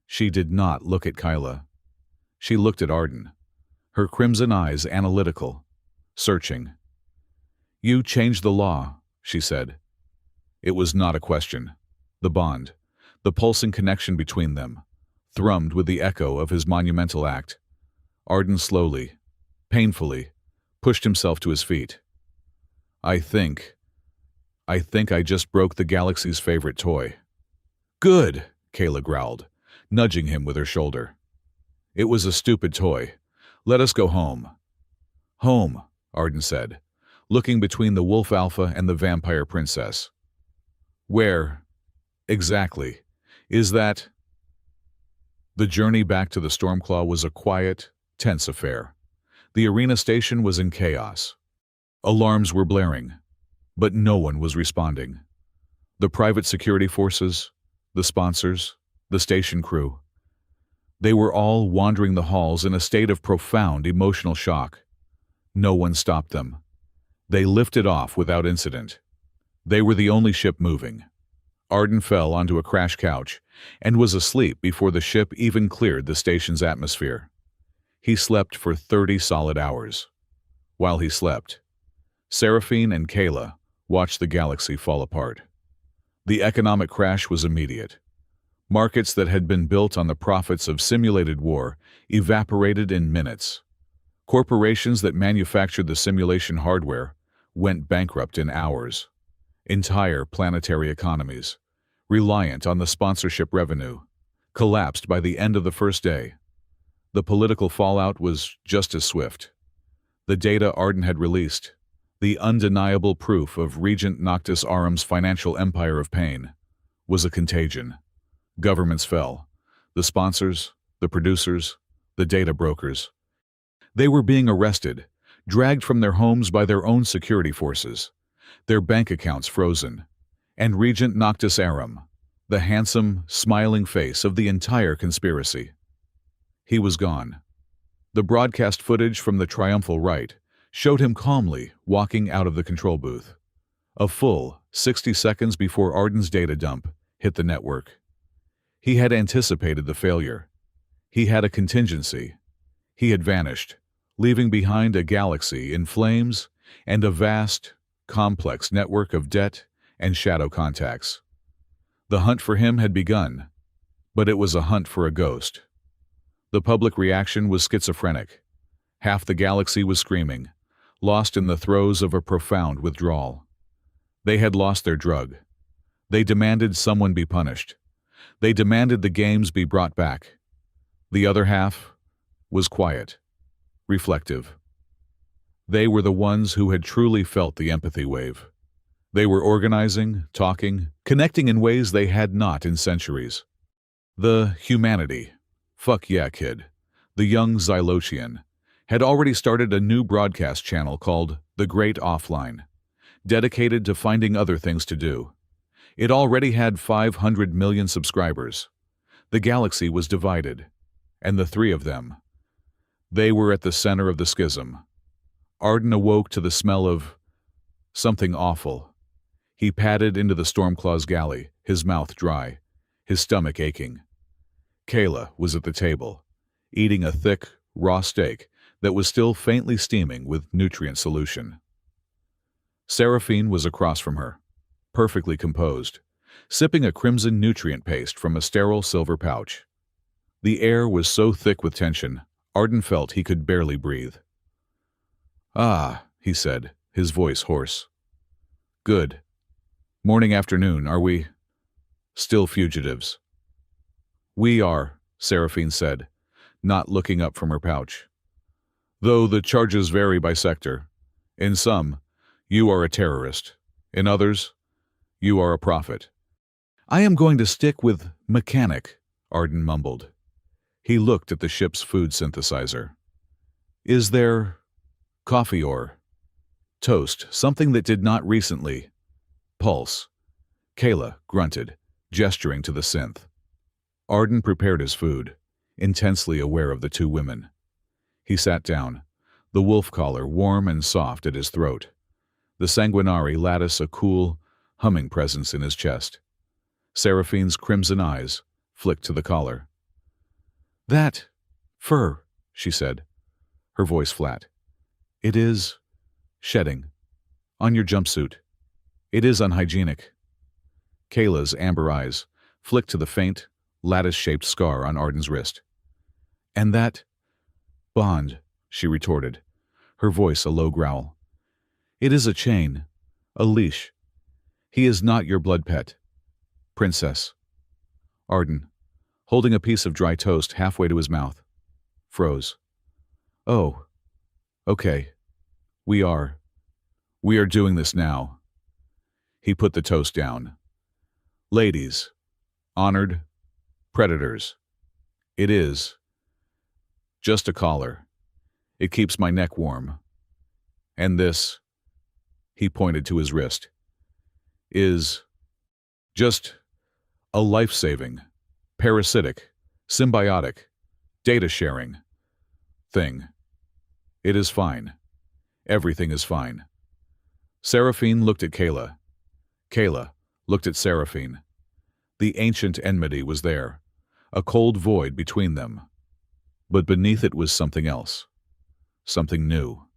She did not look at Kyla. She looked at Arden, her crimson eyes analytical, searching. "You changed the law," she said. It was not a question. The bond, the pulsing connection between them, thrummed with the echo of his monumental act. Arden slowly, painfully, pushed himself to his feet. I think I just broke the galaxy's favorite toy." "Good," Kayla growled, nudging him with her shoulder. "It was a stupid toy. Let us go home." "Home," Arden said, looking between the Wolf Alpha and the Vampire Princess. "Where, exactly, is that?" The journey back to the Stormclaw was a quiet, tense affair. The arena station was in chaos. Alarms were blaring, but no one was responding. The private security forces, the sponsors, the station crew. They were all wandering the halls in a state of profound emotional shock. No one stopped them. They lifted off without incident. They were the only ship moving. Arden fell onto a crash couch and was asleep before the ship even cleared the station's atmosphere. He slept for 30 solid hours. While he slept, Seraphine and Kayla watched the galaxy fall apart. The economic crash was immediate. Markets that had been built on the profits of simulated war evaporated in minutes. Corporations that manufactured the simulation hardware went bankrupt in hours. Entire planetary economies, reliant on the sponsorship revenue, collapsed by the end of the first day. The political fallout was just as swift. The data Arden had released, the undeniable proof of Regent Noctis Aurim's financial empire of pain, was a contagion. Governments fell. The sponsors, the producers, the data brokers. They were being arrested, dragged from their homes by their own security forces, their bank accounts frozen, and Regent Noctis Aurim, the handsome, smiling face of the entire conspiracy. He was gone. The broadcast footage from the triumphal rite showed him calmly walking out of the control booth, a full 60 seconds before Arden's data dump hit the network. He had anticipated the failure. He had a contingency. He had vanished, leaving behind a galaxy in flames and a vast, complex network of debt and shadow contacts. The hunt for him had begun, but it was a hunt for a ghost. The public reaction was schizophrenic. Half the galaxy was screaming, lost in the throes of a profound withdrawal. They had lost their drug. They demanded someone be punished. They demanded the games be brought back. The other half was quiet, reflective. They were the ones who had truly felt the empathy wave. They were organizing, talking, connecting in ways they had not in centuries. The humanity, fuck yeah kid, the young Xylotian, had already started a new broadcast channel called The Great Offline, dedicated to finding other things to do. It already had 500 million subscribers. The galaxy was divided, and the three of them, they were at the center of the schism. Arden awoke to the smell of something awful. He padded into the Stormclaw's galley, his mouth dry, his stomach aching. Kayla was at the table, eating a thick, raw steak that was still faintly steaming with nutrient solution. Seraphine was across from her, perfectly composed, sipping a crimson nutrient paste from a sterile silver pouch. The air was so thick with tension, Arden felt he could barely breathe. "Ah," he said, his voice hoarse. "Good. Morning, afternoon, are we still fugitives?" "We are," Seraphine said, not looking up from her pouch. "Though the charges vary by sector. In some, you are a terrorist. In others, you are a prophet." "I am going to stick with mechanic," Arden mumbled. He looked at the ship's food synthesizer. "Is there coffee or toast, something that did not recently pulse?" Kayla grunted, gesturing to the synth. Arden prepared his food, intensely aware of the two women. He sat down, the wolf collar warm and soft at his throat, the sanguinari lattice a cool, humming presence in his chest. Seraphine's crimson eyes flicked to the collar. "That fur," she said, her voice flat. "It is shedding. On your jumpsuit. It is unhygienic." Kayla's amber eyes flicked to the faint, lattice-shaped scar on Arden's wrist. "And that bond," she retorted, her voice a low growl. "It is a chain, a leash. He is not your blood pet, princess." Arden, holding a piece of dry toast halfway to his mouth, froze. "Oh, okay. We are doing this now." He put the toast down. "Ladies, honored predators, it is just a collar. It keeps my neck warm. And this," he pointed to his wrist, "is just a life-saving, parasitic, symbiotic, data-sharing thing. It is fine. Everything is fine." Seraphine looked at Kayla. Kayla looked at Seraphine. The ancient enmity was there, a cold void between them. But beneath it was something else, something new.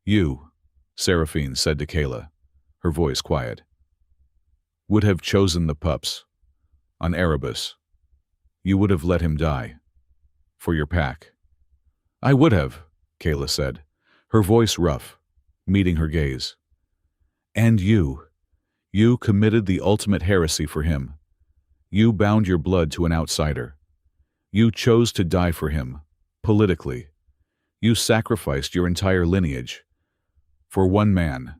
"You," Seraphine said to Kayla, her voice quiet, "would have chosen the pups, on Erebus. You would have let him die. For your pack. I would have, Kayla said, her voice rough, meeting her gaze. And you committed the ultimate heresy for him. You bound your blood to an outsider. You chose to die for him, politically. You sacrificed your entire lineage. For one man.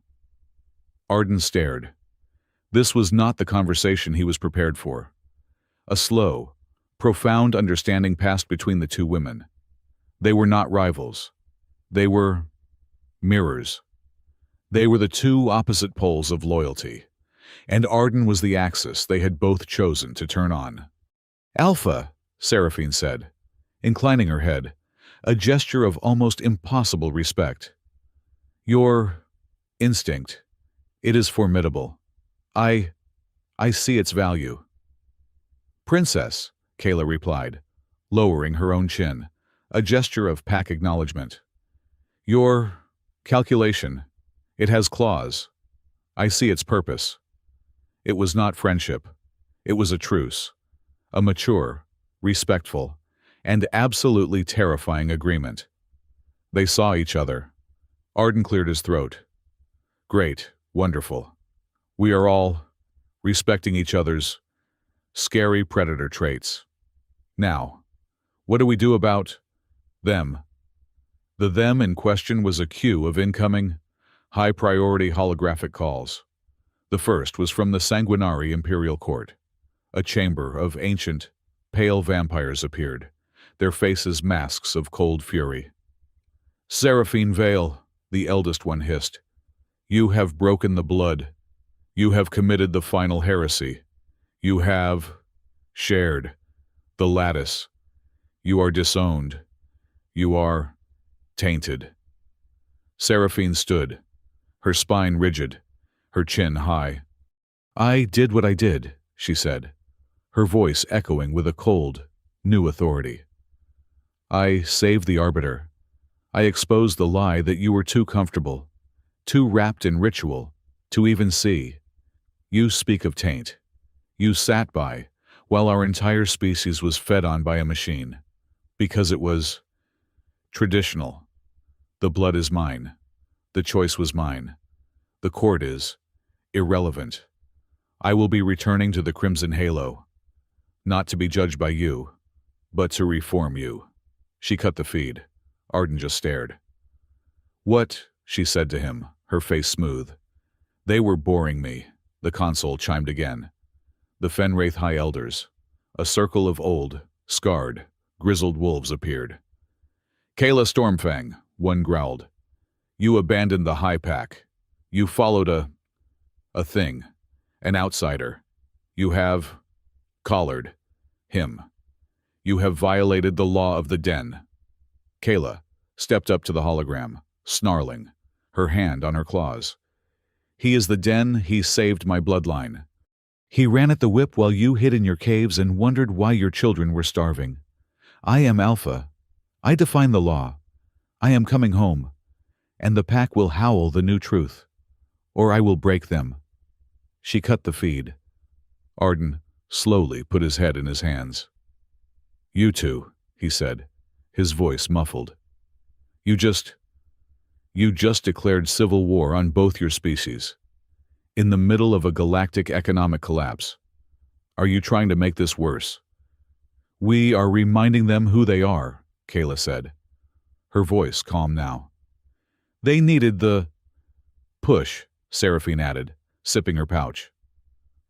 Arden stared. This was not the conversation he was prepared for. A slow, profound understanding passed between the two women. They were not rivals. They were mirrors. They were the two opposite poles of loyalty, and Arden was the axis they had both chosen to turn on. Alpha, Seraphine said, inclining her head, a gesture of almost impossible respect. Your instinct, it is formidable. I see its value. Princess, Kayla replied, lowering her own chin, a gesture of pack acknowledgement. Your calculation, it has claws. I see its purpose. It was not friendship. It was a truce. A mature, respectful, and absolutely terrifying agreement. They saw each other. Arden cleared his throat. Great, wonderful. We are all respecting each other's scary predator traits. Now, what do we do about them? The them in question was a queue of incoming, high-priority holographic calls. The first was from the Sanguinari Imperial Court. A chamber of ancient, pale vampires appeared, their faces masks of cold fury. Seraphine Vale, the eldest one hissed. You have broken the blood. You have committed the final heresy. You have shared the lattice. You are disowned. You are tainted. Seraphine stood, her spine rigid, her chin high. I did what I did, she said, her voice echoing with a cold, new authority. I saved the Arbiter. I exposed the lie that you were too comfortable, too wrapped in ritual, to even see. You speak of taint. You sat by, while our entire species was fed on by a machine. Because it was traditional. The blood is mine. The choice was mine. The court is irrelevant. I will be returning to the Crimson Halo, not to be judged by you, but to reform you. She cut the feed. Arden just stared. What? She said to him, her face smooth. They were boring me, the console chimed again. The Fenwraith High Elders. A circle of old, scarred, grizzled wolves appeared. Kayla Stormfang, one growled. You abandoned the High Pack. You followed a thing, an outsider. You have collared him. You have violated the law of the den. Kayla stepped up to the hologram, snarling, her hand on her claws. He is the den, he saved my bloodline. He ran at the whip while you hid in your caves and wondered why your children were starving. I am Alpha. I define the law. I am coming home, and the pack will howl the new truth, or I will break them. She cut the feed. Arden slowly put his head in his hands. You two, he said, his voice muffled. You just declared civil war on both your species, in the middle of a galactic economic collapse. Are you trying to make this worse? We are reminding them who they are, Kayla said, her voice calm now. They needed the push, Seraphine added, sipping her pouch.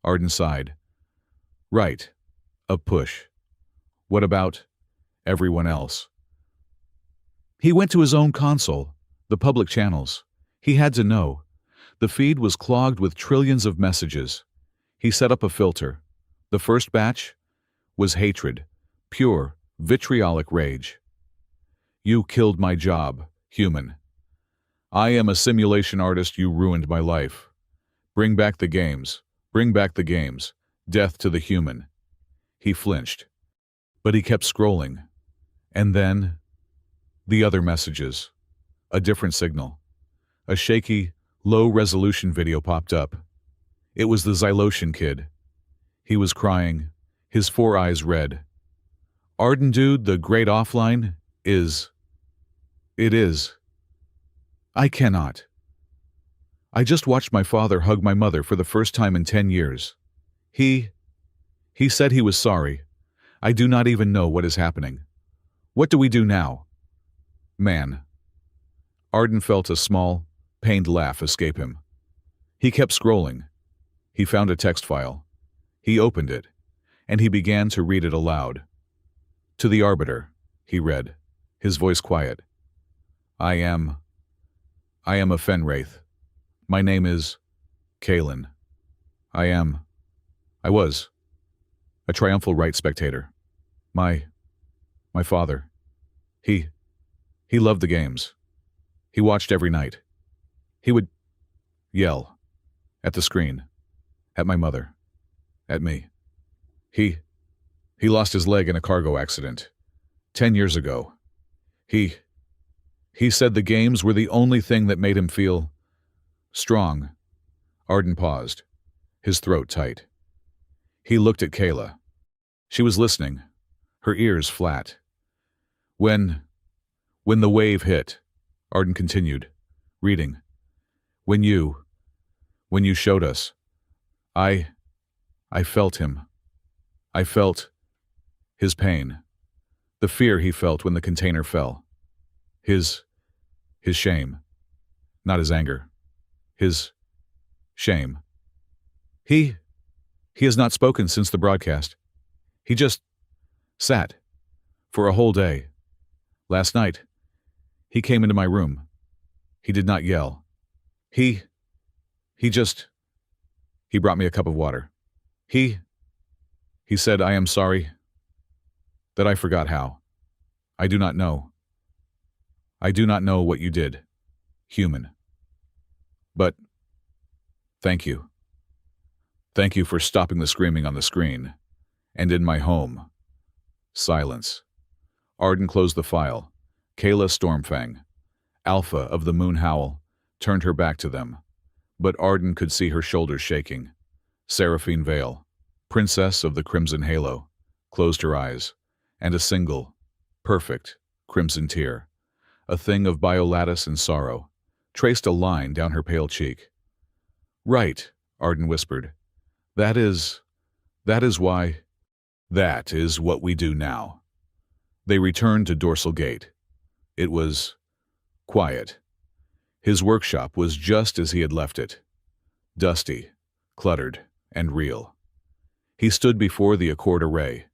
Arden sighed. Right, a push. What about everyone else? He went to his own console, the public channels. He had to know. The feed was clogged with trillions of messages. He set up a filter. The first batch was hatred, pure, vitriolic rage. You killed my job, human. I am a simulation artist, you ruined my life. Bring back the games. Bring back the games. Death to the human. He flinched. But he kept scrolling. And then, the other messages. A different signal. A shaky, low-resolution video popped up. It was the Xylotian kid. He was crying. His four eyes red. Arden dude, the great offline is... It is. I cannot. I just watched my father hug my mother for the first time in 10 years. He said he was sorry. I do not even know what is happening. What do we do now? Man. Arden felt a small, pained laugh escape him. He kept scrolling. He found a text file. He opened it, and he began to read it aloud. To the Arbiter, he read, his voice quiet. I am a Fenwraith. My name is Kalen. I was a triumphal right spectator. My father. He loved the games. He watched every night. He would yell at the screen, at my mother, at me. He lost his leg in a cargo accident 10 years ago. He said the games were the only thing that made him feel strong. Arden paused, his throat tight. He looked at Kayla. She was listening, her ears flat. When the wave hit, Arden continued, reading. When you showed us, I felt him. I felt his pain, the fear he felt when the container fell. His shame, not his anger. His shame. He has not spoken since the broadcast. He just sat for a whole day. Last night, he came into my room. He did not yell. He brought me a cup of water. He said, I am sorry that I forgot how. I do not know. I do not know what you did, human. But thank you. Thank you for stopping the screaming on the screen. And in my home. Silence. Arden closed the file. Kayla Stormfang, Alpha of the Moon Howl, turned her back to them. But Arden could see her shoulders shaking. Seraphine Vale, Princess of the Crimson Halo, closed her eyes, and a single, perfect, crimson tear, a thing of biolattice and sorrow, traced a line down her pale cheek. Right, Arden whispered. That is why. That is what we do now. They returned to Dorsal Gate. It was quiet. His workshop was just as he had left it. Dusty, cluttered, and real. He stood before the Accord array.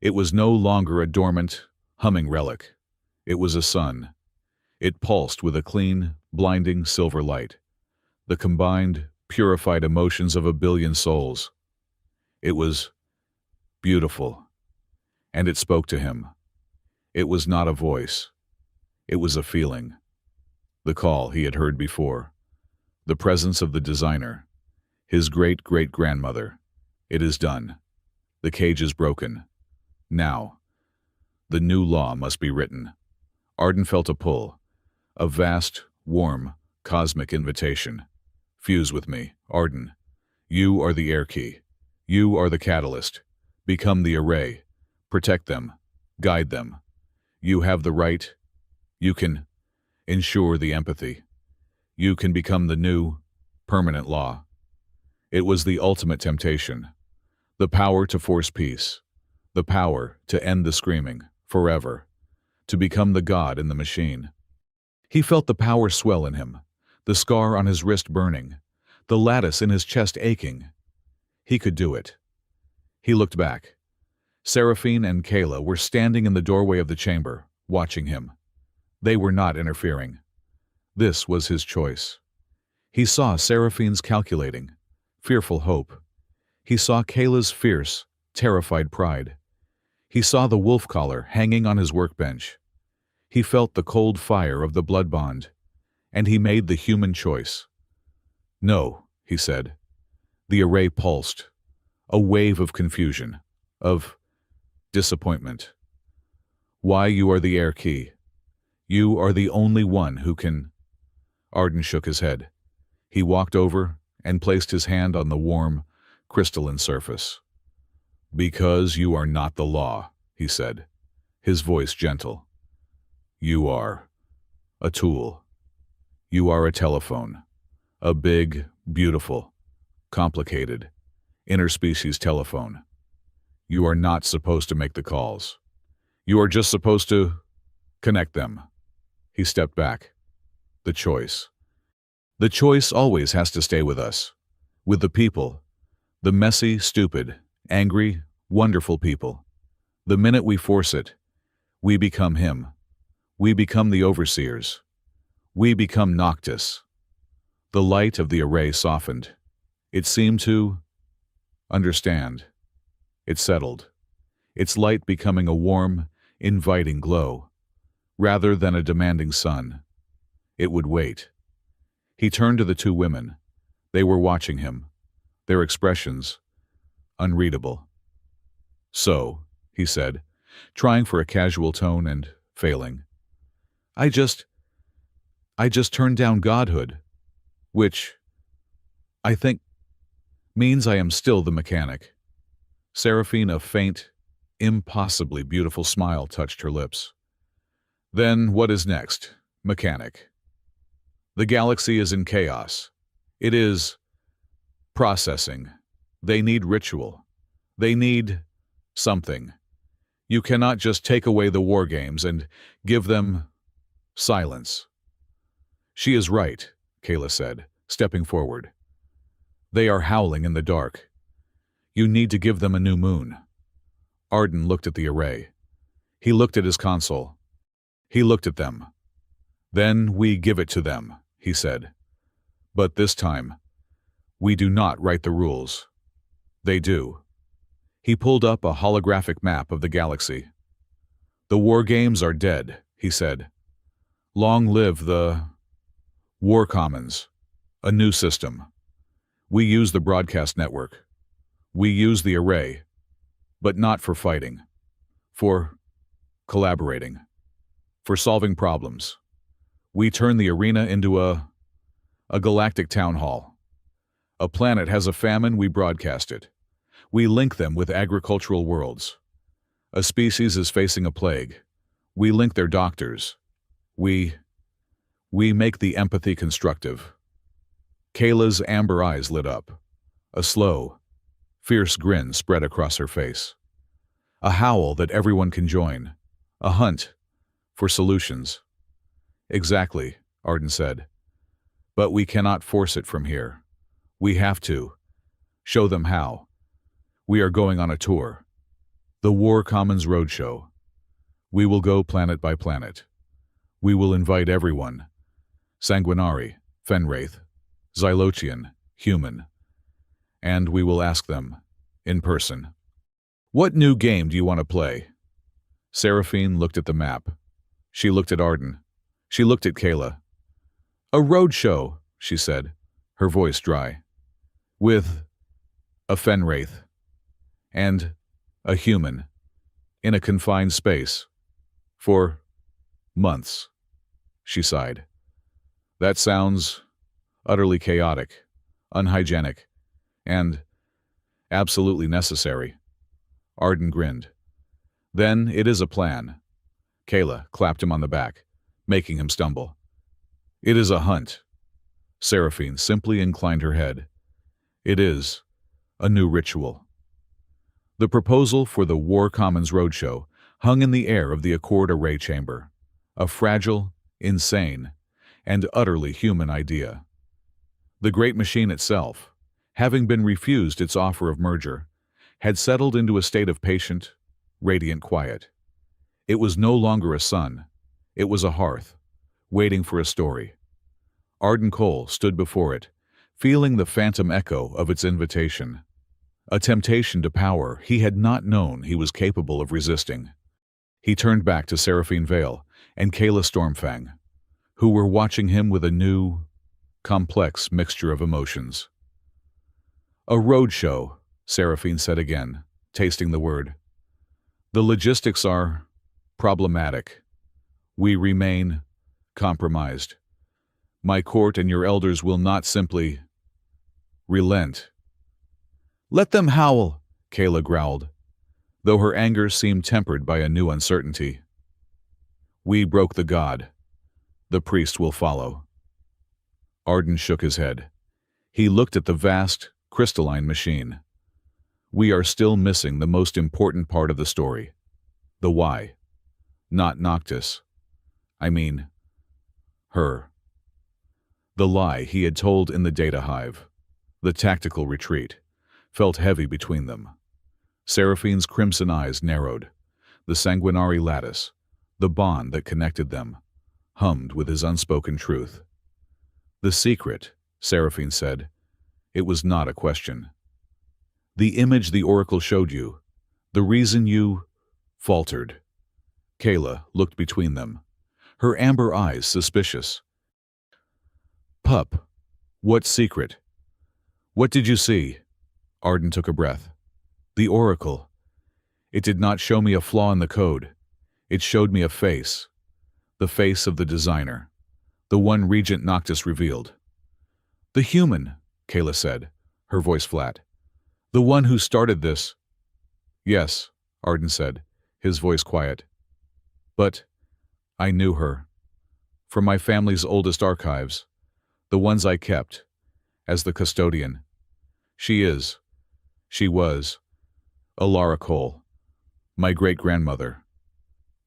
It was no longer a dormant, humming relic. It was a sun. It pulsed with a clean, blinding silver light. The combined, purified emotions of a billion souls. It was beautiful. And it spoke to him. It was not a voice. It was a feeling. The call he had heard before. The presence of the designer. His great-great-grandmother. It is done. The cage is broken. Now. The new law must be written. Arden felt a pull. A vast, warm, cosmic invitation. Fuse with me, Arden. You are the air key. You are the catalyst. Become the array. Protect them. Guide them. You have the right. You can ensure the empathy. You can become the new, permanent law. It was the ultimate temptation. The power to force peace. The power to end the screaming, forever. To become the god in the machine. He felt the power swell in him, the scar on his wrist burning, the lattice in his chest aching. He could do it. He looked back. Seraphine and Kayla were standing in the doorway of the chamber, watching him. They were not interfering. This was his choice. He saw Seraphine's calculating, fearful hope. He saw Kayla's fierce, terrified pride. He saw the wolf collar hanging on his workbench. He felt the cold fire of the blood bond, and he made the human choice. No, he said. The array pulsed. A wave of confusion, of disappointment. Why, you are the air key. You are the only one who can... Arden shook his head. He walked over and placed his hand on the warm, crystalline surface. Because you are not the law, he said, his voice gentle. You are a tool. You are a telephone. A big, beautiful, complicated, interspecies telephone. You are not supposed to make the calls. You are just supposed to connect them. He stepped back. The choice. The choice always has to stay with us. With the people. The messy, stupid, angry, wonderful people. The minute we force it, we become him. We become the overseers. We become Noctis. The light of the array softened. It seemed to understand. It settled, its light becoming a warm, inviting glow. Rather than a demanding sun, it would wait. He turned to the two women. They were watching him, their expressions unreadable. So, he said, trying for a casual tone and failing. I just turned down godhood, which, I think, means I am still the mechanic. Seraphine, a faint, impossibly beautiful smile touched her lips. Then what is next, mechanic? The galaxy is in chaos. It is processing. They need ritual. They need something. You cannot just take away the war games and give them silence. She is right, Kayla said, stepping forward. They are howling in the dark. You need to give them a new moon. Arden looked at the array. He looked at his console. He looked at them. Then we give it to them, he said. But this time, we do not write the rules. They do. He pulled up a holographic map of the galaxy. The war games are dead, he said. Long live the War Commons, a new system. We use the broadcast network. We use the array, but not for fighting, for collaborating, for solving problems. We turn the arena into a galactic town hall. A planet has a famine, we broadcast it. We link them with agricultural worlds. A species is facing a plague. We link their doctors. We make the empathy constructive. Kayla's amber eyes lit up. A slow, fierce grin spread across her face. A howl that everyone can join. A hunt for solutions. Exactly, Arden said. But we cannot force it from here. We have to show them how. We are going on a tour. The War Commons Roadshow. We will go planet by planet. We will invite everyone. Sanguinari, Fenwraith, Xylochian, human. And we will ask them, in person. What new game do you want to play? Seraphine looked at the map. She looked at Arden. She looked at Kayla. A roadshow, she said, her voice dry. With a Fenwraith. And a human. In a confined space. For months. She sighed. That sounds utterly chaotic, unhygienic, and absolutely necessary. Arden grinned. Then it is a plan. Kayla clapped him on the back, making him stumble. It is a hunt. Seraphine simply inclined her head. It is a new ritual. The proposal for the War Commons Roadshow hung in the air of the Accord Array Chamber, a fragile, insane, and utterly human idea. The great machine itself, having been refused its offer of merger, had settled into a state of patient, radiant quiet. It was no longer a sun, it was a hearth, waiting for a story. Arden Cole stood before it, feeling the phantom echo of its invitation. A temptation to power he had not known he was capable of resisting. He turned back to Seraphine Vale and Kayla Stormfang, who were watching him with a new, complex mixture of emotions. A roadshow, Seraphine said again, tasting the word. The logistics are problematic. We remain compromised. My court and your elders will not simply relent. Let them howl, Kayla growled. though her anger seemed tempered by a new uncertainty. "We broke the god. The priest will follow." Arden shook his head. He looked at the vast, crystalline machine. "We are still missing the most important part of the story. The why. Not Noctis. I mean, her." The lie he had told in the data hive, the tactical retreat, felt heavy between them. Seraphine's crimson eyes narrowed. The sanguinary lattice, the bond that connected them, hummed with his unspoken truth. "The secret," Seraphine said. It was not a question. "The image the oracle showed you. The reason you faltered." Kayla looked between them, her amber eyes suspicious. "Pup, what secret? What did you see?" Arden took a breath. "The oracle. It did not show me a flaw in the code. It showed me a face. The face of the designer. The one Regent Noctis revealed." "The human," Kayla said, her voice flat. "The one who started this." "Yes," Arden said, his voice quiet. "But I knew her. From my family's oldest archives, the ones I kept, as the custodian. She was, Alara Cole, my great-grandmother."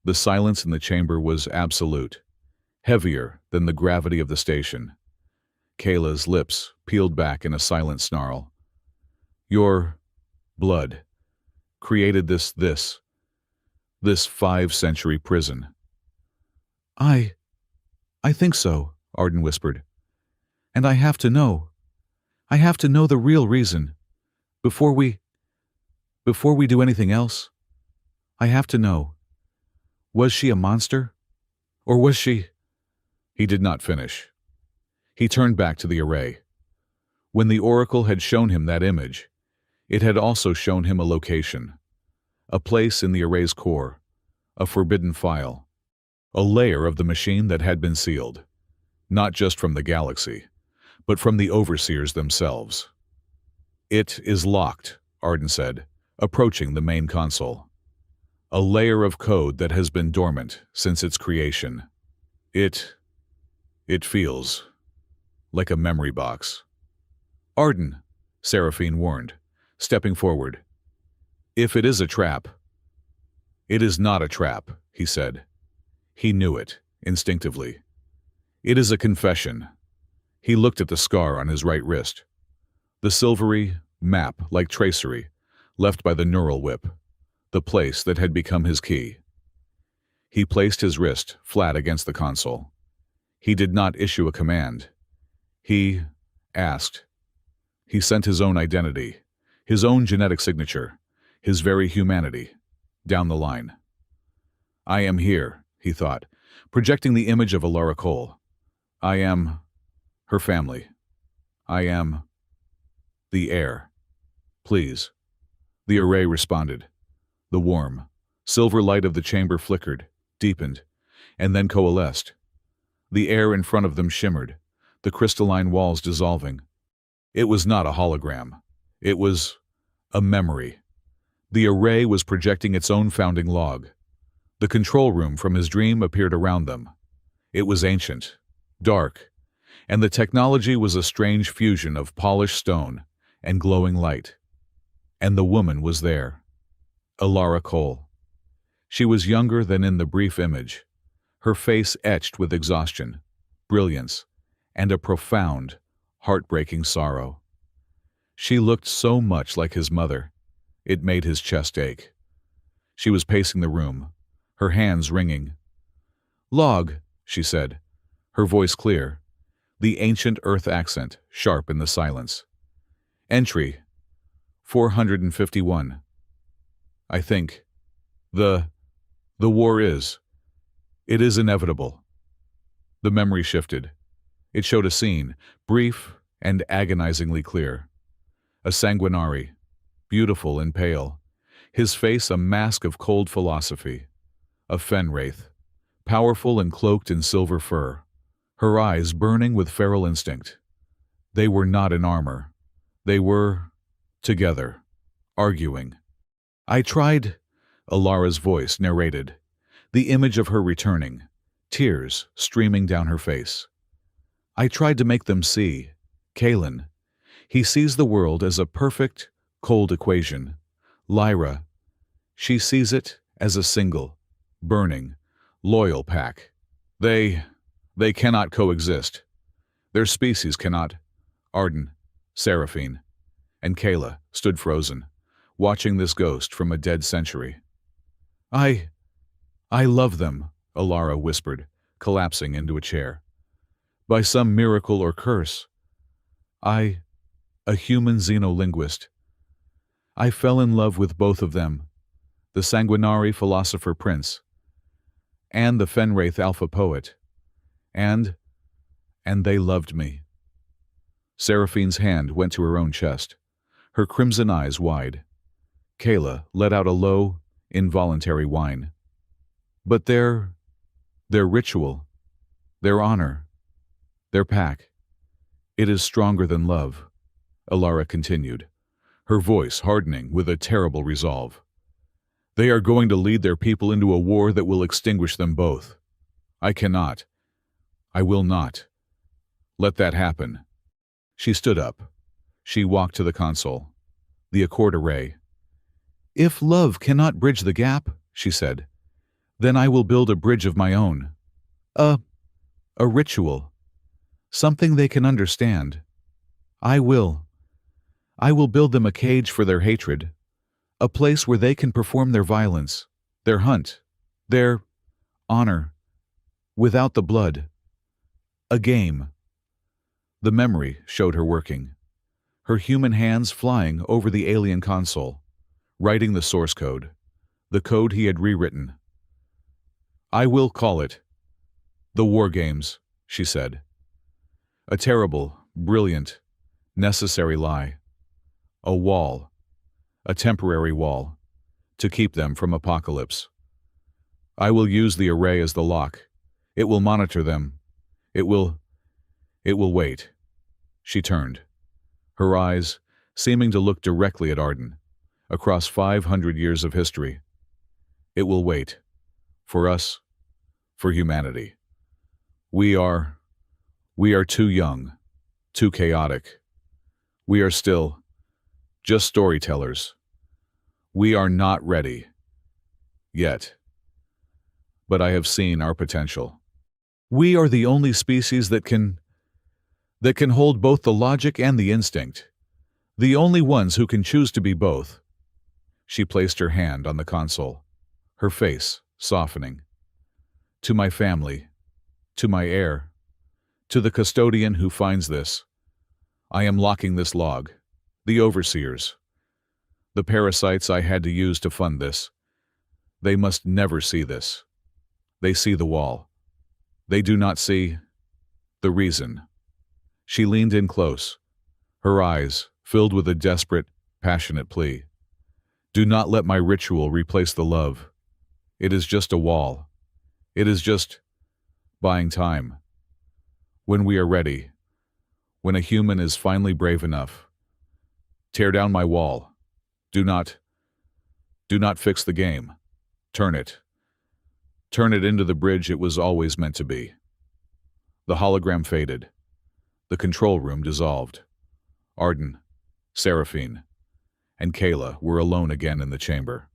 The silence in the chamber was absolute, heavier than the gravity of the station. Kayla's lips peeled back in a silent snarl. "Your blood created this 5th-century prison." I think so," Arden whispered. "And I have to know. I have to know the real reason. Before we do anything else, I have to know. Was she a monster? Or was she—" He did not finish. He turned back to the array. When the oracle had shown him that image, it had also shown him a location, a place in the array's core, a forbidden file, a layer of the machine that had been sealed, not just from the galaxy, but from the overseers themselves. "It is locked," Arden said, approaching the main console. "A layer of code that has been dormant since its creation. It feels like a memory box." "Arden," Seraphine warned, stepping forward. "If it is a trap—" "It is not a trap," he said. He knew it, instinctively. "It is a confession." He looked at the scar on his right wrist, the silvery, map-like tracery left by the neural whip, the place that had become his key. He placed his wrist flat against the console. He did not issue a command. He asked. He sent his own identity, his own genetic signature, his very humanity, down the line. "I am here," he thought, projecting the image of Alara Cole. "I am her family. I am the heir. Please." The array responded. The warm, silver light of the chamber flickered, deepened, and then coalesced. The air in front of them shimmered, the crystalline walls dissolving. It was not a hologram. It was a memory. The array was projecting its own founding log. The control room from his dream appeared around them. It was ancient, dark, and the technology was a strange fusion of polished stone and glowing light. And the woman was there. Alara Cole. She was younger than in the brief image, her face etched with exhaustion, brilliance, and a profound, heartbreaking sorrow. She looked so much like his mother, it made his chest ache. She was pacing the room, her hands wringing. "Log," she said, her voice clear, the ancient Earth accent sharp in the silence. "Entry 451. I think. The war is. It is inevitable." The memory shifted. It showed a scene, brief and agonizingly clear. A sanguinary, beautiful and pale, his face a mask of cold philosophy. A fen-wraith, powerful and cloaked in silver fur, her eyes burning with feral instinct. They were not in armor. They were together, arguing. "I tried Alara's voice narrated, the image of her returning, tears streaming down her face. I tried to make them see. Kalen. He sees the world as a perfect, cold equation. Lyra. She sees it as a single, burning, loyal pack. They cannot coexist. Their species cannot. Arden, Seraphine, and Kayla stood frozen, watching this ghost from a dead century. I love them, Alara whispered, collapsing into a chair. By some miracle or curse. A human xenolinguist. I fell in love with both of them, the sanguinary philosopher prince, and the Fenwraith alpha poet. And they loved me. Seraphine's hand went to her own chest, her crimson eyes wide. Kayla let out a low, involuntary whine. But their ritual, their honor, their pack, it is stronger than love, Alara continued, her voice hardening with a terrible resolve. They are going to lead their people into a war that will extinguish them both. I will not let that happen. She stood up. She walked to the console, the Accord array. If love cannot bridge the gap, she said, then I will build a bridge of my own. A ritual. Something they can understand. I will build them a cage for their hatred, a place where they can perform their violence, their hunt, their honor, without the blood. A game. The memory showed her working, her human hands flying over the alien console, writing the source code, the code he had rewritten. I will call it the War Games, she said. A terrible, brilliant, necessary lie. A wall, a temporary wall, to keep them from apocalypse. I will use the array as the lock. It will monitor them. It will wait. She turned, her eyes seeming to look directly at Arden, across 500 years of history. It will wait. For us, for humanity. We are too young, too chaotic. We are still just storytellers. We are not ready. Yet. But I have seen our potential. We are the only species that can hold both the logic and the instinct. The only ones who can choose to be both. She placed her hand on the console, her face softening. To my family, to my heir, to the custodian who finds this, I am locking this log, the overseers, the parasites I had to use to fund this. They must never see this. They see the wall. They do not see the reason. She leaned in close, her eyes filled with a desperate, passionate plea. Do not let my ritual replace the love. It is just a wall. It is just buying time. When we are ready, when a human is finally brave enough, tear down my wall. Do not fix the game. Turn it. Turn it into the bridge it was always meant to be. The hologram faded. The control room dissolved. Arden, Seraphine, and Kayla were alone again in the chamber.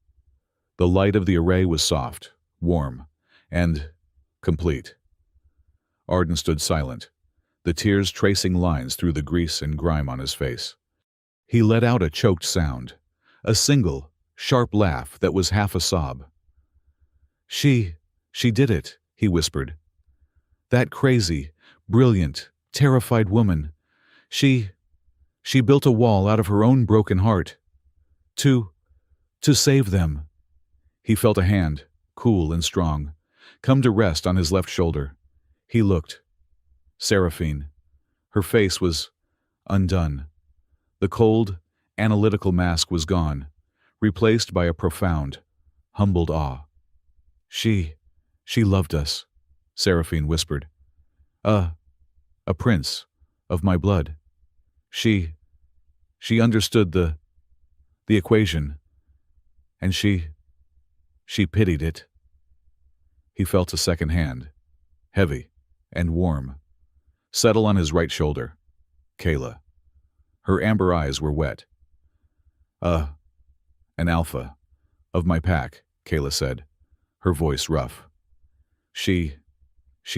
The light of the array was soft, warm, and complete. Arden stood silent, the tears tracing lines through the grease and grime on his face. He let out a choked sound, a single, sharp laugh that was half a sob. She did it, he whispered. That crazy, brilliant, terrified woman. She built a wall out of her own broken heart. To save them. He felt a hand, cool and strong, come to rest on his left shoulder. He looked. Seraphine. Her face was undone. The cold, analytical mask was gone, replaced by a profound, humbled awe. She loved us, Seraphine whispered. A prince of my blood. She understood the equation, and she She pitied it. He felt a second hand, heavy and warm, settle on his right shoulder. Kayla. Her amber eyes were wet. An alpha. Of my pack, Kayla said, her voice rough. She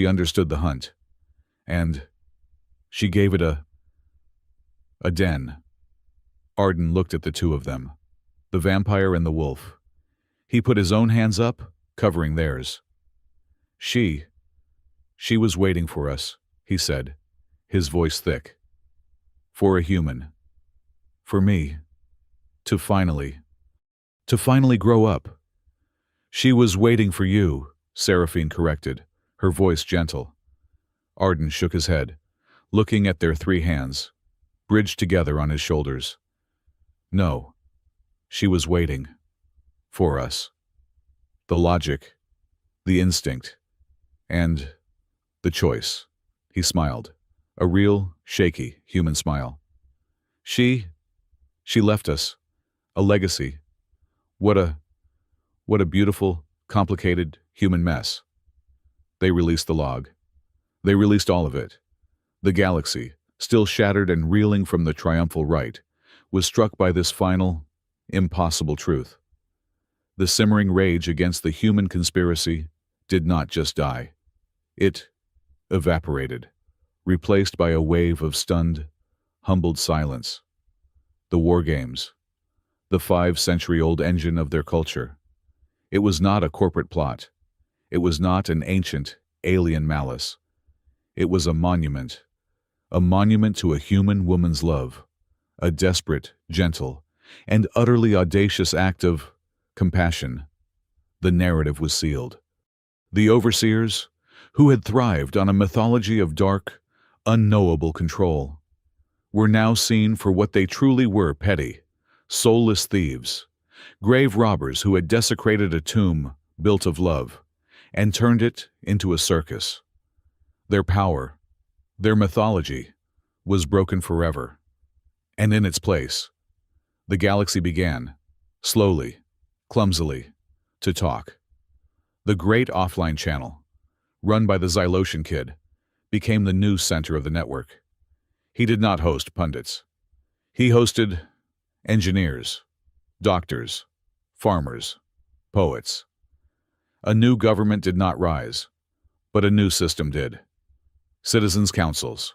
understood the hunt. And she gave it a den. Arden looked at the two of them, the vampire and the wolf. He put his own hands up, covering theirs. She was waiting for us, he said, his voice thick. For a human. For me. To finally grow up. She was waiting for you, Seraphine corrected, her voice gentle. Arden shook his head, looking at their three hands, bridged together on his shoulders. No, she was waiting. For us. The logic, the instinct, and the choice. He smiled, a real, shaky, human smile. She left us, a legacy. What a beautiful, complicated, human mess. They released the log. They released all of it. The galaxy, still shattered and reeling from the triumphal rite, was struck by this final, impossible truth. The simmering rage against the human conspiracy did not just die. It evaporated, replaced by a wave of stunned, humbled silence. The war games, the 5-century-old engine of their culture. It was not a corporate plot. It was not an ancient, alien malice. It was a monument to a human woman's love, a desperate, gentle, and utterly audacious act of compassion. The narrative was sealed. The overseers, who had thrived on a mythology of dark, unknowable control, were now seen for what they truly were: petty, soulless thieves, grave robbers who had desecrated a tomb built of love and turned it into a circus. Their power, their mythology, was broken forever. And in its place, the galaxy began, slowly, clumsily, to talk. The great offline channel, run by the Xylosian Kid, became the news center of the network. He did not host pundits. He hosted engineers, doctors, farmers, poets. A new government did not rise, but a new system did. Citizens' councils.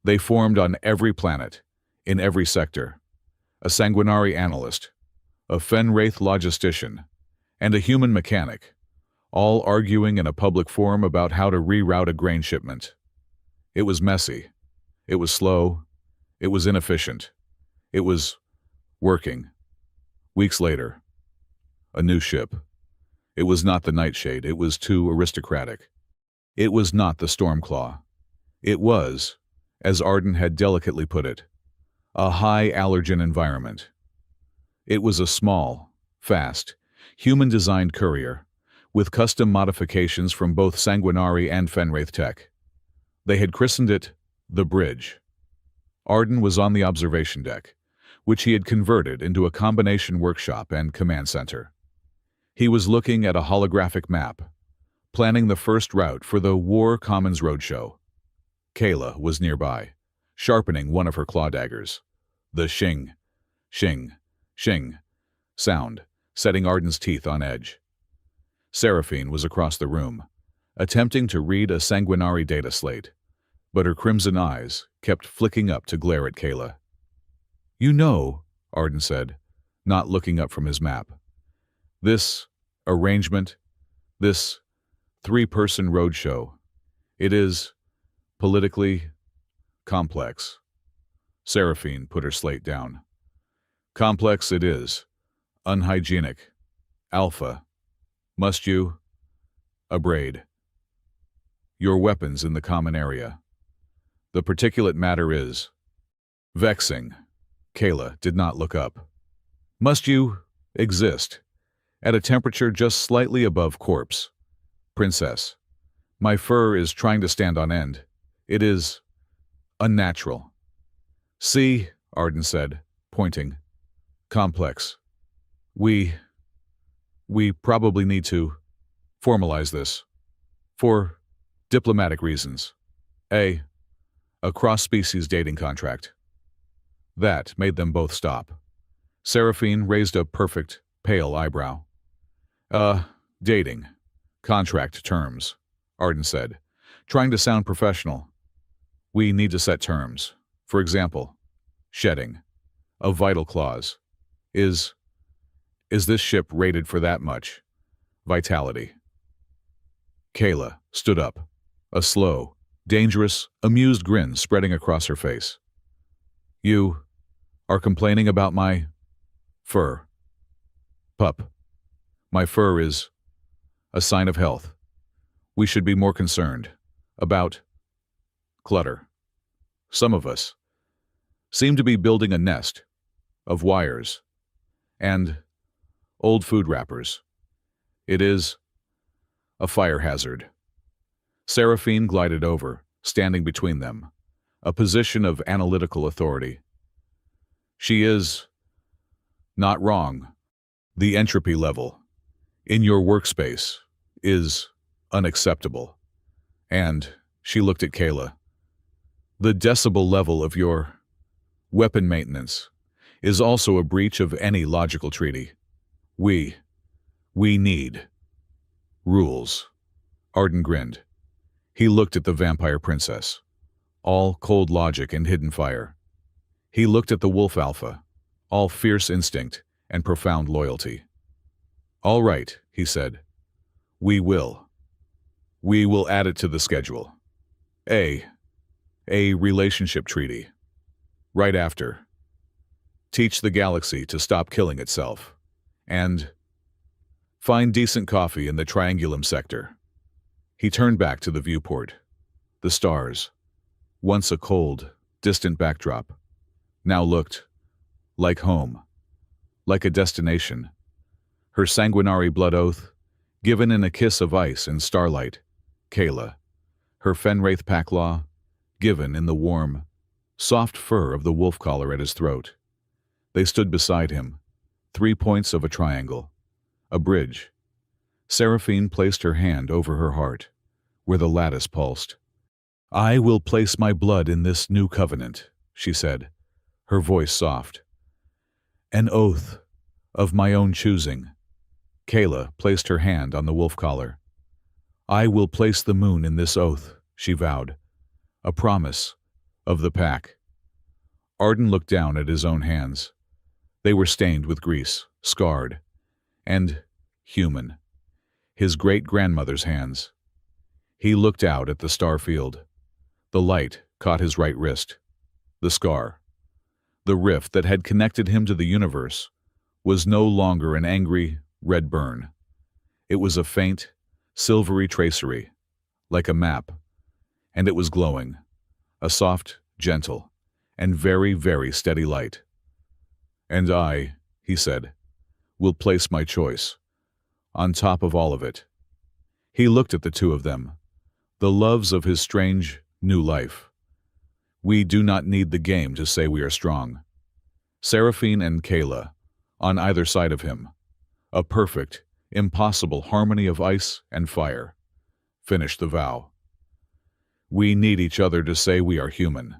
They formed on every planet, in every sector. A sanguinary analyst, a Fenwraith logistician, and a human mechanic, all arguing in a public forum about how to reroute a grain shipment. It was messy. It was slow. It was inefficient. It was working. Weeks later, a new ship. It was not the Nightshade. It was too aristocratic. It was not the Stormclaw. It was, as Arden had delicately put it, a high-allergen environment. It was a small, fast, human-designed courier, with custom modifications from both Sanguinari and Fenwraith tech. They had christened it the Bridge. Arden was on the observation deck, which he had converted into a combination workshop and command center. He was looking at a holographic map, planning the first route for the War Commons Roadshow. Kayla was nearby, sharpening one of her claw daggers. The shing, shing, shing sound, setting Arden's teeth on edge. Seraphine was across the room, attempting to read a Sanguinari data slate, but her crimson eyes kept flicking up to glare at Kayla. "You know," Arden said, not looking up from his map, "this arrangement, this 3-person roadshow, it is politically complex." Seraphine put her slate down. "Complex it is. Unhygienic. Alpha. Must you abrade your weapons in the common area. The particulate matter is vexing." Kayla did not look up. "Must you exist at a temperature just slightly above corpse? Princess, my fur is trying to stand on end. It is unnatural." "See," Arden said, pointing. "Complex. We We probably need to formalize this for diplomatic reasons. A. A cross-species dating contract. That made them both stop. Seraphine raised a perfect, pale eyebrow. Dating. Contract terms, Arden said, trying to sound professional. We need to set terms. For example, shedding. A vital clause. Is this ship rated for that much? Vitality. Kayla stood up, a slow, dangerous, amused grin spreading across her face. You are complaining about my fur. Pup, my fur is a sign of health. We should be more concerned about clutter. Some of us seem to be building a nest of wires and old food wrappers. It is a fire hazard. Seraphine glided over, standing between them, a position of analytical authority. She is not wrong. The entropy level in your workspace is unacceptable. And she looked at Kayla. The decibel level of your weapon maintenance is also a breach of any logical treaty. We need rules. Arden grinned. He looked at the vampire princess, all cold logic and hidden fire. He looked at the wolf alpha, all fierce instinct and profound loyalty. All right, he said. We will add it to the schedule. A relationship treaty. Right after. Teach the galaxy to stop killing itself. And find decent coffee in the Triangulum sector. He turned back to the viewport. The stars, once a cold, distant backdrop, now looked like home, like a destination. Her sanguinary blood oath, given in a kiss of ice and starlight, Kayla. Her Fenwraith pack law, given in the warm, soft fur of the wolf collar at his throat. They stood beside him, 3 points of a triangle, a bridge. Seraphine placed her hand over her heart, where the lattice pulsed. I will place my blood in this new covenant, she said, her voice soft. An oath of my own choosing. Kayla placed her hand on the wolf collar. I will place the moon in this oath, she vowed. A promise of the pack. Arden looked down at his own hands. They were stained with grease, scarred, and human. His great-grandmother's hands. He looked out at the star field. The light caught his right wrist. The scar. The rift that had connected him to the universe was no longer an angry, red burn. It was a faint, silvery tracery, like a map, and it was glowing, a soft, gentle, and very, very steady light. And I, he said, will place my choice on top of all of it. He looked at the two of them, the loves of his strange, new life. We do not need the game to say we are strong. Seraphine and Kayla, on either side of him, a perfect, impossible harmony of ice and fire, finished the vow. We need each other to say we are human.